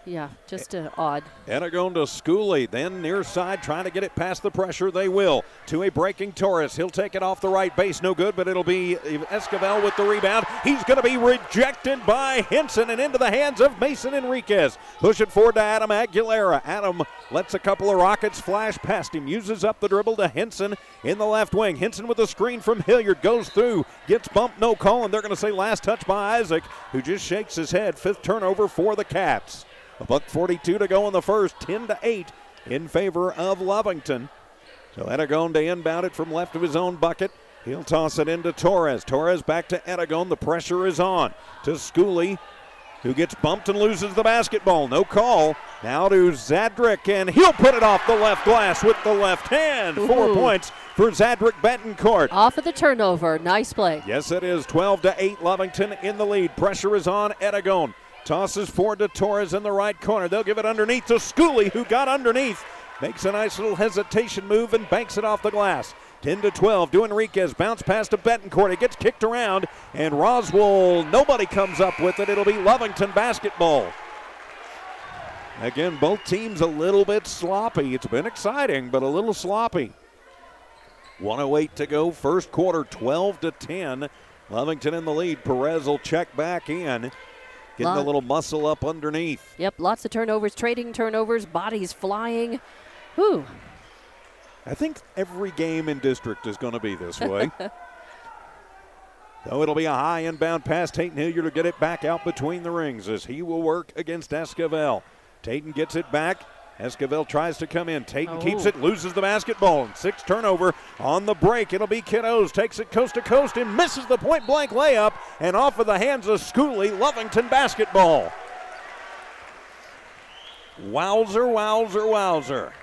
yeah, just odd. Edegone to Schooley, then near side, trying to get it past the pressure. They will. To a breaking Torres. He'll take it off the right base. No good, but it'll be Esquivel with the rebound. He's going to be rejected by Henson and into the hands of Mason Enriquez. Push it forward to Adam Aguilera. Adam lets a couple of Rockets flash past him. Uses up the dribble to Henson in the left wing. Henson with a screen from Hilliard. Goes through. Gets bumped. No call, and they're going to say last touch by Isaac, who just shakes his head. 5th turnover for the Cats. $1:42 to go in the first, 10-8 in favor of Lovington. So Edegone to inbound it from left of his own bucket. He'll toss it into Torres. Torres back to Edegone. The pressure is on to Schooley, who gets bumped and loses the basketball. No call. Now to Zadrick, and he'll put it off the left glass with the left hand. Ooh. 4 points for Zadrick Betancourt. Off of the turnover. Nice play. Yes, it is. 12-8, Lovington in the lead. Pressure is on Edegone. Tosses forward to Torres in the right corner. They'll give it underneath to Schooley, who got underneath. Makes a nice little hesitation move and banks it off the glass. 10-12 to Enriquez. Bounce pass to Betancourt. It gets kicked around, and Roswell, nobody comes up with it. It'll be Lovington basketball. Again, both teams a little bit sloppy. It's been exciting, but a little sloppy. 1:08 to go. First quarter, 12-10. Lovington in the lead. Perez will check back in. Getting a little muscle up underneath. Yep, lots of turnovers, trading turnovers, bodies flying. Whew. I think every game in district is going to be this way. Though it'll be a high inbound pass. Tate Hilliard will get it back out between the rings as he will work against Esquivel. Tatum gets it back. Esquivel tries to come in. Tatum keeps it, loses the basketball. And 6th turnover on the break. It'll be Kiddos. Takes it coast to coast and misses the point-blank layup. And off of the hands of Schooley, Lovington basketball. Wowzer, wowzer, wowzer.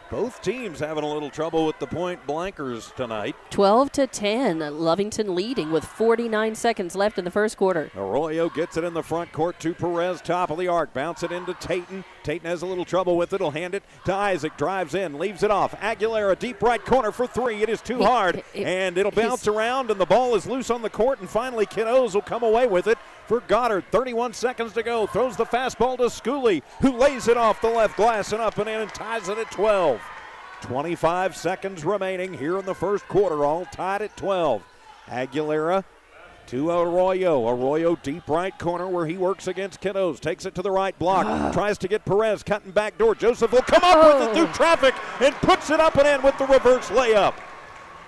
Both teams having a little trouble with the point blankers tonight. 12-10, Lovington leading with 49 seconds left in the first quarter. Arroyo gets it in the front court to Perez, top of the arc. Bounce it into Tatum. Tatum has a little trouble with it. He'll hand it to Isaac. Drives in, leaves it off. Aguilera, deep right corner for 3. It is too hard, and it'll bounce around, and the ball is loose on the court, and finally Kiddos will come away with it for Goddard. 31 seconds to go. Throws the fastball to Schooley, who lays it off the left glass and up and in and ties it at 12. 25 seconds remaining here in the first quarter, all tied at 12. Aguilera to Arroyo. Arroyo deep right corner where he works against Kiddos. Takes it to the right block. Tries to get Perez cutting back door. Joseph will come up with it through traffic and puts it up and in with the reverse layup.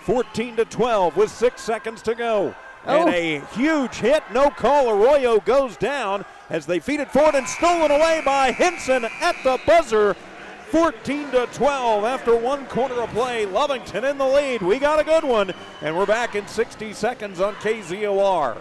14-12 with 6 seconds to go. And a huge hit, no call. Arroyo goes down as they feed it forward and stolen away by Henson at the buzzer. 14-12 after 1 quarter of play. Lovington in the lead. We got a good one, and we're back in 60 seconds on KZOR.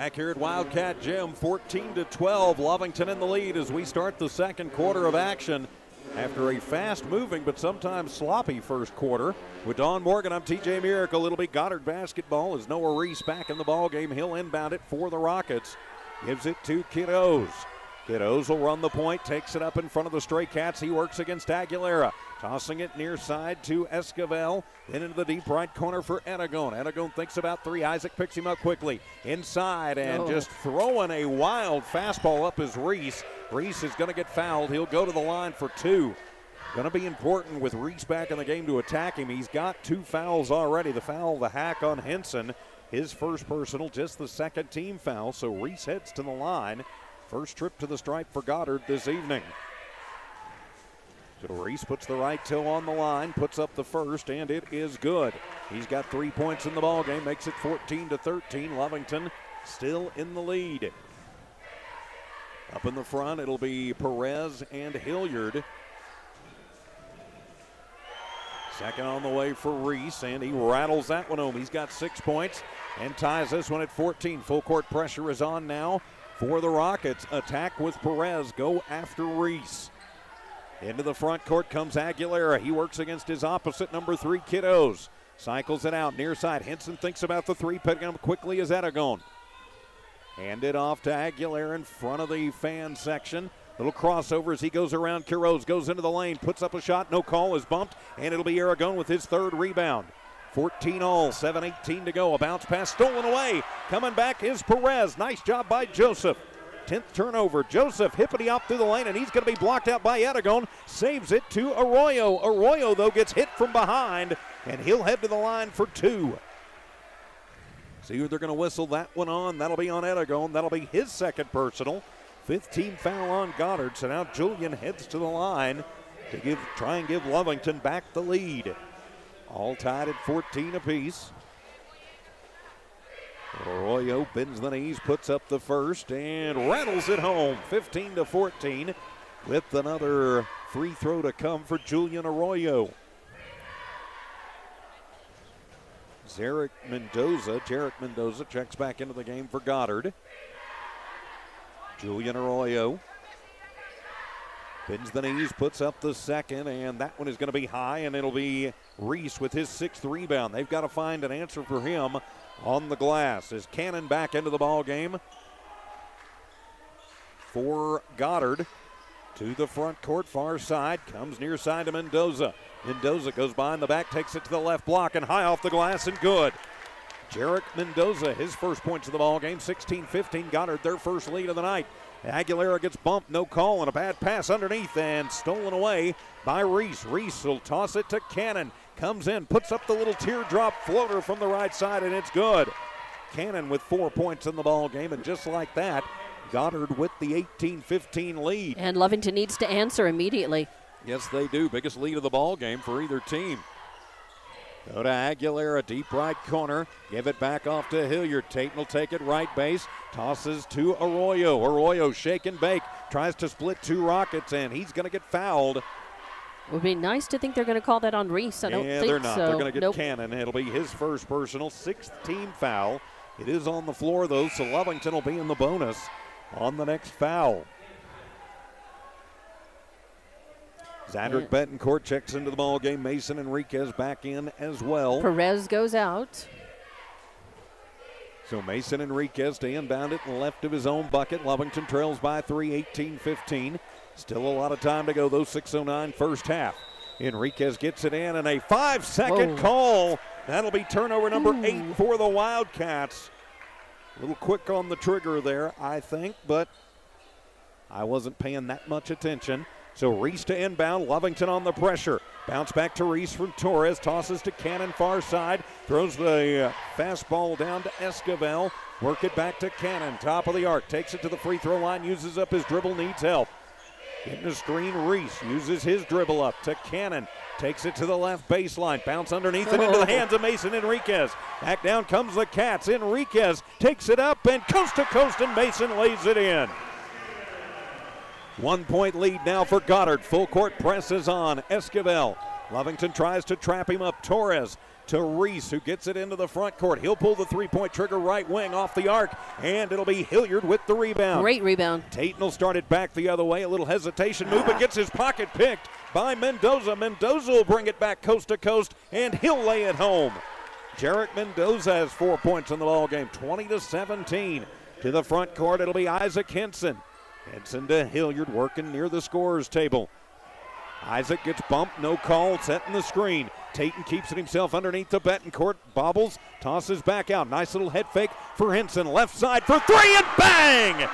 Back here at Wildcat Gym, 14-12, Lovington in the lead as we start the second quarter of action after a fast-moving but sometimes sloppy first quarter. With Don Morgan, I'm TJ Miracle. It'll be Goddard basketball as Noah Reese back in the ball game. He'll inbound it for the Rockets. Gives it to Kiddos. Kiddos will run the point, takes it up in front of the Stray Cats. He works against Aguilera. Tossing it near side to Esquivel. Then into the deep right corner for Aragon. Aragon thinks about three. Isaac picks him up quickly. Inside and just throwing a wild fastball up is Reese. Reese is going to get fouled. He'll go to the line for two. Going to be important with Reese back in the game to attack him. He's got two fouls already. The foul, the hack on Henson. His first personal, just the second team foul. So Reese heads to the line. First trip to the stripe for Goddard this evening. So Reese puts the right toe on the line, puts up the first, and it is good. He's got 3 points in the ball game, makes it 14-13. Lovington still in the lead. Up in the front, it'll be Perez and Hilliard. Second on the way for Reese, and he rattles that one home. He's got 6 points and ties this one at 14. Full court pressure is on now for the Rockets. Attack with Perez, go after Reese. Into the front court comes Aguilera. He works against his opposite, number 3, Kiddos. Cycles it out near side. Henson thinks about the three, picking him quickly as Aragon. Hand it off to Aguilera in front of the fan section. Little crossover as he goes around. Quiroz goes into the lane, puts up a shot. No call, is bumped, and it'll be Aragon with his third rebound. 14 all, 7:18 to go. A bounce pass stolen away. Coming back is Perez. Nice job by Joseph. 10th turnover. Joseph hippity-hop through the lane, and he's going to be blocked out by Aragon. Saves it to Arroyo. Arroyo, though, gets hit from behind, and he'll head to the line for two. See who they're going to whistle that one on. That'll be on Aragon. That'll be his second personal. 5th team foul on Goddard. So now Julian heads to the line to try and give Lovington back the lead. All tied at 14 apiece. Arroyo bends the knees, puts up the first, and rattles it home. 15-14 with another free throw to come for Julian Arroyo. Jarek Mendoza checks back into the game for Goddard. Julian Arroyo bends the knees, puts up the second, and that one is going to be high, and it'll be Reese with his 6th rebound. They've got to find an answer for him on the glass. Is Cannon back into the ball game for Goddard. To the front court, far side, comes near side to Mendoza. Mendoza goes behind the back, takes it to the left block, and high off the glass, and good. Jarek Mendoza, his first points of the ball game, 16-15. Goddard, their first lead of the night. Aguilera gets bumped, no call, and a bad pass underneath, and stolen away by Reese. Reese will toss it to Cannon. Comes in, puts up the little teardrop floater from the right side, and it's good. Cannon with 4 points in the ball game, and just like that, Goddard with the 18-15 lead. And Lovington needs to answer immediately. Yes, they do. Biggest lead of the ball game for either team. Go to Aguilera, deep right corner. Give it back off to Hilliard. Tate will take it right base. Tosses to Arroyo. Arroyo shake and bake. Tries to split two Rockets, and he's going to get fouled. It would be nice to think they're going to call that on Reese. I don't think so. Yeah, they're not. They're going to get Cannon. It'll be his first personal, 6th team foul. It is on the floor, though, so Lovington will be in the bonus on the next foul. Zandrick Betancourt checks into the ball game. Mason Enriquez back in as well. Perez goes out. So Mason Enriquez to inbound it left of his own bucket. Lovington trails by 3, 18-15. Still a lot of time to go, though. 6:09 first half. Enriquez gets it in, and a 5-second call. That'll be turnover number 8 for the Wildcats. A little quick on the trigger there, I think, but I wasn't paying that much attention. So Reese to inbound, Lovington on the pressure. Bounce back to Reese from Torres, tosses to Cannon far side, throws the fastball down to Esquivel. Work it back to Cannon, top of the arc, takes it to the free throw line, uses up his dribble, needs help. Getting a screen, Reese uses his dribble up to Cannon. Takes it to the left baseline. Bounce underneath and into the hands of Mason Enriquez. Back down comes the Cats. Enriquez takes it up and coast to coast, and Mason lays it in. 1 point lead now for Goddard. Full court press is on. Esquivel. Lovington tries to trap him up. Torres to Reese, who gets it into the front court. He'll pull the three-point trigger right wing off the arc, and it'll be Hilliard with the rebound. Great rebound. Tatum will start it back the other way. A little hesitation move, but gets his pocket picked by Mendoza. Mendoza will bring it back coast to coast, and he'll lay it home. Jarek Mendoza has 4 points in the ball game, 20-17. To the front court, it'll be Isaac Henson. Henson to Hilliard, working near the scorer's table. Isaac gets bumped, no call, setting the screen. Tatum keeps it himself underneath the Betancourt, bobbles, tosses back out. Nice little head fake for Henson, left side for three, and bang!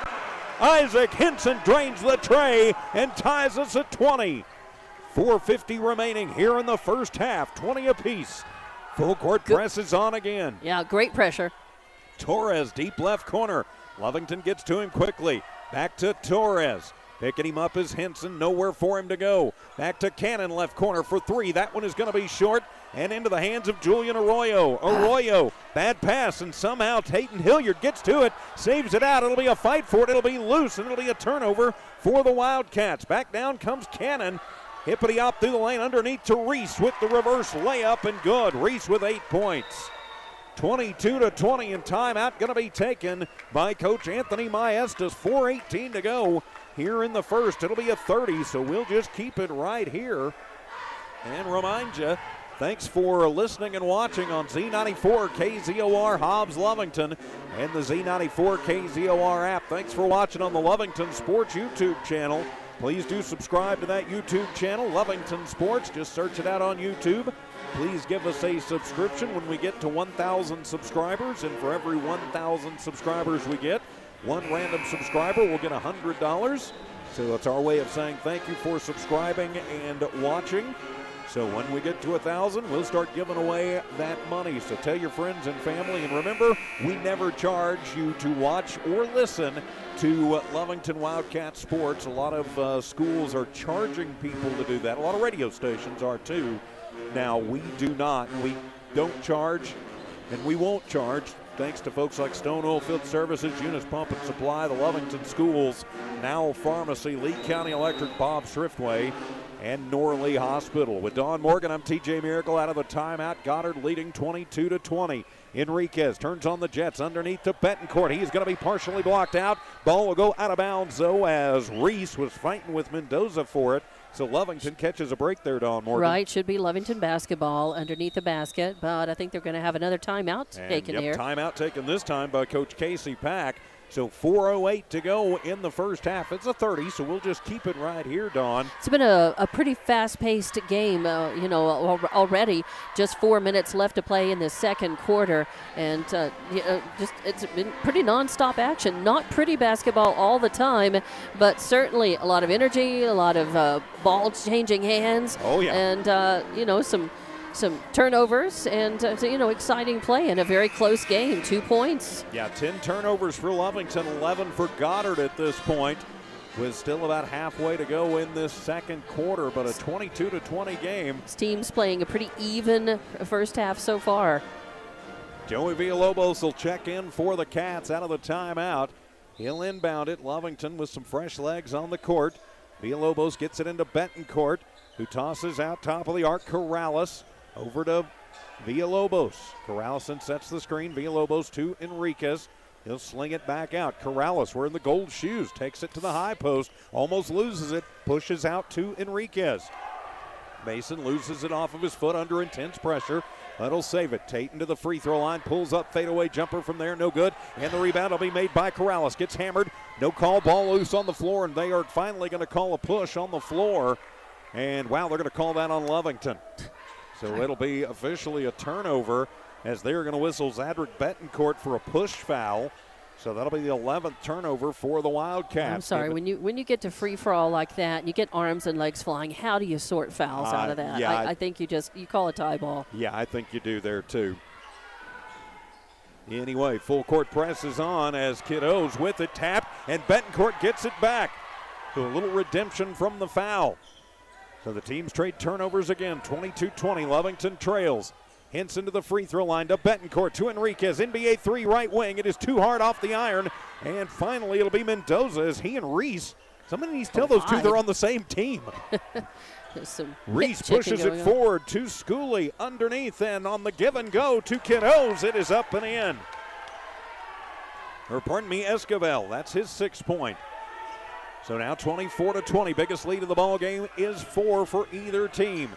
Isaac Henson drains the tray and ties us at 20. 4:50 remaining here in the first half, 20 apiece. Full court press is on again. Yeah, great pressure. Torres, deep left corner. Lovington gets to him quickly. Back to Torres. Picking him up is Henson, nowhere for him to go. Back to Cannon, left corner for three. That one is going to be short and into the hands of Julian Arroyo. Arroyo, bad pass, and somehow Tatum Hilliard gets to it, saves it out. It'll be a fight for it. It'll be loose, and it'll be a turnover for the Wildcats. Back down comes Cannon. Hippity hop through the lane underneath to Reese with the reverse layup, and good. Reese with 8 points. 22-20, and timeout going to be taken by Coach Anthony Maestas. 4:18 to go here in the first. It'll be a 30, so we'll just keep it right here. And remind you, thanks for listening and watching on Z94 KZOR Hobbs Lovington and the Z94 KZOR app. Thanks for watching on the Lovington Sports YouTube channel. Please do subscribe to that YouTube channel, Lovington Sports. Just search it out on YouTube. Please give us a subscription when we get to 1,000 subscribers. And for every 1,000 subscribers we get, one random subscriber will get $100. So that's our way of saying thank you for subscribing and watching. So when we get to 1,000, we'll start giving away that money. So tell your friends and family. And remember, we never charge you to watch or listen to Lovington Wildcat Sports. A lot of schools are charging people to do that. A lot of radio stations are too. Now, we do not. We don't charge, and we won't charge, thanks to folks like Stone Oilfield Services, Eunice Pump and Supply, the Lovington Schools, Now Pharmacy, Lee County Electric, Bob Thriftway, and Norley Hospital. With Don Morgan, I'm TJ Miracle out of the timeout. Goddard leading 22-20. Enriquez turns on the Jets underneath to Betancourt. He's going to be partially blocked out. Ball will go out of bounds, though, as Reese was fighting with Mendoza for it. So Lovington catches a break there, Don Morgan. Right, should be Lovington basketball underneath the basket, but I think they're going to have another timeout taken here. Timeout taken this time by Coach Casey Pack. So 4:08 to go in the first half. It's a 30, so we'll just keep it right here, Dawn. It's been a pretty fast-paced game, already. Just 4 minutes left to play in the second quarter, and it's been pretty nonstop action. Not pretty basketball all the time, but certainly a lot of energy, a lot of ball changing hands. Oh yeah, and some turnovers and, exciting play in a very close game. 2 points. Yeah, 10 turnovers for Lovington, 11 for Goddard at this point, with still about halfway to go in this second quarter, but a 22-20 game. This team's playing a pretty even first half so far. Joey Villalobos will check in for the Cats out of the timeout. He'll inbound it. Lovington with some fresh legs on the court. Villalobos gets it into Betancourt, who tosses out top of the arc. Corrales over to Villalobos. Corrales sets the screen. Villalobos to Enriquez. He'll sling it back out. Corrales wearing the gold shoes. Takes it to the high post. Almost loses it. Pushes out to Enriquez. Mason loses it off of his foot under intense pressure. That'll save it. Tatum to the free throw line. Pulls up. Fadeaway jumper from there. No good. And the rebound will be made by Corrales. Gets hammered. No call. Ball loose on the floor. And they are finally going to call a push on the floor. And wow, they're going to call that on Lovington. So it'll be officially a turnover as they're going to whistle Zadrick Betancourt for a push foul. So that'll be the 11th turnover for the Wildcats. I'm sorry, when you get to free for all like that, and you get arms and legs flying, how do you sort fouls out of that? Yeah, I think you call a tie ball. Yeah, I think you do there too. Anyway, full court press is on as Kiddos with it tapped, and Betancourt gets it back. So a little redemption from the foul. So the teams trade turnovers again. 22-20. Lovington trails. Henson to the free throw line to Betancourt to Enriquez. NBA 3 right wing. It is too hard off the iron. And finally it'll be Mendoza as he and Reese Somebody needs to tell those two they're on the same team. Reese pushes it forward to Schooley underneath, and on the give and go to Kiddos, it is up and in. Or pardon me, Esquivel. That's his 6th point. So now 24-20. Biggest lead of the ball game is 4 for either team.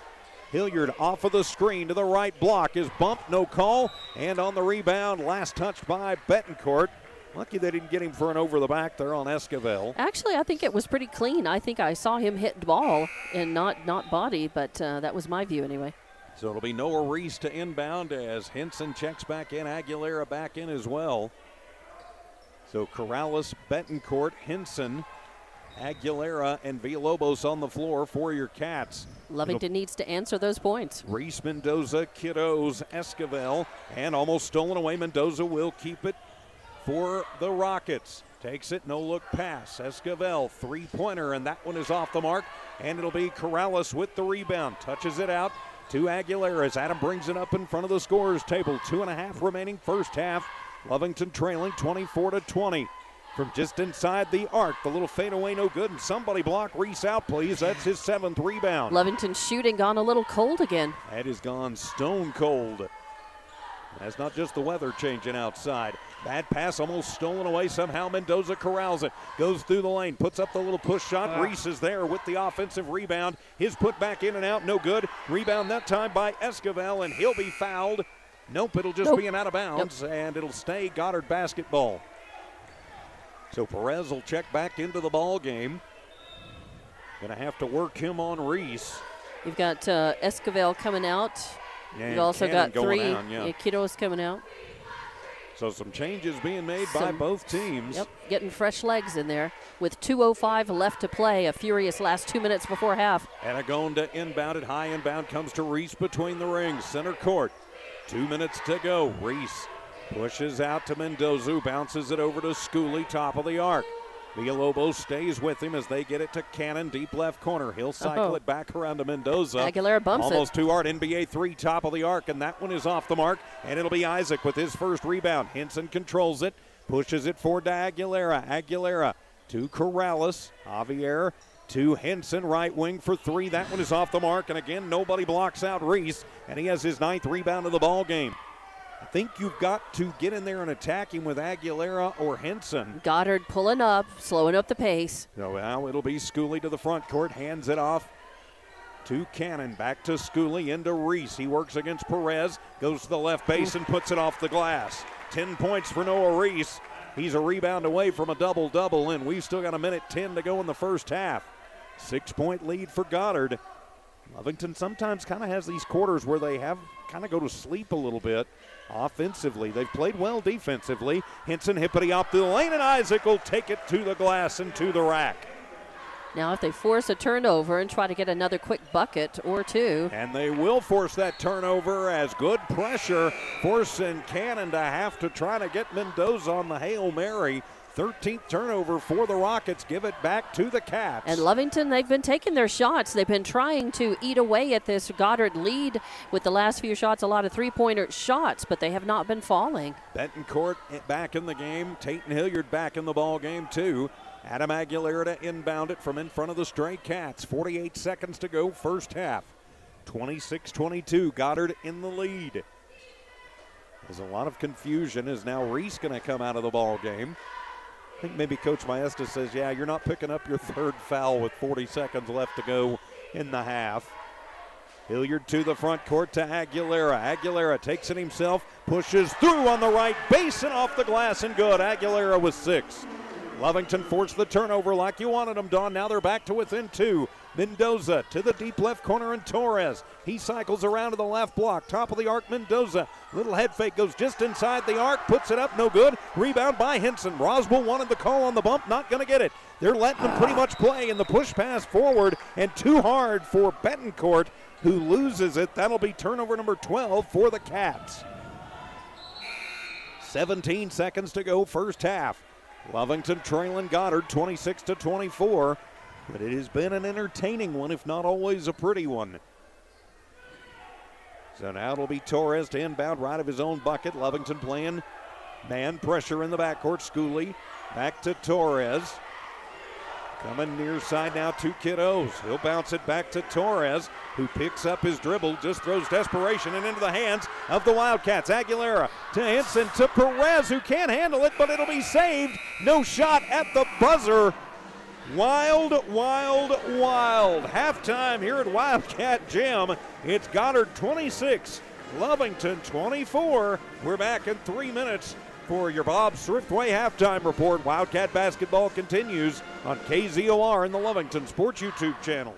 Hilliard off of the screen to the right block is bumped, no call. And on the rebound, last touched by Betancourt. Lucky they didn't get him for an over the back there on Esquivel. Actually, I think it was pretty clean. I think I saw him hit ball and not body, but that was my view anyway. So it'll be Noah Reese to inbound as Henson checks back in, Aguilera back in as well. So Corrales, Betancourt, Henson, Aguilera, and Villalobos on the floor for your Cats. Lovington needs to answer those points. Reese, Mendoza, Kiddos, Esquivel, and almost stolen away. Mendoza will keep it for the Rockets. Takes it, no look pass. Esquivel, 3-pointer, and that one is off the mark. And it'll be Corrales with the rebound. Touches it out to Aguilera as Adam brings it up in front of the scorer's table. 2.5 remaining first half. Lovington trailing 24-20. From just inside the arc, the little fadeaway no good, and somebody block Reese out, please. That's his 7th rebound. Lovington's shooting gone a little cold again. That has gone stone cold. That's not just the weather changing outside. Bad pass almost stolen away. Somehow Mendoza corrals it. Goes through the lane. Puts up the little push shot. Reese is there with the offensive rebound. His put back in and out. No good. Rebound that time by Esquivel, and he'll be fouled. Nope, it'll just be an out of bounds, and it'll stay Goddard basketball. So Perez will check back into the ball game. Going to have to work him on Reese. You've got Esquivel coming out. Yeah, you've also got 3 yeah. Kiddos coming out. So some changes being made by both teams. Yep, getting fresh legs in there. With 2:05 left to play, a furious last 2 minutes before half. Anagonda inbounded, high inbound comes to Reese between the rings, center court. 2 minutes to go. Reese pushes out to Mendoza, who bounces it over to Schooley, top of the arc. Villalobos stays with him as they get it to Cannon, deep left corner. He'll cycle it back around to Mendoza. Aguilera bumps almost it. too hard. NBA 3, top of the arc, and that one is off the mark. And it'll be Isaac with his first rebound. Henson controls it, pushes it forward to Aguilera. Aguilera to Corrales. Javier to Henson, right wing for 3. That one is off the mark, and again, nobody blocks out Reese, and he has his 9th rebound of the ball game. I think you've got to get in there and attack him with Aguilera or Henson. Goddard pulling up, slowing up the pace. So now it'll be Schooley to the front court, hands it off to Cannon, back to Schooley, into Reese. He works against Perez, goes to the left base and puts it off the glass. 10 points for Noah Reese. He's a rebound away from a double-double, and we've still got 1:10 to go in the first half. 6-point lead for Goddard. Lovington sometimes kind of has these quarters where they have kind of go to sleep a little bit offensively. They've played well defensively. Henson hippity up the lane, and Isaac will take it to the glass and to the rack. Now if they force a turnover and try to get another quick bucket or two. And they will force that turnover as good pressure forcing Cannon to have to try to get Mendoza on the Hail Mary. 13th turnover for the Rockets. Give it back to the Cats. And Lovington, they've been taking their shots. They've been trying to eat away at this Goddard lead with the last few shots, a lot of three-pointer shots, but they have not been falling. Betancourt back in the game. Tate and Hilliard back in the ball game too. Adam Aguilera to inbound it from in front of the Stray Cats. 48 seconds to go first half. 26-22, Goddard in the lead. There's a lot of confusion. Is now Reese going to come out of the ball game? I think maybe Coach Maestas says, yeah, you're not picking up your third foul with 40 seconds left to go in the half. Hilliard to the front court to Aguilera. Aguilera takes it himself, pushes through on the right base and off the glass and good. Aguilera with 6. Lovington forced the turnover like you wanted them, Don. Now they're back to within 2. Mendoza to the deep left corner and Torres. He cycles around to the left block. Top of the arc, Mendoza. Little head fake goes just inside the arc. Puts it up, no good. Rebound by Henson. Roswell wanted the call on the bump. Not going to get it. They're letting them pretty much play in the push pass forward and too hard for Betancourt, who loses it. That'll be turnover number 12 for the Cats. 17 seconds to go first half. Lovington trailing Goddard 26-24. But it has been an entertaining one, if not always a pretty one. So now it'll be Torres to inbound right of his own bucket. Lovington playing man pressure in the backcourt. Schooley back to Torres. Coming near side now to Kiddos. He'll bounce it back to Torres, who picks up his dribble, just throws desperation and into the hands of the Wildcats. Aguilera to Henson to Perez, who can't handle it, but it'll be saved. No shot at the buzzer. Wild, wild, wild. Halftime here at Wildcat Gym. It's Goddard 26, Lovington 24. We're back in 3 minutes for your Bob Swiftway halftime report. Wildcat basketball continues on KZOR and the Lovington Sports YouTube channel.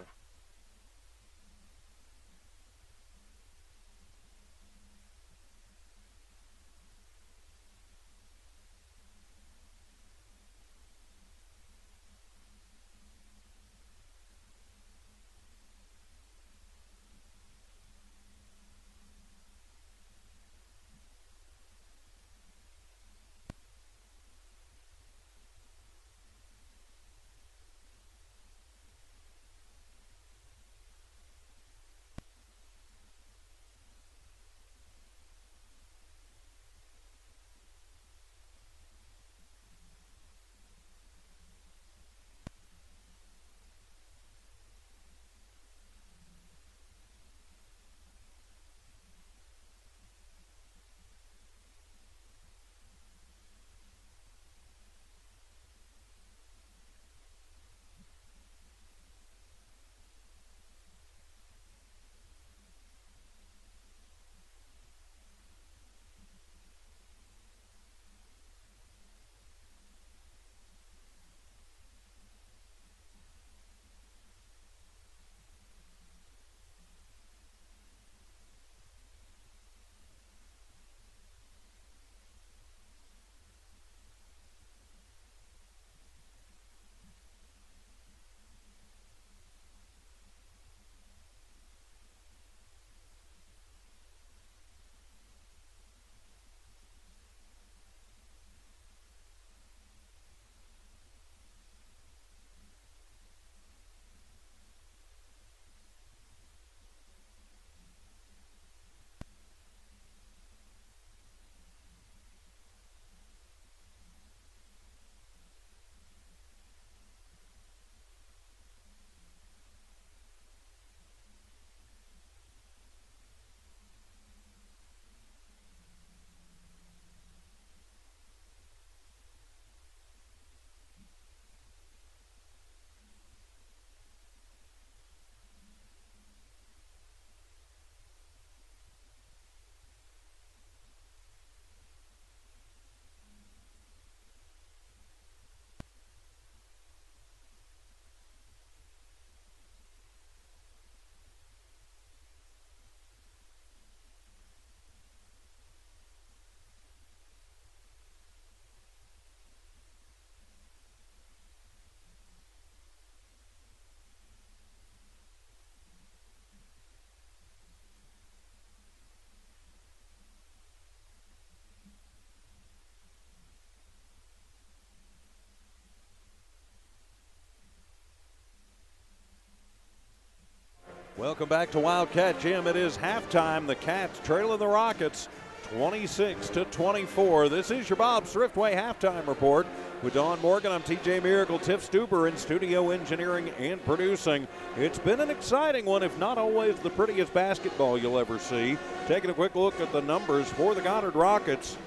Welcome back to Wildcat Gym. It is halftime. The Cats trailing the Rockets 26-24. This is your Bob Swiftway halftime report. With Dawn Morgan, I'm TJ Miracle, Tiff Stuber in studio engineering and producing. It's been an exciting one, if not always the prettiest basketball you'll ever see. Taking a quick look at the numbers for the Goddard Rockets.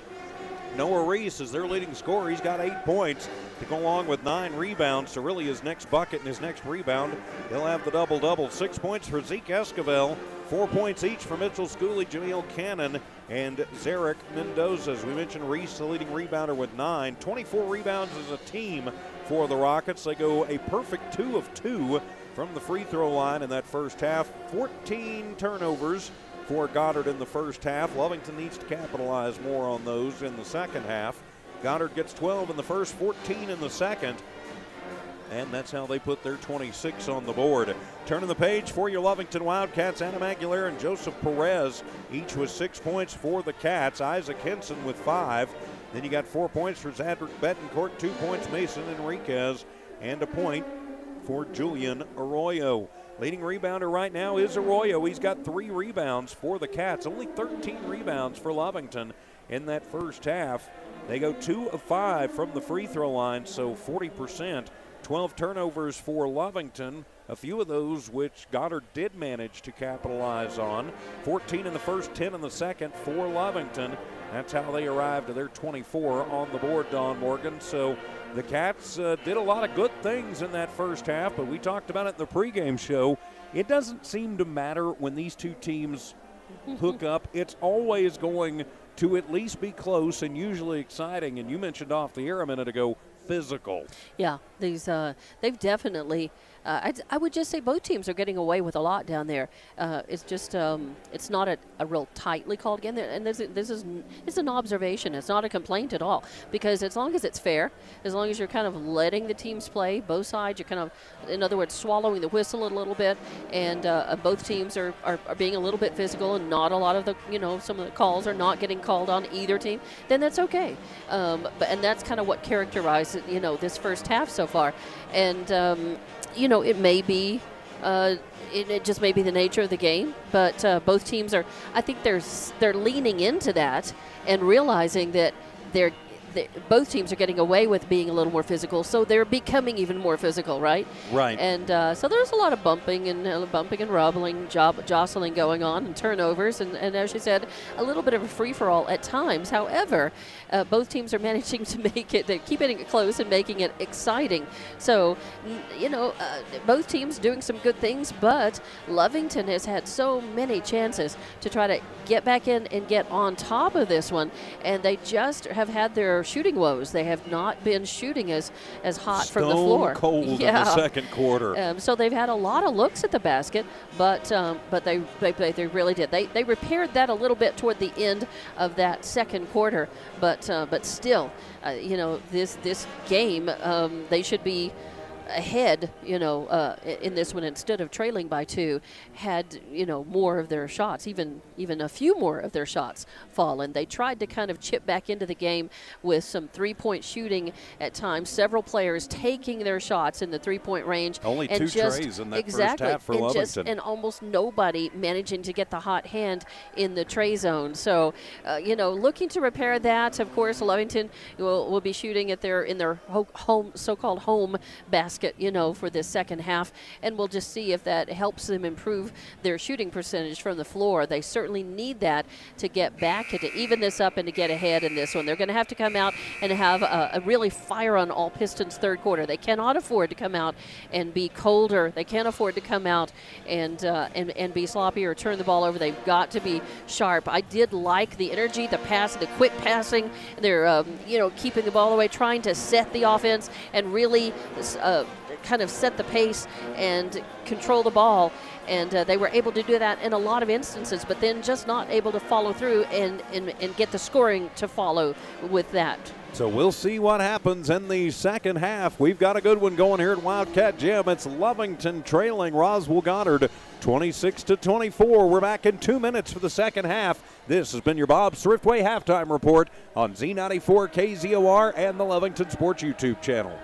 Noah Reese is their leading scorer. He's got 8 points to go along with 9 rebounds. So really his next bucket and his next rebound, he'll have the double-double. 6 points for Zeke Esquivel. 4 points each for Mitchell Schooley, Jameel Cannon, and Zarek Mendoza. As we mentioned, Reese, the leading rebounder with 9. 24 rebounds as a team for the Rockets. They go a perfect 2 of 2 from the free throw line in that first half. 14 turnovers for Goddard in the first half. Lovington needs to capitalize more on those in the second half. Goddard gets 12 in the first, 14 in the second. And that's how they put their 26 on the board. Turning the page for your Lovington Wildcats, Adam Aguilera and Joseph Perez, each with 6 points for the Cats. Isaac Henson with 5. Then you got 4 points for Zadrick Betancourt, 2 points Mason Enriquez, and a point for Julian Arroyo. Leading rebounder right now is Arroyo. He's got 3 rebounds for the Cats. Only 13 rebounds for Lovington in that first half. They go 2 of 5 from the free throw line, so 40%. 12 turnovers for Lovington, a few of those which Goddard did manage to capitalize on. 14 in the first, 10 in the second for Lovington. That's how they arrived to their 24 on the board, Don Morgan. So the Cats did a lot of good things in that first half, but we talked about it in the pregame show. It doesn't seem to matter when these two teams hook up. It's always going to at least be close and usually exciting. And you mentioned off the air a minute ago, physical. Yeah, they've definitely. I would just say both teams are getting away with a lot down there. It's just it's not a real tightly called game. And this is an observation. It's not a complaint at all, because as long as it's fair, as long as you're kind of letting the teams play, both sides, you're kind of, in other words, swallowing the whistle a little bit, and both teams are being a little bit physical, and not a lot of the, some of the calls are not getting called on either team, then that's okay. And that's kind of what characterizes, this first half so far. And, it may be, it just may be the nature of the game, but both teams are, I think they're leaning into that and realizing that both teams are getting away with being a little more physical, so they're becoming even more physical, right? Right. And so there's a lot of bumping and rubbling, jostling going on, and turnovers, and as you said, a little bit of a free-for-all at times. However, both teams are managing to make it, they keep it close and making it exciting. So, both teams doing some good things, but Lovington has had so many chances to try to get back in and get on top of this one, and they just have had their shooting woes. They have not been shooting as hot from the floor. Stone cold in the second quarter. So they've had a lot of looks at the basket, but they really did. They repaired that a little bit toward the end of that second quarter, but still, this game, they should be ahead, in this one, instead of trailing by 2, had, more of their shots, even a few more of their shots fallen. They tried to kind of chip back into the game with some three-point shooting at times, several players taking their shots in the three-point range. Only two treys in that first half for Lovington. And almost nobody managing to get the hot hand in the tray zone. So, looking to repair that. Of course, Lovington will be shooting in their home, so-called home basket, for this second half, and we'll just see if that helps them improve their shooting percentage from the floor. They certainly need that to get back and to even this up and to get ahead in this one. They're going to have to come out and have a really fire on all pistons third quarter. They cannot afford to come out and be colder. They can't afford to come out and be sloppy or turn the ball over. They've got to be sharp. I did like the energy, the pass, the quick passing. They're keeping the ball away, trying to set the offense and really kind of set the pace and control the ball, and they were able to do that in a lot of instances, but then just not able to follow through and get the scoring to follow with that. So we'll see what happens in the second half. We've got a good one going here at Wildcat Gym. It's Lovington trailing Roswell Goddard 26-24. We're back in 2 minutes for the second half. This has been your Bob Thriftway halftime report on Z94 KZOR and the Lovington Sports YouTube channel.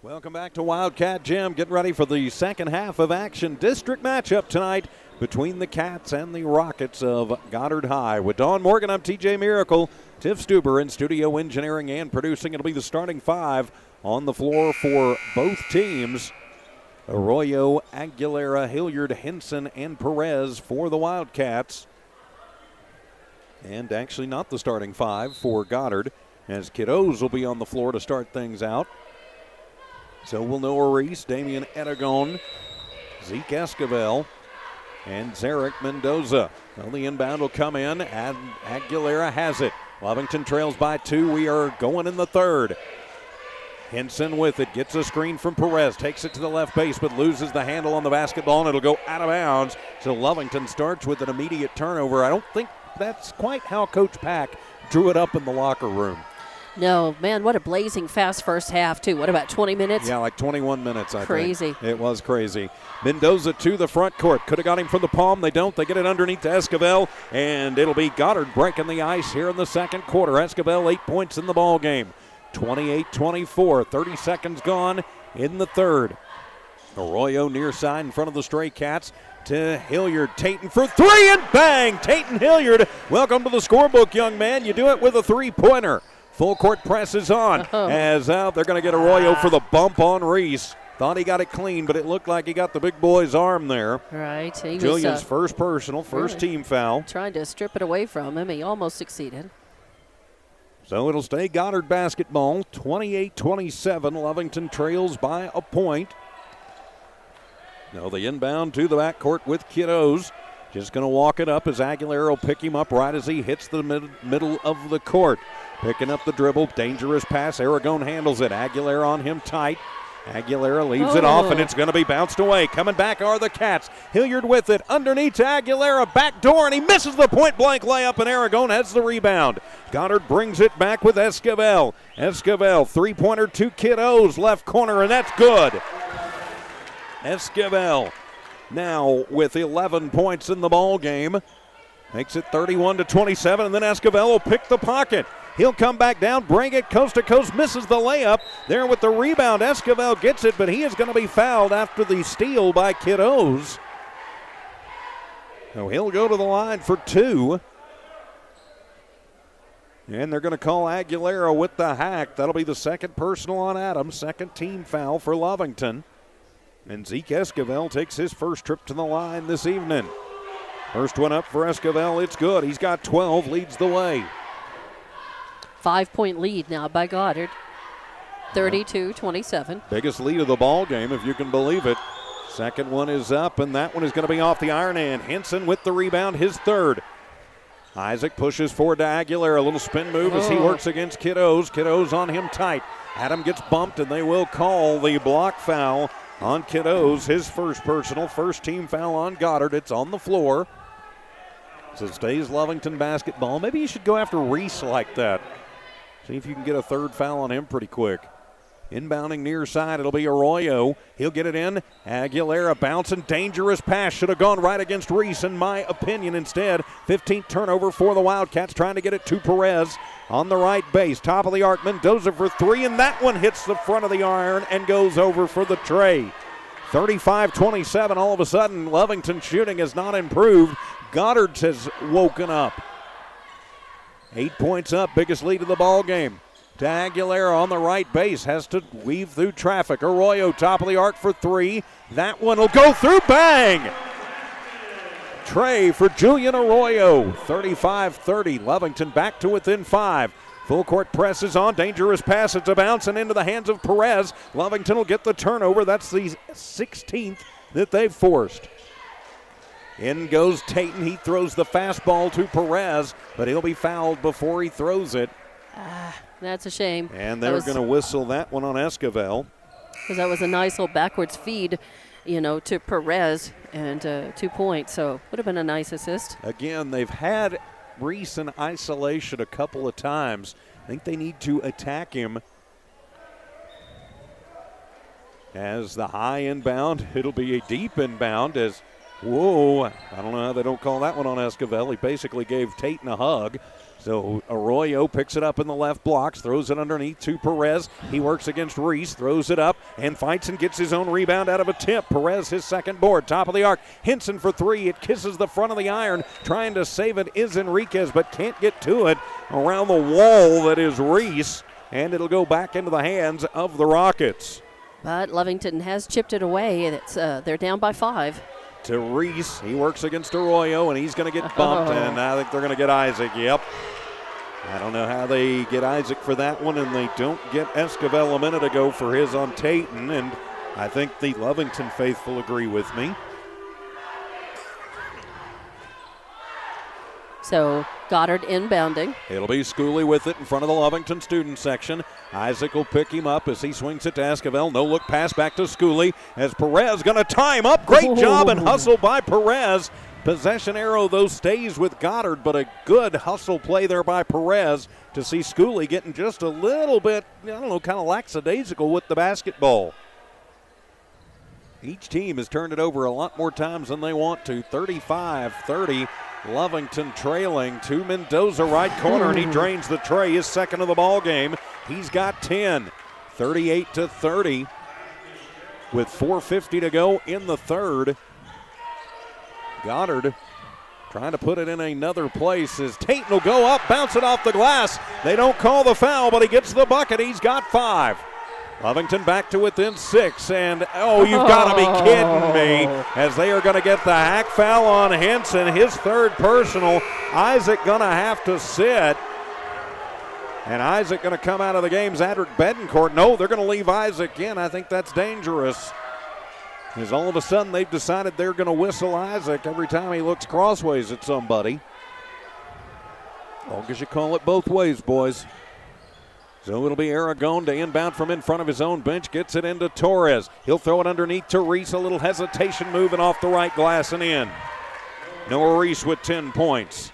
Welcome back to Wildcat Gym. Getting ready for the second half of action. District matchup tonight between the Cats and the Rockets of Goddard High. With Dawn Morgan, I'm TJ Miracle. Tiff Stuber in studio engineering and producing. It'll be the starting five on the floor for both teams. Arroyo, Aguilera, Hilliard, Henson, and Perez for the Wildcats. And actually not the starting five for Goddard, as Kiddos will be on the floor to start things out. So will Noah Reese, Damian Aragon, Zeke Esquivel, and Zarek Mendoza. Well, the inbound will come in, and Aguilera has it. Lovington trails by 2. We are going in the third. Henson with it, gets a screen from Perez, takes it to the left base, but loses the handle on the basketball, and it'll go out of bounds. So Lovington starts with an immediate turnover. I don't think that's quite how Coach Pack drew it up in the locker room. No, man, what a blazing fast first half, too. What, about 20 minutes? Yeah, like 21 minutes, I think. Crazy. It was crazy. Mendoza to the front court. Could have got him from the palm. They don't. They get it underneath to Esquivel, and it'll be Goddard breaking the ice here in the second quarter. Esquivel, 8 points in the ball game. 28-24. 30 seconds gone in the third. Arroyo near side in front of the Stray Cats to Hilliard. Tatum for 3, and bang! Tatum Hilliard, welcome to the scorebook, young man. You do it with a three-pointer. Full court press is on as they're going to get Arroyo for the bump on Reese. Thought he got it clean, but it looked like he got the big boy's arm there. Right. He Julian's was, first personal, first team foul. Trying to strip it away from him. He almost succeeded. So it'll stay Goddard basketball. 28-27. Lovington trails by a point. Now the inbound to the backcourt with Kiddos. Just going to walk it up as Aguilera will pick him up right as he hits the middle of the court. Picking up the dribble, dangerous pass. Aragon handles it. Aguilera on him tight. Aguilera leaves it off, and it's going to be bounced away. Coming back are the Cats. Hilliard with it. Underneath to Aguilera. Back door, and he misses the point-blank layup, and Aragon has the rebound. Goddard brings it back with Esquivel. Esquivel, three-pointer to Kiddos. Left corner, and that's good. Esquivel now with 11 points in the ball game. Makes it 31-27, and then Esquivel will pick the pocket. He'll come back down, bring it coast to coast, misses the layup. There with the rebound, Esquivel gets it, but he is going to be fouled after the steal by Kiddos. So he'll go to the line for 2. And they're going to call Aguilera with the hack. That'll be the second personal on Adams, second team foul for Lovington. And Zeke Esquivel takes his first trip to the line this evening. First one up for Esquivel, it's good. He's got 12, leads the way. 5-point lead now by Goddard. 32-27. Biggest lead of the ball game, if you can believe it. Second one is up, and that one is going to be off the iron end. Henson with the rebound, his third. Isaac pushes forward to Aguilera. A little spin move as he works against Kiddos. Kiddos on him tight. Adam gets bumped, and they will call the block foul on Kiddos. His first personal, first team foul on Goddard. It's on the floor. So it stays Lovington basketball. Maybe you should go after Reese like that. See if you can get a third foul on him pretty quick. Inbounding near side, it'll be Arroyo. He'll get it in. Aguilera bouncing, dangerous pass. Should have gone right against Reese, in my opinion. Instead, 15th turnover for the Wildcats, trying to get it to Perez on the right base. Top of the arc, Mendoza for 3, and that one hits the front of the iron and goes over for the tray. 35-27, all of a sudden, Lovington shooting has not improved. Goddard has woken up. 8 points up, biggest lead of the ball game. To Aguilera on the right base, has to weave through traffic. Arroyo top of the arc for 3. That one will go through, bang! Tray for Julian Arroyo, 35-30. Lovington back to within 5. Full court press is on, dangerous pass, it's a bounce and into the hands of Perez. Lovington will get the turnover, that's the 16th that they've forced. In goes Tatum. He throws the fastball to Perez, but he'll be fouled before he throws it. That's a shame. And they're going to whistle that one on Esquivel. Because that was a nice little backwards feed, to Perez, and 2 points. So would have been a nice assist. Again, they've had Reese in isolation a couple of times. I think they need to attack him. As the high inbound, it'll be a deep inbound as whoa, I don't know how they don't call that one on Esquivel. He basically gave Tatum a hug. So Arroyo picks it up in the left blocks, throws it underneath to Perez. He works against Reese, throws it up, and fights and gets his own rebound out of a tip. Perez, his second board, top of the arc. Henson for three. It kisses the front of the iron. Trying to save it is Enriquez, but can't get to it. Around the wall that is Reese, and it'll go back into the hands of the Rockets. But Lovington has chipped it away. They're down by 5. To Reese. He works against Arroyo, and he's going to get bumped, and I think they're going to get Isaac. Yep. I don't know how they get Isaac for that one, and they don't get Esquivel a minute ago for his on Tatum, and I think the Lovington faithful agree with me. So Goddard inbounding. It'll be Schooley with it in front of the Lovington student section. Isaac will pick him up as he swings it to Esquivel. No look pass back to Schooley as Perez going to tie him up. Great job and hustle by Perez. Possession arrow, though, stays with Goddard, but a good hustle play there by Perez to see Schooley getting just a little bit, I don't know, kind of lackadaisical with the basketball. Each team has turned it over a lot more times than they want to. 35-30. Lovington trailing to Mendoza, right corner, and he drains the tray, his second of the ball game. He's got 10, 38-30, with 4:50 to go in the third. Goddard trying to put it in another place as Tatum will go up, bounce it off the glass. They don't call the foul, but he gets the bucket. He's got 5. Lovington back to within 6, and you've got to be kidding me, as they are going to get the hack foul on Henson, his third personal. Isaac going to have to sit, and Isaac going to come out of the game. Zadrick Bedencourt, no, they're going to leave Isaac in. I think that's dangerous, as all of a sudden they've decided they're going to whistle Isaac every time he looks crossways at somebody. Long as you call it both ways, boys. So it'll be Aragon to inbound from in front of his own bench. Gets it into Torres. He'll throw it underneath to Reese. A little hesitation moving off the right glass and in. Noah Reese with 10 points.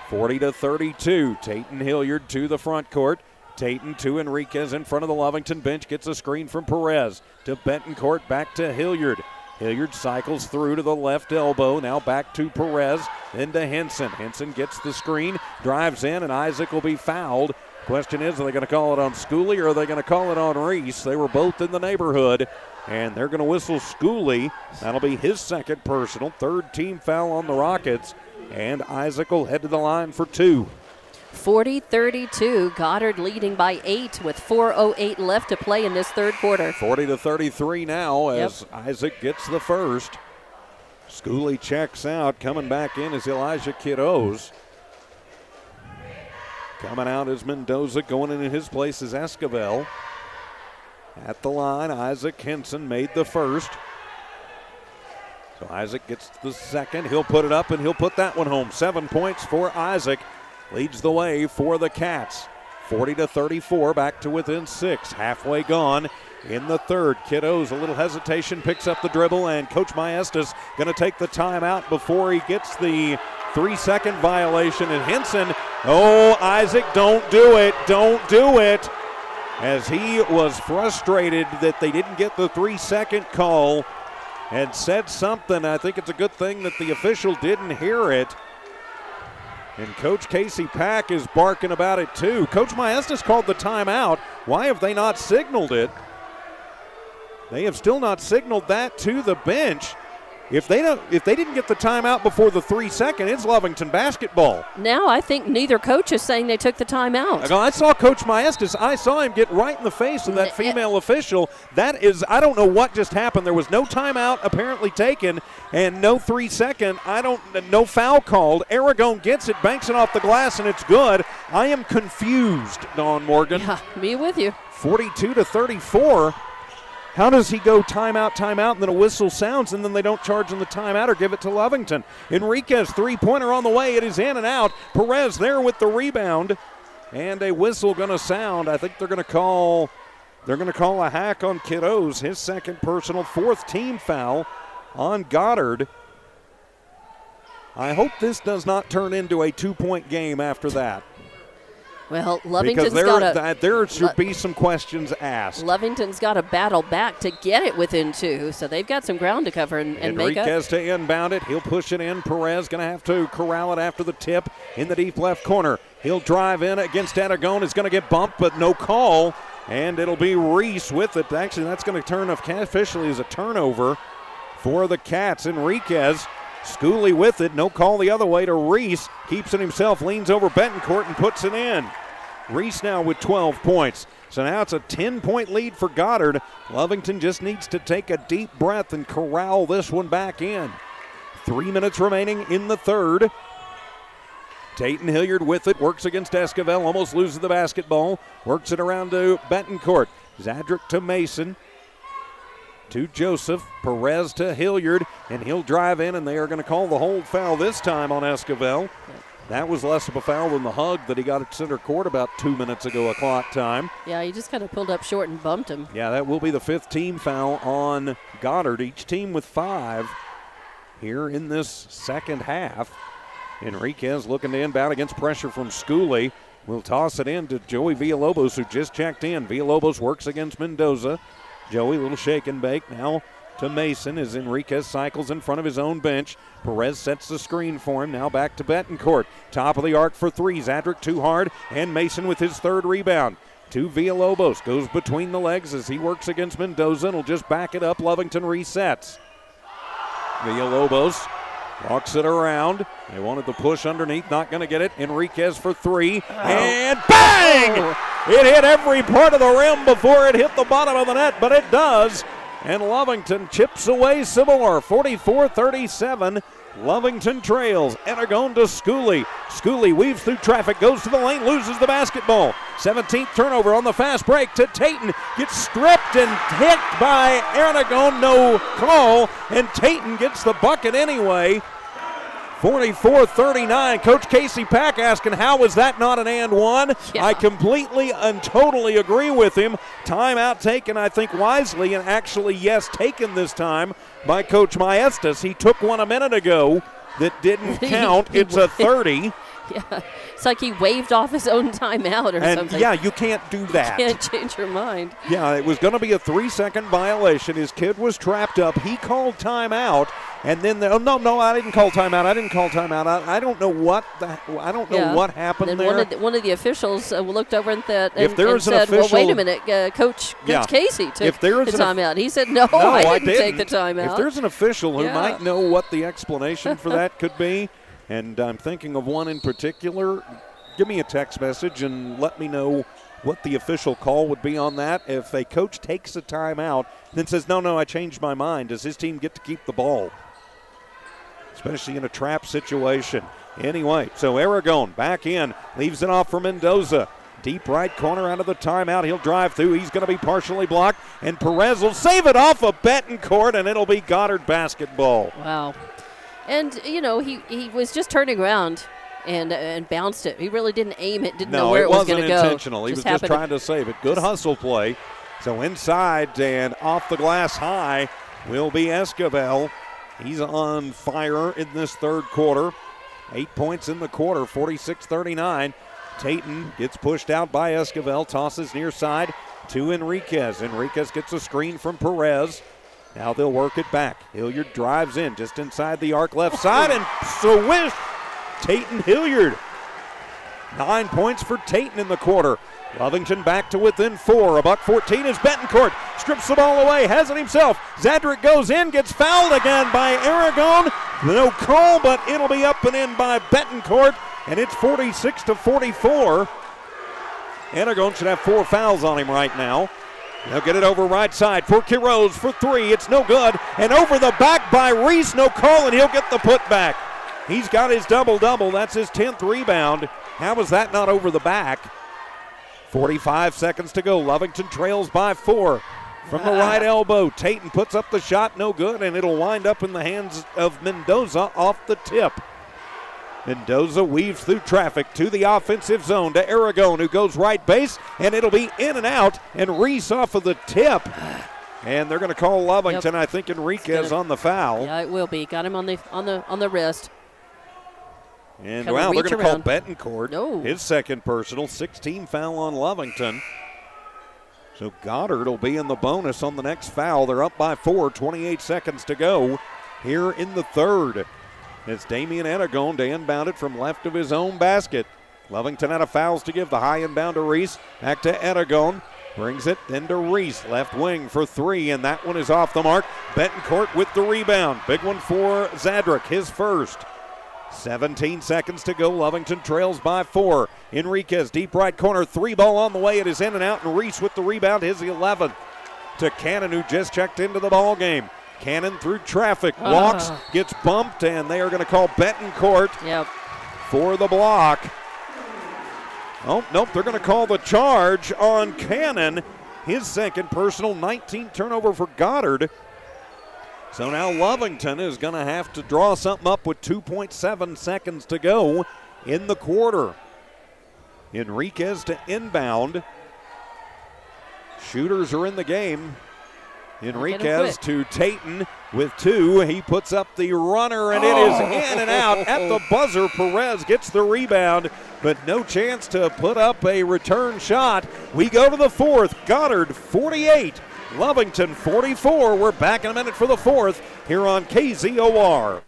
40-32. Tatum Hilliard to the front court. Tatum to Enriquez in front of the Lovington bench. Gets a screen from Perez to Betancourt. Back to Hilliard. Hilliard cycles through to the left elbow. Now back to Perez. Then to Henson. Henson gets the screen. Drives in, and Isaac will be fouled. Question is, are they going to call it on Schooley or are they going to call it on Reese? They were both in the neighborhood, and they're going to whistle Schooley. That'll be his second personal, third team foul on the Rockets, and Isaac will head to the line for 2. 40-32, Goddard leading by 8 with 4:08 left to play in this third quarter. 40-33 now as Isaac gets the first. Schooley checks out. Coming back in is Elijah Kiddos. Coming out is Mendoza. Going in his place is Esquivel. At the line, Isaac Henson made the first. So Isaac gets the second. He'll put it up, and he'll put that one home. 7 points for Isaac. Leads the way for the Cats. 40-34, back to within 6. Halfway gone in the third. Kiddos, a little hesitation, picks up the dribble, and Coach Maestas going to take the timeout before he gets the 3-second violation. And Henson, Isaac, don't do it, don't do it. As he was frustrated that they didn't get the 3-second call and said something. I think it's a good thing that the official didn't hear it. And Coach Casey Pack is barking about it too. Coach Maestas called the timeout. Why have they not signaled it? They have still not signaled that to the bench. If they didn't get the timeout before the 3-second, it's Lovington basketball. Now I think neither coach is saying they took the timeout. I saw Coach Maestas. I saw him get right in the face of that female official. That is, I don't know what just happened. There was no timeout apparently taken and no 3-second. No foul called. Aragon gets it, banks it off the glass, and it's good. I am confused, Dawn Morgan. Yeah, me with you. 42-34. How does he go timeout, and then a whistle sounds, and then they don't charge him the timeout or give it to Lovington? Enriquez, three-pointer on the way. It is in and out. Perez there with the rebound, and a whistle going to sound. I think they're going to call a hack on Kiddos, his second personal, fourth team foul on Goddard. I hope this does not turn into a 2-point game after that. Well, there should be some questions asked. Lovington's got to battle back to get it within 2, so they've got some ground to cover and make up. Enriquez to inbound it. He'll push it in. Perez going to have to corral it after the tip in the deep left corner. He'll drive in against Aragon. Is going to get bumped, but no call. And it'll be Reese with it. Actually, that's going to turn officially as a turnover for the Cats. Enriquez, Schooley with it. No call the other way to Reese. Keeps it himself, leans over Betancourt and puts it in. Reese now with 12 points. So now it's a 10-point lead for Goddard. Lovington just needs to take a deep breath and corral this one back in. 3 minutes remaining in the third. Tayton Hilliard with it, works against Esquivel, almost loses the basketball, works it around to Betancourt. Zadrick to Mason, to Joseph, Perez to Hilliard, and he'll drive in, and they are going to call the hold foul this time on Esquivel. That was less of a foul than the hug that he got at center court about 2 minutes ago, clock time. Yeah, he just kind of pulled up short and bumped him. Yeah, that will be the 5th team foul on Goddard, each team with 5 here in this second half. Enriquez looking to inbound against pressure from Schooley. We'll toss it in to Joey Villalobos, who just checked in. Villalobos works against Mendoza. Joey, little shake and bake now to Mason as Enriquez cycles in front of his own bench. Perez sets the screen for him. Now back to Betancourt. Top of the arc for 3. Zadrick too hard, and Mason with his 3rd rebound. To Villalobos. Goes between the legs as he works against Mendoza, and will just back it up. Lovington resets. Villalobos walks it around. They wanted the push underneath, not going to get it. Enriquez for 3, and bang! It hit every part of the rim before it hit the bottom of the net, but it does. And Lovington chips away some more. 44-37. Lovington trails. Aragon to Schooley. Schooley weaves through traffic, goes to the lane, loses the basketball. 17th turnover on the fast break to Tayton. Gets stripped and hit by Aragon. No call. And Tayton gets the bucket anyway. 44-39. Coach Casey Pack asking, how was that not an and one? Yeah. I completely and totally agree with him. Timeout taken, I think, wisely, and actually, yes, taken this time by Coach Maestas. He took one a minute ago that didn't count. It's a 30. Yeah, it's like he waved off his own timeout or something. Yeah, you can't do that. You can't change your mind. Yeah, it was going to be a 3-second violation. His kid was trapped up. He called timeout, and then no, I didn't call timeout. I don't know what what happened then there. One of the officials looked over and said, well, wait a minute, Coach Casey took the timeout. He said, no, I didn't take the timeout. If there's an official who might know what the explanation for that could be, and I'm thinking of one in particular, give me a text message and let me know what the official call would be on that. If a coach takes a timeout and then says, no, I changed my mind, does his team get to keep the ball? Especially in a trap situation. Anyway, so Aragon back in, leaves it off for Mendoza. Deep right corner out of the timeout. He'll drive through. He's going to be partially blocked, and Perez will save it off of Betancourt, and it'll be Goddard basketball. Wow. And, he was just turning around and bounced it. He really didn't aim it, didn't know where it was going to go. No, it wasn't intentional. He was just trying to save it. Good hustle play. So inside and off the glass high will be Esquivel. He's on fire in this third quarter. 8 points in the quarter, 46-39. Tayton gets pushed out by Esquivel, tosses near side to Enriquez. Enriquez gets a screen from Perez. Now they'll work it back. Hilliard drives in just inside the arc left side, and swish! Tayton Hilliard. 9 points for Tayton in the quarter. Lovington back to within 4. $1:14 is Betancourt. Strips the ball away, has it himself. Zadrick goes in, gets fouled again by Aragon. No call, but it'll be up and in by Betancourt, and it's 46-44. Aragon should have 4 fouls on him right now. They'll get it over right side for Quiroz for 3. It's no good. And over the back by Reese. No call, and he'll get the putback. He's got his double-double. That's his 10th rebound. How was that not over the back? 45 seconds to go. Lovington trails by 4. From the right elbow, Tayton puts up the shot. No good, and it'll wind up in the hands of Mendoza off the tip. Mendoza weaves through traffic to the offensive zone to Aragon, who goes right base, and it'll be in and out, and Reese off of the tip. And they're going to call Lovington. Yep. I think Enriquez on the foul. Yeah, it will be. Got him on the wrist. And they're going to call Betancourt. No. His second personal, 16 foul on Lovington. So Goddard will be in the bonus on the next foul. They're up by 4, 28 seconds to go here in the third. It's Damian Aragon to inbound it from left of his own basket. Lovington out of fouls to give. The high inbound to Reese. Back to Aragon. Brings it then to Reese. Left wing for three, and that one is off the mark. Betancourt with the rebound. Big one for Zadrick, his first. 17 seconds to go. Lovington trails by 4. Enriquez, deep right corner. 3 ball on the way. It is in and out, and Reese with the rebound. His 11th. To Cannon, who just checked into the ball game. Cannon through traffic. Walks, gets bumped, and they are going to call Betancourt for the block. Oh, nope, they're going to call the charge on Cannon. His second personal, 19th turnover for Goddard. So now Lovington is going to have to draw something up with 2.7 seconds to go in the quarter. Enriquez to inbound. Shooters are in the game. Enriquez to Tayton with 2. He puts up the runner, and it is in and out at the buzzer. Perez gets the rebound, but no chance to put up a return shot. We go to the fourth. Goddard 48, Lovington 44. We're back in a minute for the fourth here on KZOR.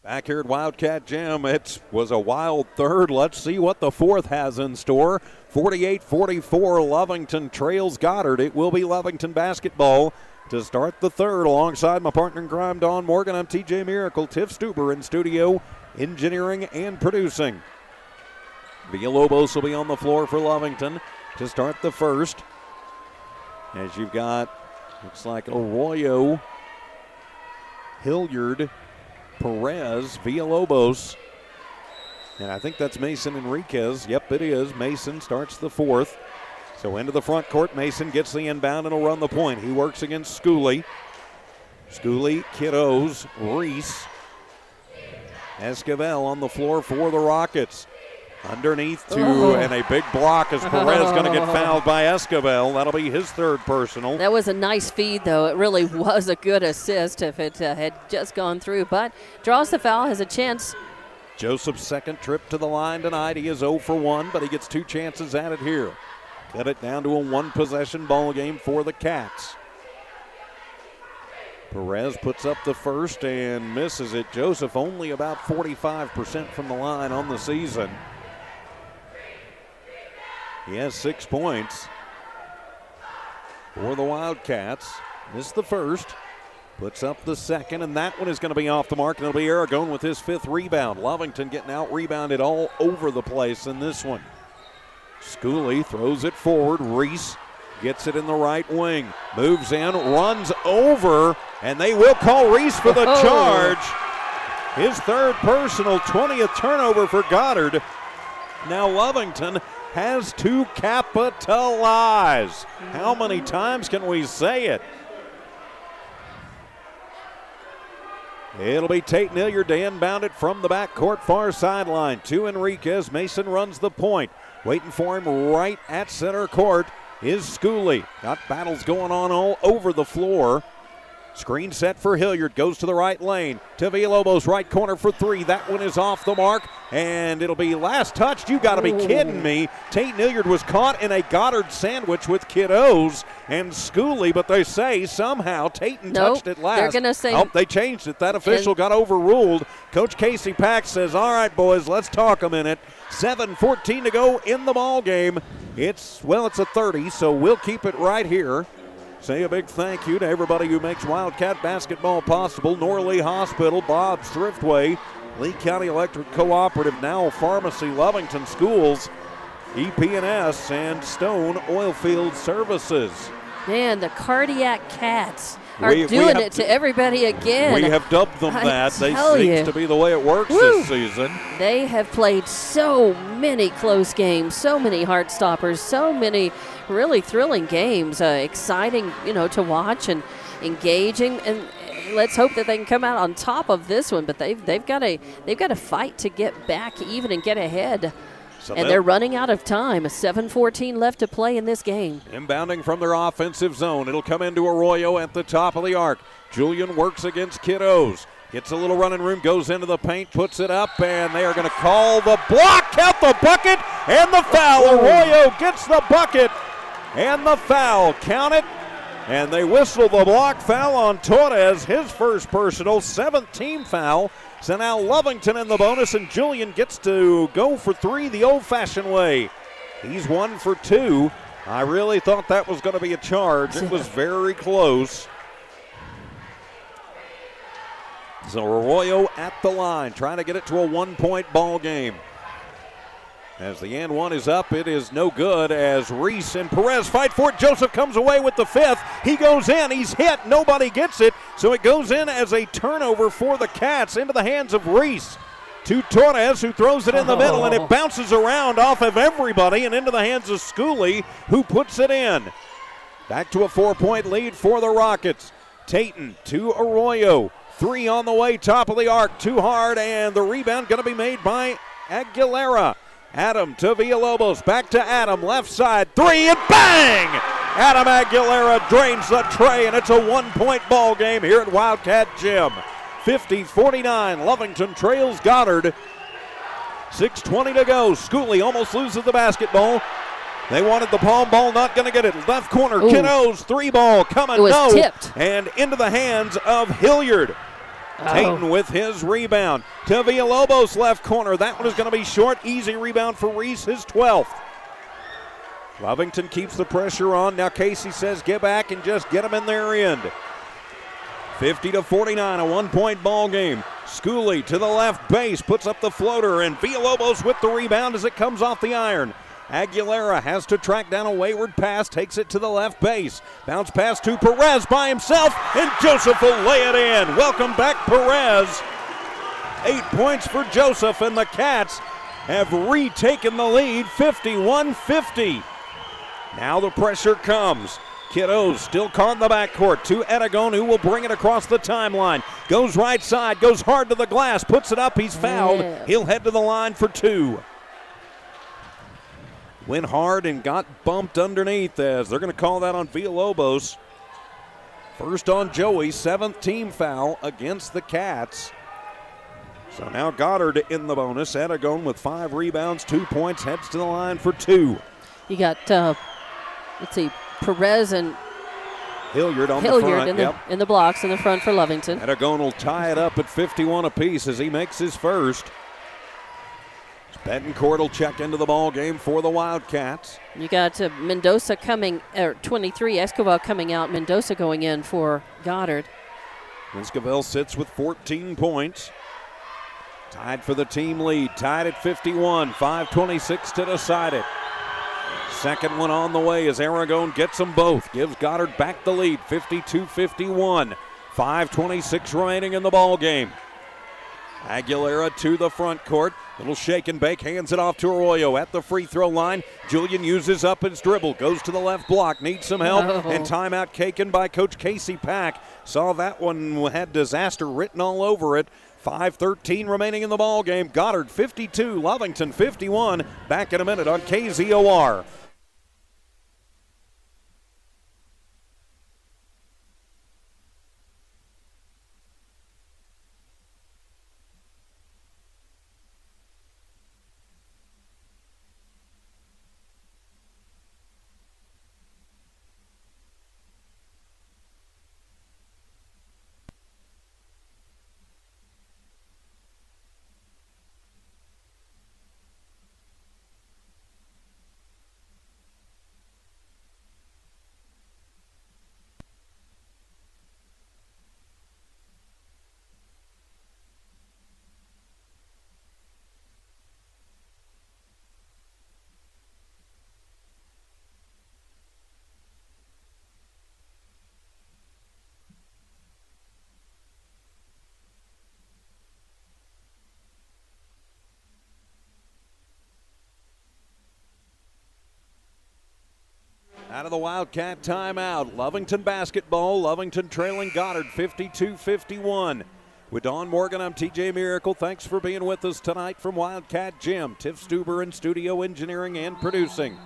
Back here at Wildcat Gym, it was a wild third. Let's see what the fourth has in store. 48-44, Lovington trails Goddard. It will be Lovington basketball to start the third. Alongside my partner in crime, Don Morgan, I'm TJ Miracle. Tiff Stuber in studio, engineering and producing. Villalobos will be on the floor for Lovington to start the first. As you've got, looks like Arroyo, Hilliard, Perez, Villalobos, and I think that's Mason Enriquez. Yep, it is. Mason starts the fourth. So into the front court, Mason gets the inbound and will run the point. He works against Schooley. Schooley, Kiddos, Reese, Esquivel on the floor for the Rockets. Underneath and a big block as Perez going to get fouled by Esquivel. That'll be his third personal. That was a nice feed, though. It really was a good assist if it had just gone through. But draws the foul, has a chance. Joseph's second trip to the line tonight. He is 0 for 1, but he gets 2 chances at it here. Cut it down to a 1-possession ball game for the Cats. Perez puts up the first and misses it. Joseph only about 45% from the line on the season. He has 6 points for the Wildcats. Missed the first, puts up the second, and that one is going to be off the mark, and it'll be Aragon with his 5th rebound. Lovington getting out-rebounded all over the place in this one. Schooley throws it forward. Reese gets it in the right wing. Moves in, runs over, and they will call Reese for the charge. His third personal, 20th turnover for Goddard. Now Lovington has to capitalize. How many times can we say it? It'll be Tate Hilliard to inbound it from the backcourt far sideline to Enriquez. Mason runs the point. Waiting for him right at center court is Schooley. Got battles going on all over the floor. Screen set for Hilliard, goes to the right lane, to Villalobos, right corner for 3. That one is off the mark, and it'll be last touched. You got to be kidding me. Tate Hilliard was caught in a Goddard sandwich with Kiddos and Schooley, but they say somehow Tatum touched it last. They're going to say. They changed it. That official got overruled. Coach Casey Pack says, all right, boys, let's talk a minute. 7:14 to go in the ball game. It's a 30, so we'll keep it right here. Say a big thank you to everybody who makes Wildcat basketball possible. Norley Hospital, Bob's Thriftway, Lee County Electric Cooperative, now Pharmacy, Lovington Schools, EP&S, and Stone Oilfield Services. Man, the Cardiac Cats are doing it to everybody again. We have dubbed them that. They seems to be the way it works this season. They have played so many close games, so many heart stoppers, so many really thrilling games, exciting, to watch and engaging. And let's hope that they can come out on top of this one. But they've got to fight to get back even and get ahead. And they're running out of time. 7:14 left to play in this game. Inbounding from their offensive zone. It'll come into Arroyo at the top of the arc. Julian works against Kiddos. Gets a little running room, goes into the paint, puts it up, and they are going to call the block, count the bucket, and the foul. Arroyo gets the bucket and the foul. Count it. And they whistle the block foul on Torres, his first personal, 7th team foul. So now Lovington in the bonus, and Julian gets to go for 3 the old-fashioned way. He's 1 for 2. I really thought that was going to be a charge. It was very close. So Arroyo at the line, trying to get it to a 1-point ball game. As the and one is up, it is no good as Reese and Perez fight for it. Joseph comes away with the 5th. He goes in, he's hit, nobody gets it. So it goes in as a turnover for the Cats into the hands of Reese. To Torres, who throws it in the middle, and it bounces around off of everybody and into the hands of Schooley, who puts it in. Back to a 4-point lead for the Rockets. Tayton to Arroyo. 3 on the way, top of the arc, too hard, and the rebound going to be made by Aguilera. Adam to Villalobos, back to Adam, left side, 3, and bang! Adam Aguilera drains the tray, and it's a 1-point ball game here at Wildcat Gym. 50-49, Lovington trails Goddard. 6:20 to go. Schooley almost loses the basketball. They wanted the palm ball, not going to get it. Left corner, Kiddos, 3 ball, coming, no. Tipped. And into the hands of Hilliard. Tayton with his rebound to Villalobos, left corner. That one is going to be short. Easy rebound for Reese, his 12th. Lovington keeps the pressure on. Now Casey says get back and just get them in their end. 50-49, a 1-point ball game. Schooley to the left base, puts up the floater, and Villalobos with the rebound as it comes off the iron. Aguilera has to track down a wayward pass, takes it to the left base. Bounce pass to Perez by himself, and Joseph will lay it in. Welcome back, Perez. 8 points for Joseph, and the Cats have retaken the lead, 51-50. Now the pressure comes. Kiddos still caught in the backcourt to Aragon, who will bring it across the timeline. Goes right side, goes hard to the glass, puts it up, he's fouled. He'll head to the line for 2. Went hard and got bumped underneath as they're going to call that on Villalobos. First on Joey, 7th team foul against the Cats. So now Goddard in the bonus. Aragon with 5 rebounds, 2 points, heads to the line for 2. You got, Perez and Hilliard on the front. In the blocks in the front for Lovington. Aragon will tie it up at 51 apiece as he makes his first. Betancourt will check into the ball game for the Wildcats. You got Mendoza coming, 23, Escobar coming out, Mendoza going in for Goddard. Escobar sits with 14 points. Tied for the team lead, tied at 51, 5:26 to decide it. Second one on the way as Aragon gets them both. Gives Goddard back the lead, 52-51. 5:26 remaining in the ball game. Aguilera to the front court. Little shake and bake, hands it off to Arroyo at the free throw line. Julian uses up his dribble, goes to the left block, needs some help, and timeout taken by Coach Casey Pack. Saw that one had disaster written all over it. 5:13 remaining in the ball game. Goddard 52, Lovington 51. Back in a minute on KZOR. Out of the Wildcat timeout. Lovington basketball. Lovington trailing Goddard 52-51. With Don Morgan, I'm TJ Miracle. Thanks for being with us tonight from Wildcat Gym. Tiff Stuber in studio engineering and producing.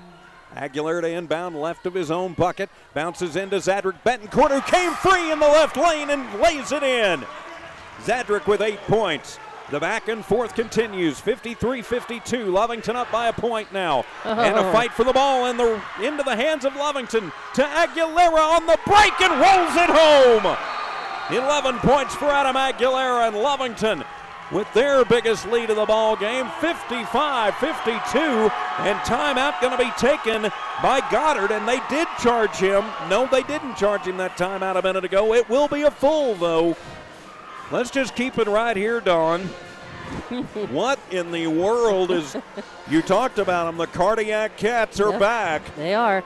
Aguilera to inbound left of his own bucket. Bounces into Zadrick Betancourt, who came free in the left lane and lays it in. Zadrick with 8 points. The back and forth continues. 53-52. Lovington up by a point now. And a fight for the ball into the hands of Lovington to Aguilera on the break and rolls it home. 11 points for Adam Aguilera, and Lovington with their biggest lead of the ball game, 55-52, and timeout going to be taken by Goddard, and they did charge him. No, they didn't charge him that timeout a minute ago. It will be a full, though. Let's just keep it right here, Dawn. What in the world is, you talked about them, the Cardiac Cats are back. They are.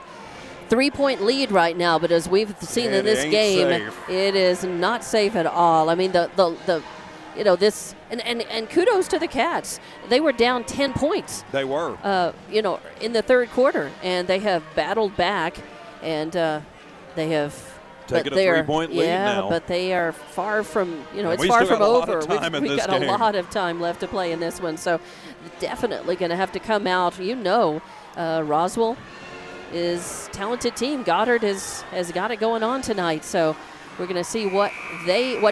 3-point lead right now, but as we've seen in this game, it is not safe at all. I mean, this and kudos to the Cats. They were down 10 points. They were. In the third quarter, and they have battled back, and they have taken a 3-point lead now. Yeah, but they are far from, it's far from over. We've got a lot of time left to play in this one, so definitely going to have to come out. Roswell is a talented team. Goddard has got it going on tonight, so we're going to see what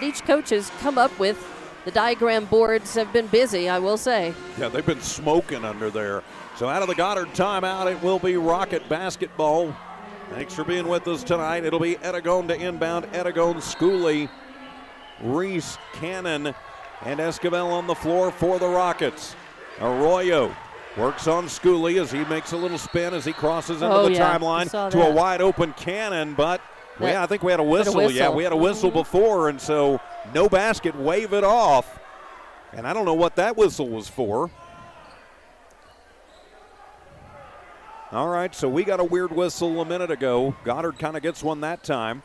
each coach has come up with. The diagram boards have been busy, I will say. Yeah, they've been smoking under there. So out of the Goddard timeout, it will be Rocket basketball. Thanks for being with us tonight. It'll be Edegone to inbound. Edegone, Schooley, Reese, Cannon, and Esquivel on the floor for the Rockets. Arroyo works on Schooley as he makes a little spin as he crosses into the timeline to a wide open Cannon, but I think we had a whistle. Yeah, we had a whistle before, and so no basket, wave it off. And I don't know what that whistle was for. All right, so we got a weird whistle a minute ago. Goddard kind of gets one that time.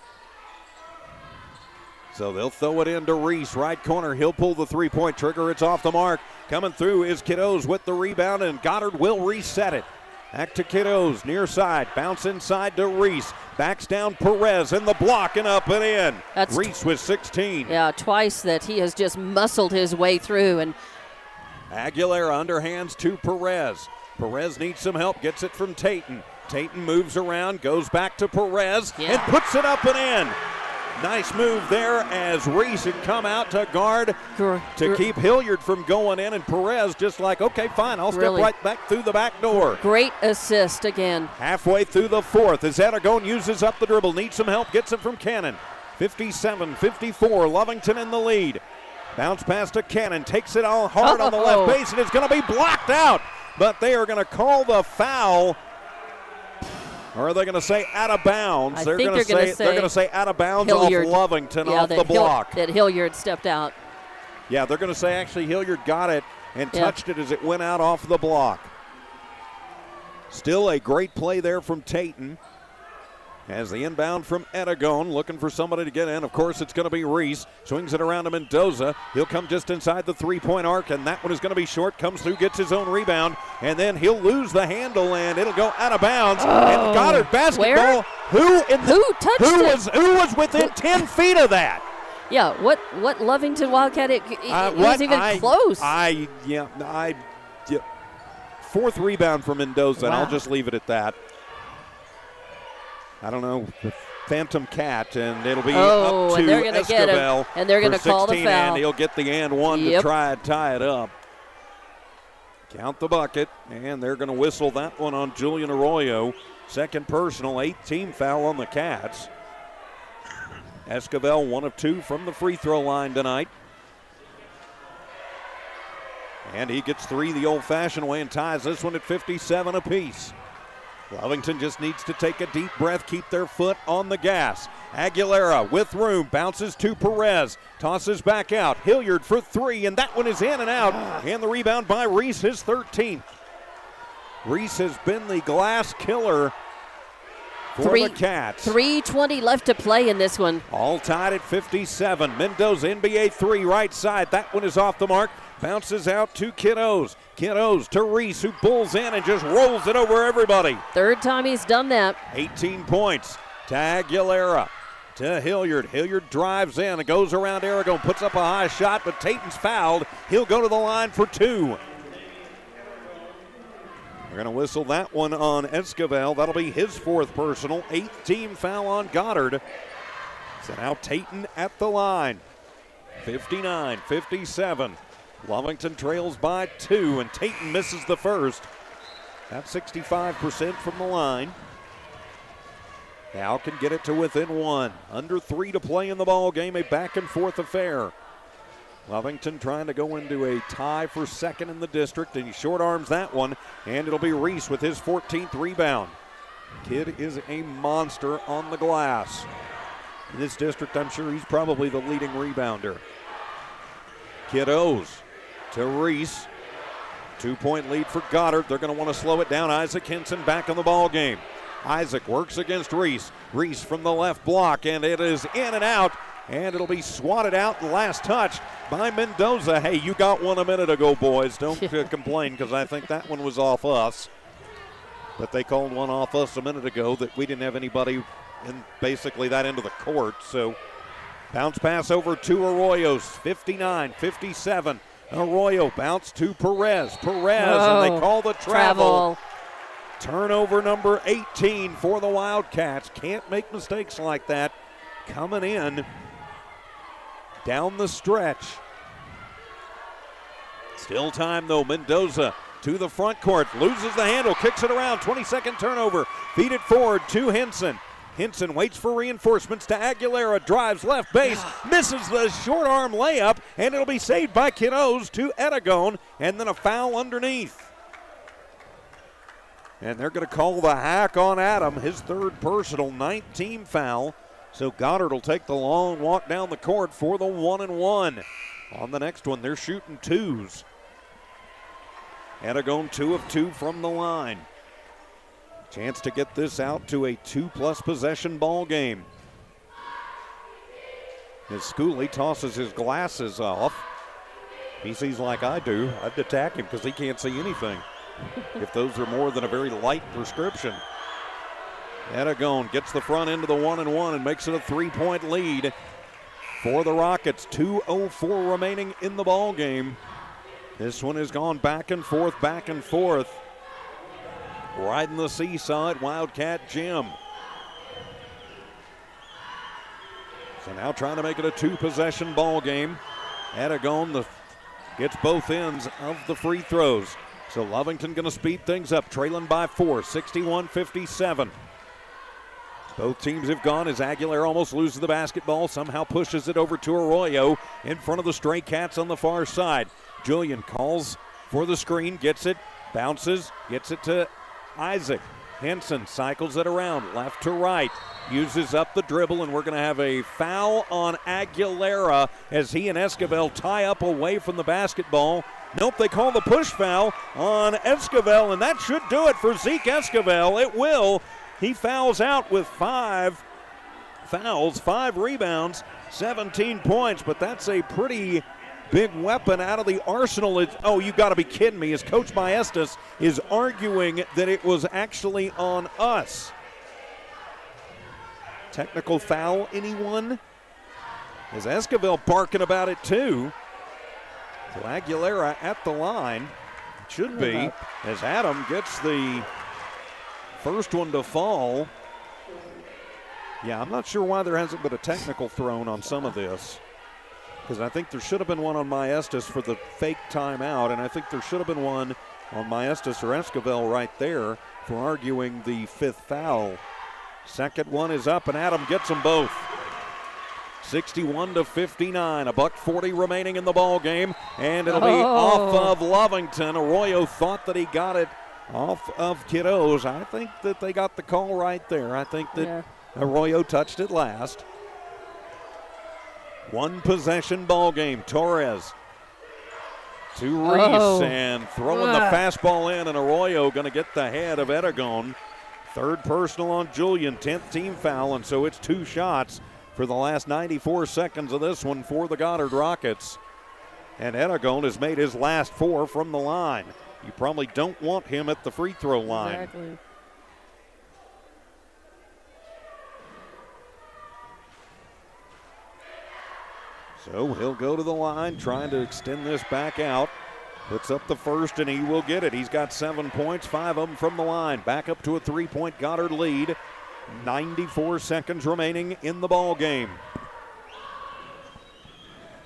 So they'll throw it into Reese, right corner. He'll pull the three-point trigger. It's off the mark. Coming through is Kiddos with the rebound, and Goddard will reset it. Back to Kiddos, near side. Bounce inside to Reese. Backs down Perez in the block and up and in. Reese with 16. Yeah, twice that he has just muscled his way through. And Aguilera underhands to Perez. Perez needs some help, gets it from Tayton. Tayton moves around, goes back to Perez, and puts it up and in. Nice move there as Reese had come out to guard to keep Hilliard from going in, and Perez just like, okay, fine, I'll step right back through the back door. Great assist again. Halfway through the fourth as Edegone uses up the dribble, needs some help, gets it from Cannon. 57-54, Lovington in the lead. Bounce pass to Cannon, takes it all hard on the left base, and it's going to be blocked out. But they are going to call the foul. Or are they going to say out of bounds? They're going to say out of bounds Hilliard. Off Lovington off the block. That Hilliard stepped out. Yeah, they're going to say actually Hilliard got it and touched it as it went out off the block. Still a great play there from Tayton. As the inbound from Edegone, looking for somebody to get in. Of course, it's going to be Reese. Swings it around to Mendoza. He'll come just inside the three-point arc, and that one is going to be short. Comes through, gets his own rebound, and then he'll lose the handle, and it'll go out of bounds. And Goddard basketball. Who touched it? Who was within 10 feet of that? Yeah, what Lovington Wildcat? It wasn't even close. Fourth rebound for Mendoza, and I'll just leave it at that. I don't know, Phantom Cat, and it'll be up to Esquivel. And they're going to call the foul. And he'll get the and one to try and tie it up. Count the bucket, and they're going to whistle that one on Julian Arroyo. Second personal, 8th foul on the Cats. Esquivel 1 of 2 from the free throw line tonight. And he gets 3 the old-fashioned way and ties this one at 57 apiece. Lovington just needs to take a deep breath, keep their foot on the gas. Aguilera with room, bounces to Perez, tosses back out. Hilliard for 3, and that one is in and out. And the rebound by Reese, his 13th. Reese has been the glass killer for the Cats. 3:20 left to play in this one. All tied at 57. Mendoza, NBA 3, right side. That one is off the mark. Bounces out to Kiddos. Kiddos to Reese, who pulls in and just rolls it over everybody. Third time he's done that. 18 points to Aguilera. To Hilliard. Hilliard drives in and goes around Aragon, puts up a high shot, but Tatum's fouled. He'll go to the line for 2. We're going to whistle that one on Esquivel. That'll be his 4th personal. 8th team foul on Goddard. So now Tatum at the line. 59-57. Lovington trails by 2, and Tatum misses the first. That's 65% from the line. Now can get it to within 1. Under 3 to play in the ball game, a back-and-forth affair. Lovington trying to go into a tie for 2nd in the district, and he short arms that one, and it'll be Reese with his 14th rebound. Kid is a monster on the glass. In this district, I'm sure he's probably the leading rebounder. Kiddos to Reese. 2-point lead for Goddard. They're going to want to slow it down. Isaac Henson back in the ball game. Isaac works against Reese. Reese from the left block, and it is in and out, and it'll be swatted out the last touch by Mendoza. Hey, you got one a minute ago, boys. Don't complain, because I think that one was off us. But they called one off us a minute ago that we didn't have anybody in basically that end of the court. So bounce pass over to Arroyos, 59-57. Arroyo bounce to Perez. And they call the travel. Turnover number 18 for the Wildcats. Can't make mistakes like that. Coming in down the stretch. Still time though. Mendoza to the front court. Loses the handle. Kicks it around. 22nd turnover. Feed it forward to Henson. Henson waits for reinforcements to Aguilera. Drives left base. Misses the short arm layup. And it'll be saved by Kiddos to Aragon. And then a foul underneath. And they're going to call the hack on Adam, his 3rd personal, 9th team foul. So Goddard will take the long walk down the court for the 1-1. On the next one, they're shooting 2s. Aragon 2 of 2 from the line. Chance to get this out to a 2+ possession ball game. As Schooley tosses his glasses off. He sees like I do. I'd attack him because he can't see anything. If those are more than a very light prescription. Aragon gets the front end of the 1-1 and makes it a 3-point lead for the Rockets. 2:04 remaining in the ball game. This one has gone back and forth. Riding the seesaw at Wildcat Gym. So now trying to make it a 2-possession ball game. Aragon gets both ends of the free throws. So Lovington going to speed things up, trailing by 4, 61-57. Both teams have gone as Aguilera almost loses the basketball, somehow pushes it over to Arroyo in front of the Stray Cats on the far side. Julian calls for the screen, gets it, bounces, gets it to Isaac. Henson cycles it around left to right, uses up the dribble, and we're going to have a foul on Aguilera as he and Esquivel tie up away from the basketball. Nope, they call the push foul on Esquivel, and that should do it for Zeke Esquivel. It will. He fouls out with 5 fouls, 5 rebounds, 17 points, but that's a pretty big weapon out of the arsenal. Oh, you got to be kidding me. As Coach Maestas is arguing that it was actually on us. Technical foul, anyone? Is Esquivel barking about it too? So Aguilera at the line. It should be, as Adam gets the first one to fall. Yeah, I'm not sure why there hasn't been a technical thrown on some of this, because I think there should have been one on Maestas for the fake timeout, and I think there should have been one on Maestas or Esquivel right there for arguing the 5th foul. Second one is up, and Adam gets them both. 61-59, $1:40 remaining in the ball game, and it'll be off of Lovington. Arroyo thought that he got it off of Kiddos. I think that they got the call right there. I think that Arroyo touched it last. 1 possession ball game. Torres to Reese and throwing the fastball in, and Arroyo going to get the head of Aragon. 3rd personal on Julian, 10th team foul, and so it's 2 shots for the last 94 seconds of this one for the Goddard Rockets. And Aragon has made his last 4 from the line. You probably don't want him at the free throw line. Exactly. So he'll go to the line, trying to extend this back out. Puts up the first, and he will get it. He's got 7 points, 5 of them from the line. Back up to a 3-point Goddard lead. 94 seconds remaining in the ball game.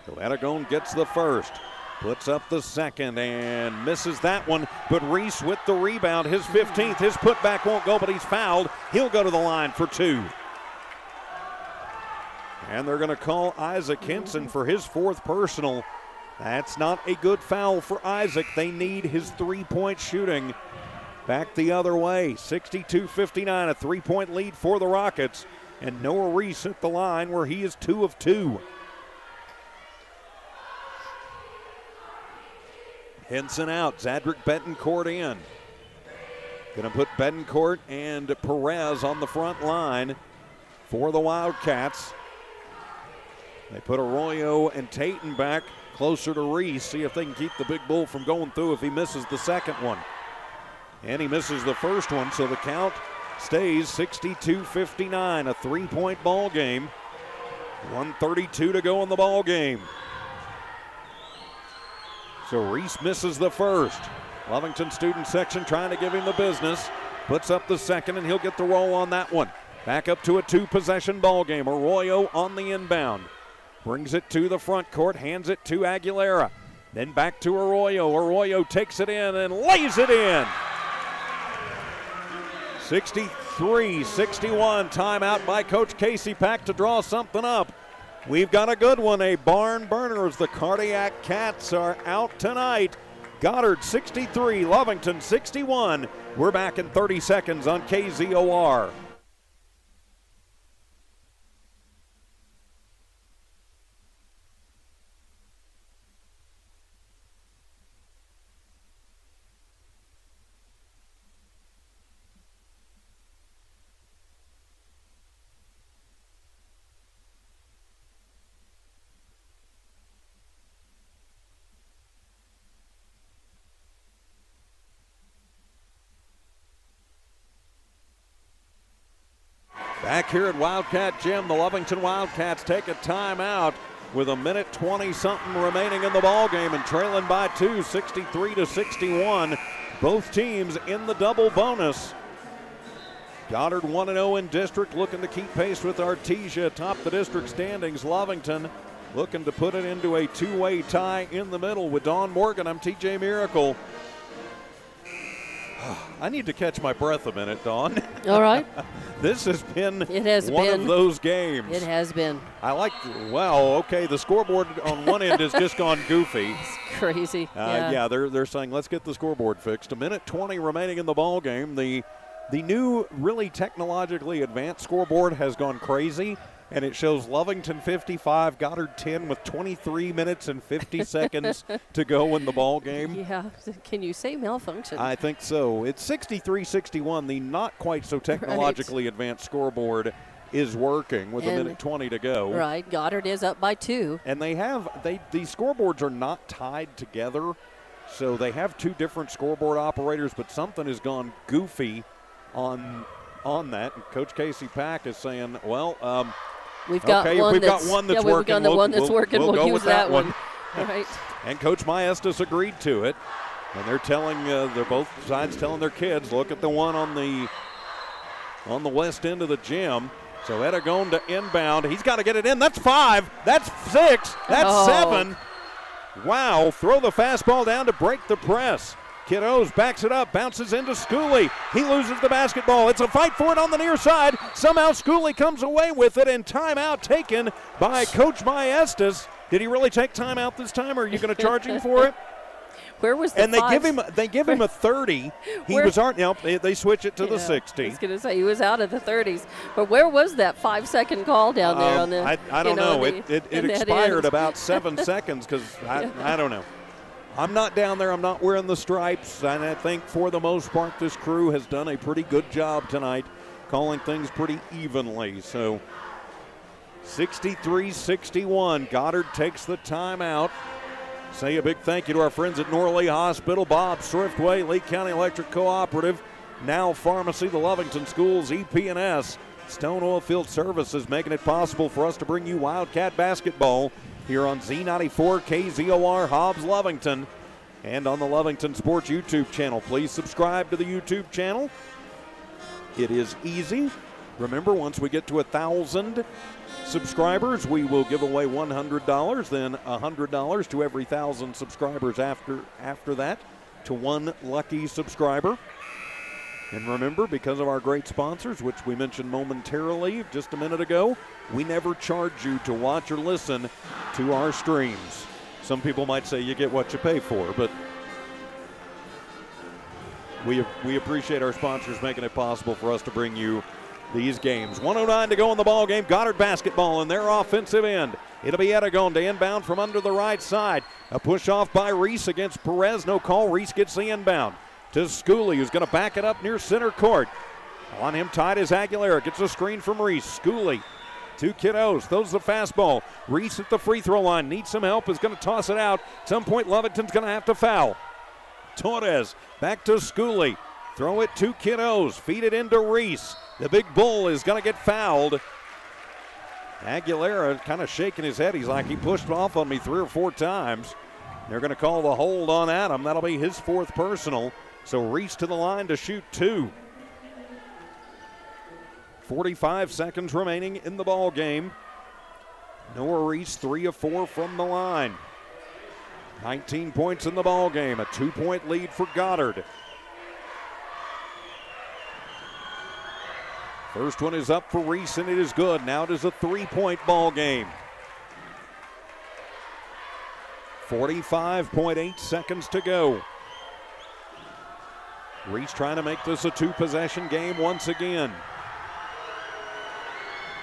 So Aragon gets the first. Puts up the second and misses that one. But Reese with the rebound, his 15th. His putback won't go, but he's fouled. He'll go to the line for 2. And they're going to call Isaac Henson for his 4th personal. That's not a good foul for Isaac. They need his 3-point shooting back the other way. 62-59, a 3-point lead for the Rockets. And Noah Reese at the line where he is 2 of 2. Henson out, Zadrick Betancourt in. Going to put Betancourt and Perez on the front line for the Wildcats. They put Arroyo and Tatum back closer to Reese. See if they can keep the big bull from going through if he misses the second one. And he misses the first one, so the count stays 62-59, a 3-point ball game. 1:32 to go in the ball game. So Reese misses the first. Lovington student section trying to give him the business. Puts up the second, and he'll get the roll on that one. Back up to a 2-possession ball game. Arroyo on the inbound. Brings it to the front court, hands it to Aguilera. Then back to Arroyo. Arroyo takes it in and lays it in. 63-61, timeout by Coach Casey Pack to draw something up. We've got a good one, a barn burner as the Cardiac Cats are out tonight. Goddard 63, Lovington 61. We're back in 30 seconds on KZOR. Back here at Wildcat Gym, the Lovington Wildcats take a timeout with 1:20-something remaining in the ball game and trailing by 2, 63-61. Both teams in the double bonus. Goddard 1-0 in district, looking to keep pace with Artesia atop the district standings. Lovington looking to put it into a 2-way tie in the middle with Dawn Morgan. I'm TJ Miracle. I need to catch my breath a minute, Dawn. All right. This has been one of those games. It has been. I like, well, okay, the scoreboard on one end has just gone goofy. It's crazy. Yeah, they're saying, let's get the scoreboard fixed. 1:20 remaining in the ball game. The new, really technologically advanced scoreboard has gone crazy, and it shows Lovington 55, Goddard 10 with 23 minutes and 50 seconds to go in the ball game. Yeah, can you say malfunction? I think so. It's 63-61. The not quite so technologically advanced scoreboard is working with 1:20 to go. Right, Goddard is up by 2. And these scoreboards are not tied together, so they have 2 different scoreboard operators, but something has gone goofy on that. And Coach Casey Pack is saying, well, we've got one that's working. We've got the one that's working. We'll use that one. Right. And Coach Maestas agreed to it. And they're telling, they're both sides telling their kids, look at the one on the west end of the gym. So Aragon to inbound. He's got to get it in. That's 5. That's 6. That's 7. Wow. Throw the fastball down to break the press. Kiddos backs it up, bounces into Schooley. He loses the basketball. It's a fight for it on the near side. Somehow Schooley comes away with it, and timeout taken by Coach Maestas. Did he really take timeout this time, or are you going to charge him for it? Where was the And they give him a 30. They switch it to the 60. I was going to say he was out of the 30s. But where was that 5-second call down there on the? I don't know. It expired about 7 seconds because I don't know. I'm not down there. I'm not wearing the stripes. And I think for the most part, this crew has done a pretty good job tonight, calling things pretty evenly. So 63-61. Goddard takes the timeout. Say a big thank you to our friends at Norley Hospital, Bob Swiftway, Lee County Electric Cooperative, Now Pharmacy, the Lovington Schools, EP&S, Stone Oilfield Services, making it possible for us to bring you Wildcat basketball here on Z94 KZOR Hobbs Lovington and on the Lovington Sports YouTube channel. Please subscribe to the YouTube channel. It is easy. Remember, once we get to 1,000 subscribers, we will give away $100, then $100 to every 1,000 subscribers after that to one lucky subscriber. And remember, because of our great sponsors, which we mentioned momentarily just a minute ago, we never charge you to watch or listen to our streams. Some people might say you get what you pay for, but we appreciate our sponsors making it possible for us to bring you these games. 1:09 to go in the ball game. Goddard basketball in their offensive end. It'll be Edagon to inbound from under the right side. A push off by Reese against Perez. No call. Reese gets the inbound to Schooley, who's going to back it up near center court. On him tight is Aguilera. Gets a screen from Reese. Schooley, 2 kiddos. Throws the fastball. Reese at the free throw line. Needs some help. Is going to toss it out. At some point, Lovington's going to have to foul. Torres back to Schooley. Throw it to kiddos. Feed it into Reese. The big bull is going to get fouled. Aguilera kind of shaking his head. He's like, he pushed off on me 3 or 4 times. They're going to call the hold on Adam. That'll be his 4th personal. So Reese to the line to shoot 2. 45 seconds remaining in the ball game. Noah Reese 3 of 4 from the line. 19 points in the ball game. A 2-point lead for Goddard. First one is up for Reese, and it is good. Now it is a 3-point ball game. 45.8 seconds to go. Reese trying to make this a 2-possession game once again.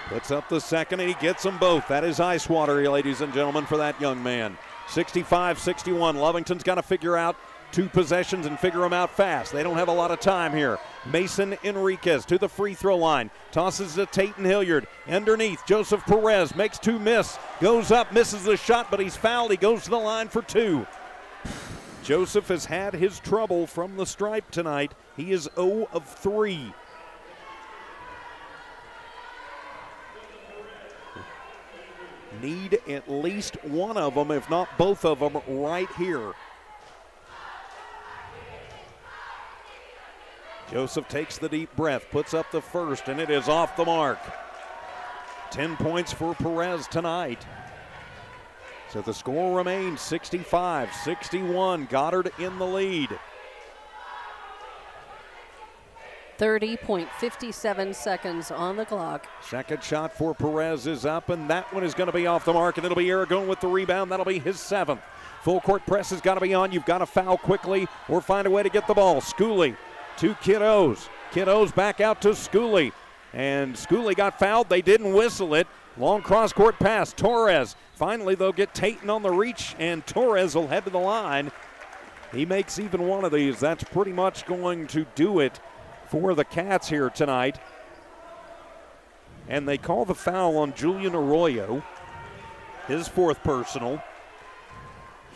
Puts up the second, and he gets them both. That is ice water, ladies and gentlemen, for that young man. 65-61. Lovington's got to figure out 2 possessions and figure them out fast. They don't have a lot of time here. Mason Enriquez to the free throw line. Tosses to Tayton Hilliard. Underneath, Joseph Perez makes 2 miss. Goes up, misses the shot, but he's fouled. He goes to the line for 2. Joseph has had his trouble from the stripe tonight. He is 0 of 3. Need at least one of them, if not both of them, right here. Joseph takes the deep breath, puts up the first, and it is off the mark. 10 points for Perez tonight. So the score remains 65-61. Goddard in the lead. 30.57 seconds on the clock. Second shot for Perez is up, and that one is going to be off the mark, and it'll be Aragon with the rebound. That'll be his 7th. Full court press has got to be on. You've got to foul quickly or find a way to get the ball. Schooley to Kiddos. Kiddos back out to Schooley. And Schooley got fouled. They didn't whistle it. Long cross-court pass. Torres. Finally, they'll get Tayton on the reach, and Torres will head to the line. He makes even one of these. That's pretty much going to do it for the Cats here tonight. And they call the foul on Julian Arroyo, his 4th personal.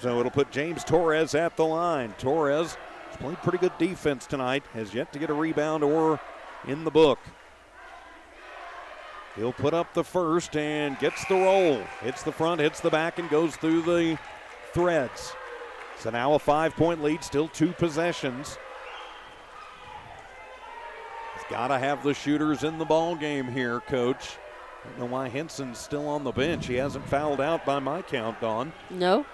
So it'll put James Torres at the line. Torres has played pretty good defense tonight, has yet to get a rebound or in the book. He'll put up the first and gets the roll. Hits the front, hits the back, and goes through the threads. So now a 5-point lead, still 2 possessions. He's got to have the shooters in the ball game here, Coach. I don't know why Henson's still on the bench. He hasn't fouled out by my count, Dawn. No.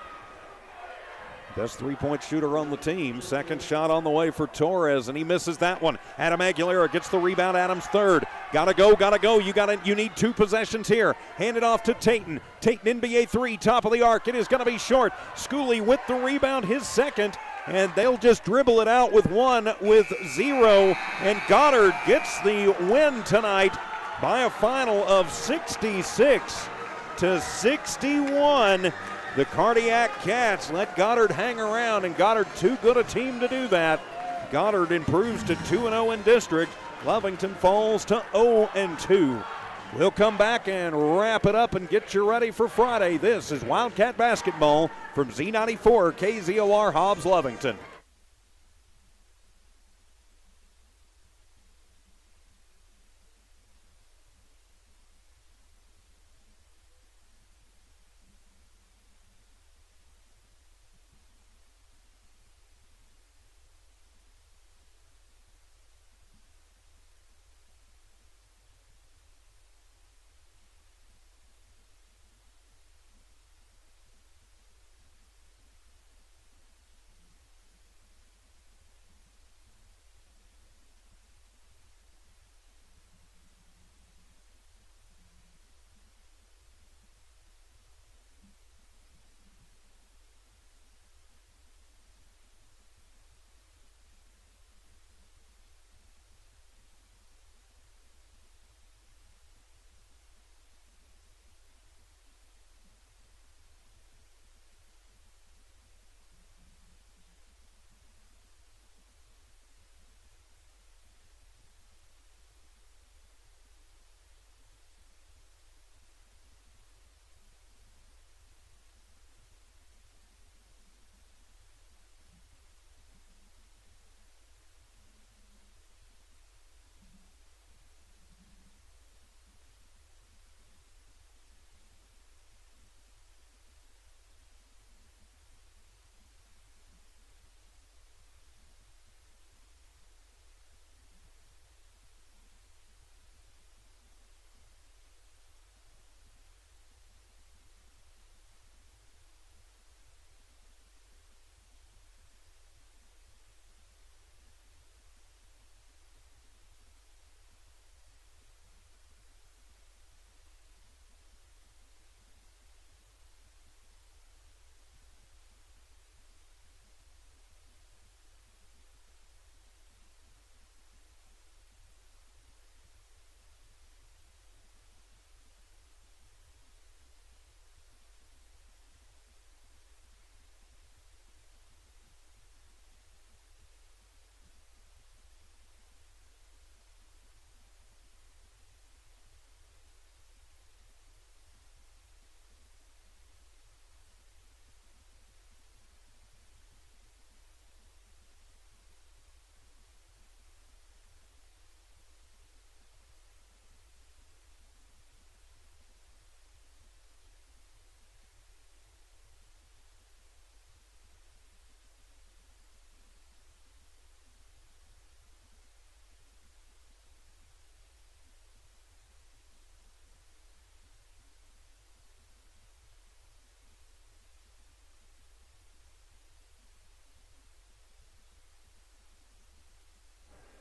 Best 3-point shooter on the team. Second shot on the way for Torres, and he misses that one. Adam Aguilera gets the rebound. Adams 3rd. Gotta go. You need 2 possessions here. Hand it off to Tayton. Tayton NBA 3, top of the arc. It is gonna be short. Schooley with the rebound, his 2nd, and they'll just dribble it out with 1 with 0. And Goddard gets the win tonight by a final of 66-61. The Cardiac Cats let Goddard hang around, and Goddard too good a team to do that. Goddard improves to 2-0 in district. Lovington falls to 0-2. We'll come back and wrap it up and get you ready for Friday. This is Wildcat Basketball from Z94 KZOR Hobbs Lovington.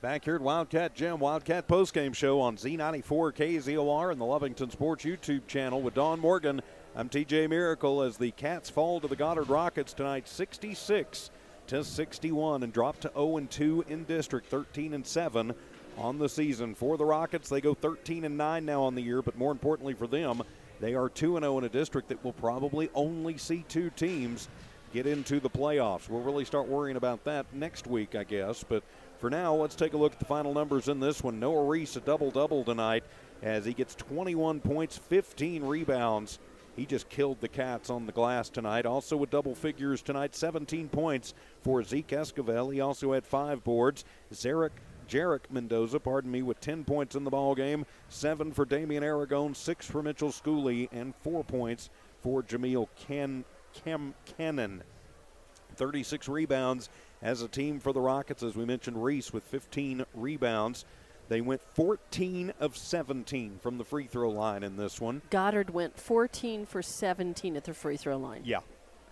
Back here at Wildcat Gym, Wildcat postgame show on Z94 KZOR and the Lovington Sports YouTube channel with Don Morgan. I'm TJ Miracle as the Cats fall to the Goddard Rockets tonight 66-61 and drop to 0-2 in district, 13-7 on the season. For the Rockets, they go 13-9 now on the year, but more importantly for them, they are 2-0 in a district that will probably only see two teams get into the playoffs. We'll really start worrying about that next week, I guess, but for now, let's take a look at the final numbers in this one. Noah Reese, a double-double tonight as he gets 21 points, 15 rebounds. He just killed the Cats on the glass tonight. Also with double figures tonight, 17 points for Zeke Esquivel. He also had 5 boards. Jarek Mendoza, with 10 points in the ball game. 7 for Damian Aragon, 6 for Mitchell Schooley, and 4 points for Jameel Cannon. 36 rebounds as a team for the Rockets. As we mentioned, Reese with 15 rebounds. They went 14 of 17 from the free throw line in this one. Goddard went 14 for 17 at the free throw line. Yeah,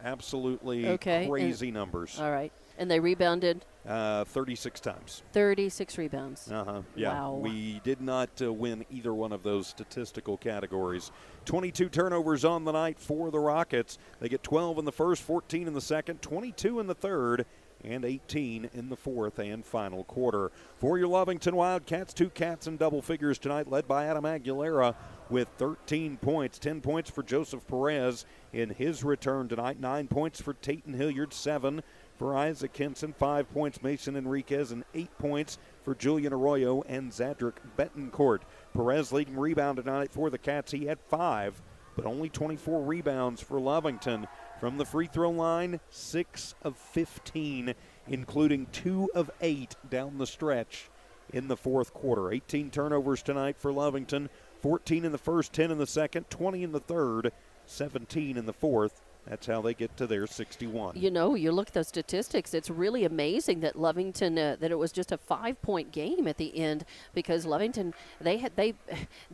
absolutely crazy numbers. All right. And they rebounded? 36 times. 36 rebounds. Yeah. Wow. We did not win either one of those statistical categories. 22 turnovers on the night for the Rockets. They get 12 in the first, 14 in the second, 22 in the third, and 18 in the fourth and final quarter. For your Lovington Wildcats, 2 Cats in double figures tonight, led by Adam Aguilera with 13 points. 10 points for Joseph Perez in his return tonight. 9 points for Tayton Hilliard, 7 for Isaac Henson, 5 points Mason Enriquez, and 8 points for Julian Arroyo and Zadrick Betancourt. Perez leading rebound tonight for the Cats. He had 5, but only 24 rebounds for Lovington. From the free throw line, 6 of 15, including 2 of 8 down the stretch in the fourth quarter. 18 turnovers tonight for Lovington, 14 in the first, 10 in the second, 20 in the third, 17 in the fourth. That's how they get to their 61. You know, you look at the statistics, it's really amazing that Lovington, that it was just a 5-point game at the end, because Lovington, they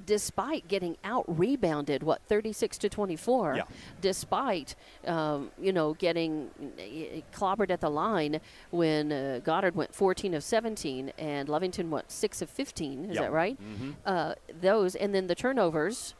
despite getting out-rebounded, 36-24, yeah. Despite, getting clobbered at the line when Goddard went 14 of 17 and Lovington went 6 of 15, is that right? Mm-hmm. And then the turnovers.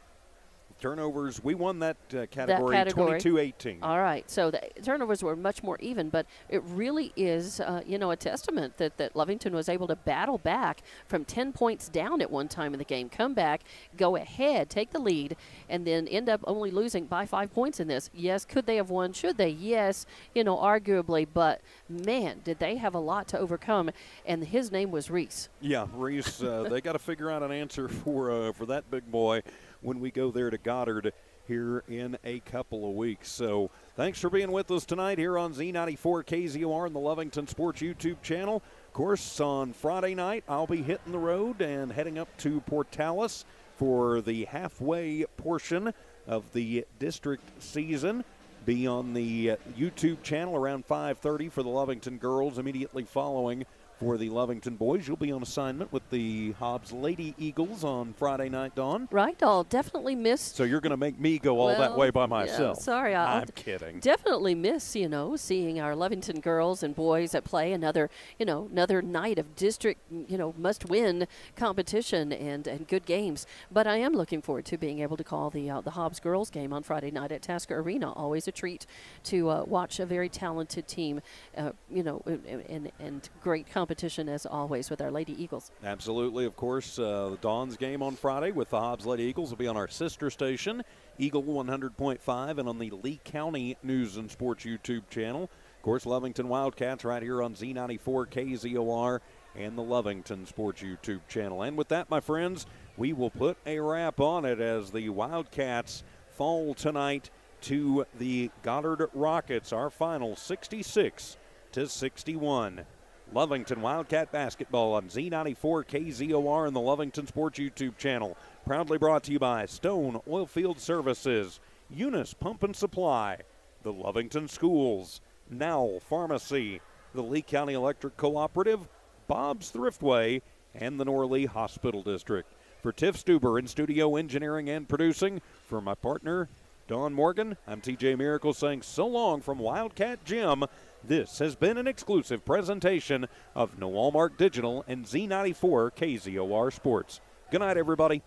Turnovers, we won that category 22-18. All right, so the turnovers were much more even, but it really is, a testament that Lovington was able to battle back from 10 points down at one time in the game, come back, go ahead, take the lead, and then end up only losing by 5 points in this. Yes, could they have won? Should they? Yes, arguably, but man, did they have a lot to overcome, and his name was Reese. Yeah, Reese, they got to figure out an answer for that big boy when we go there to Goddard here in a couple of weeks. So thanks for being with us tonight here on Z94 KZOR and the Lovington Sports YouTube channel. Of course, on Friday night, I'll be hitting the road and heading up to Portales for the halfway portion of the district season. Be on the YouTube channel around 5:30 for the Lovington girls, immediately following for the Lovington boys. You'll be on assignment with the Hobbs Lady Eagles on Friday night, Dawn. Right, I'll definitely miss. So you're going to make me go all that way by myself. Yeah, sorry, I'm kidding. Definitely miss, seeing our Lovington girls and boys at play. Another night of district, must-win competition and good games. But I am looking forward to being able to call the Hobbs girls game on Friday night at Tasker Arena. Always a treat to watch a very talented team, and great competition as always with our Lady Eagles. Absolutely, of course. The Dawn's game on Friday with the Hobbs Lady Eagles will be on our sister station, Eagle 100.5, and on the Lee County News and Sports YouTube channel. Of course, Lovington Wildcats right here on Z94 KZOR and the Lovington Sports YouTube channel. And with that, my friends, we will put a wrap on it as the Wildcats fall tonight to the Goddard Rockets. Our final 66-61. Lovington Wildcat basketball on Z94 KZOR and the Lovington Sports YouTube channel. Proudly brought to you by Stone Oilfield Services, Eunice Pump and Supply, the Lovington Schools, Nowell Pharmacy, the Lee County Electric Cooperative, Bob's Thriftway, and the Norley Hospital District. For Tiff Stuber in studio engineering and producing, for my partner, Dawn Morgan, I'm TJ Miracle saying so long from Wildcat Gym. This has been an exclusive presentation of Nowalmark Digital and Z94 KZOR Sports. Good night, everybody.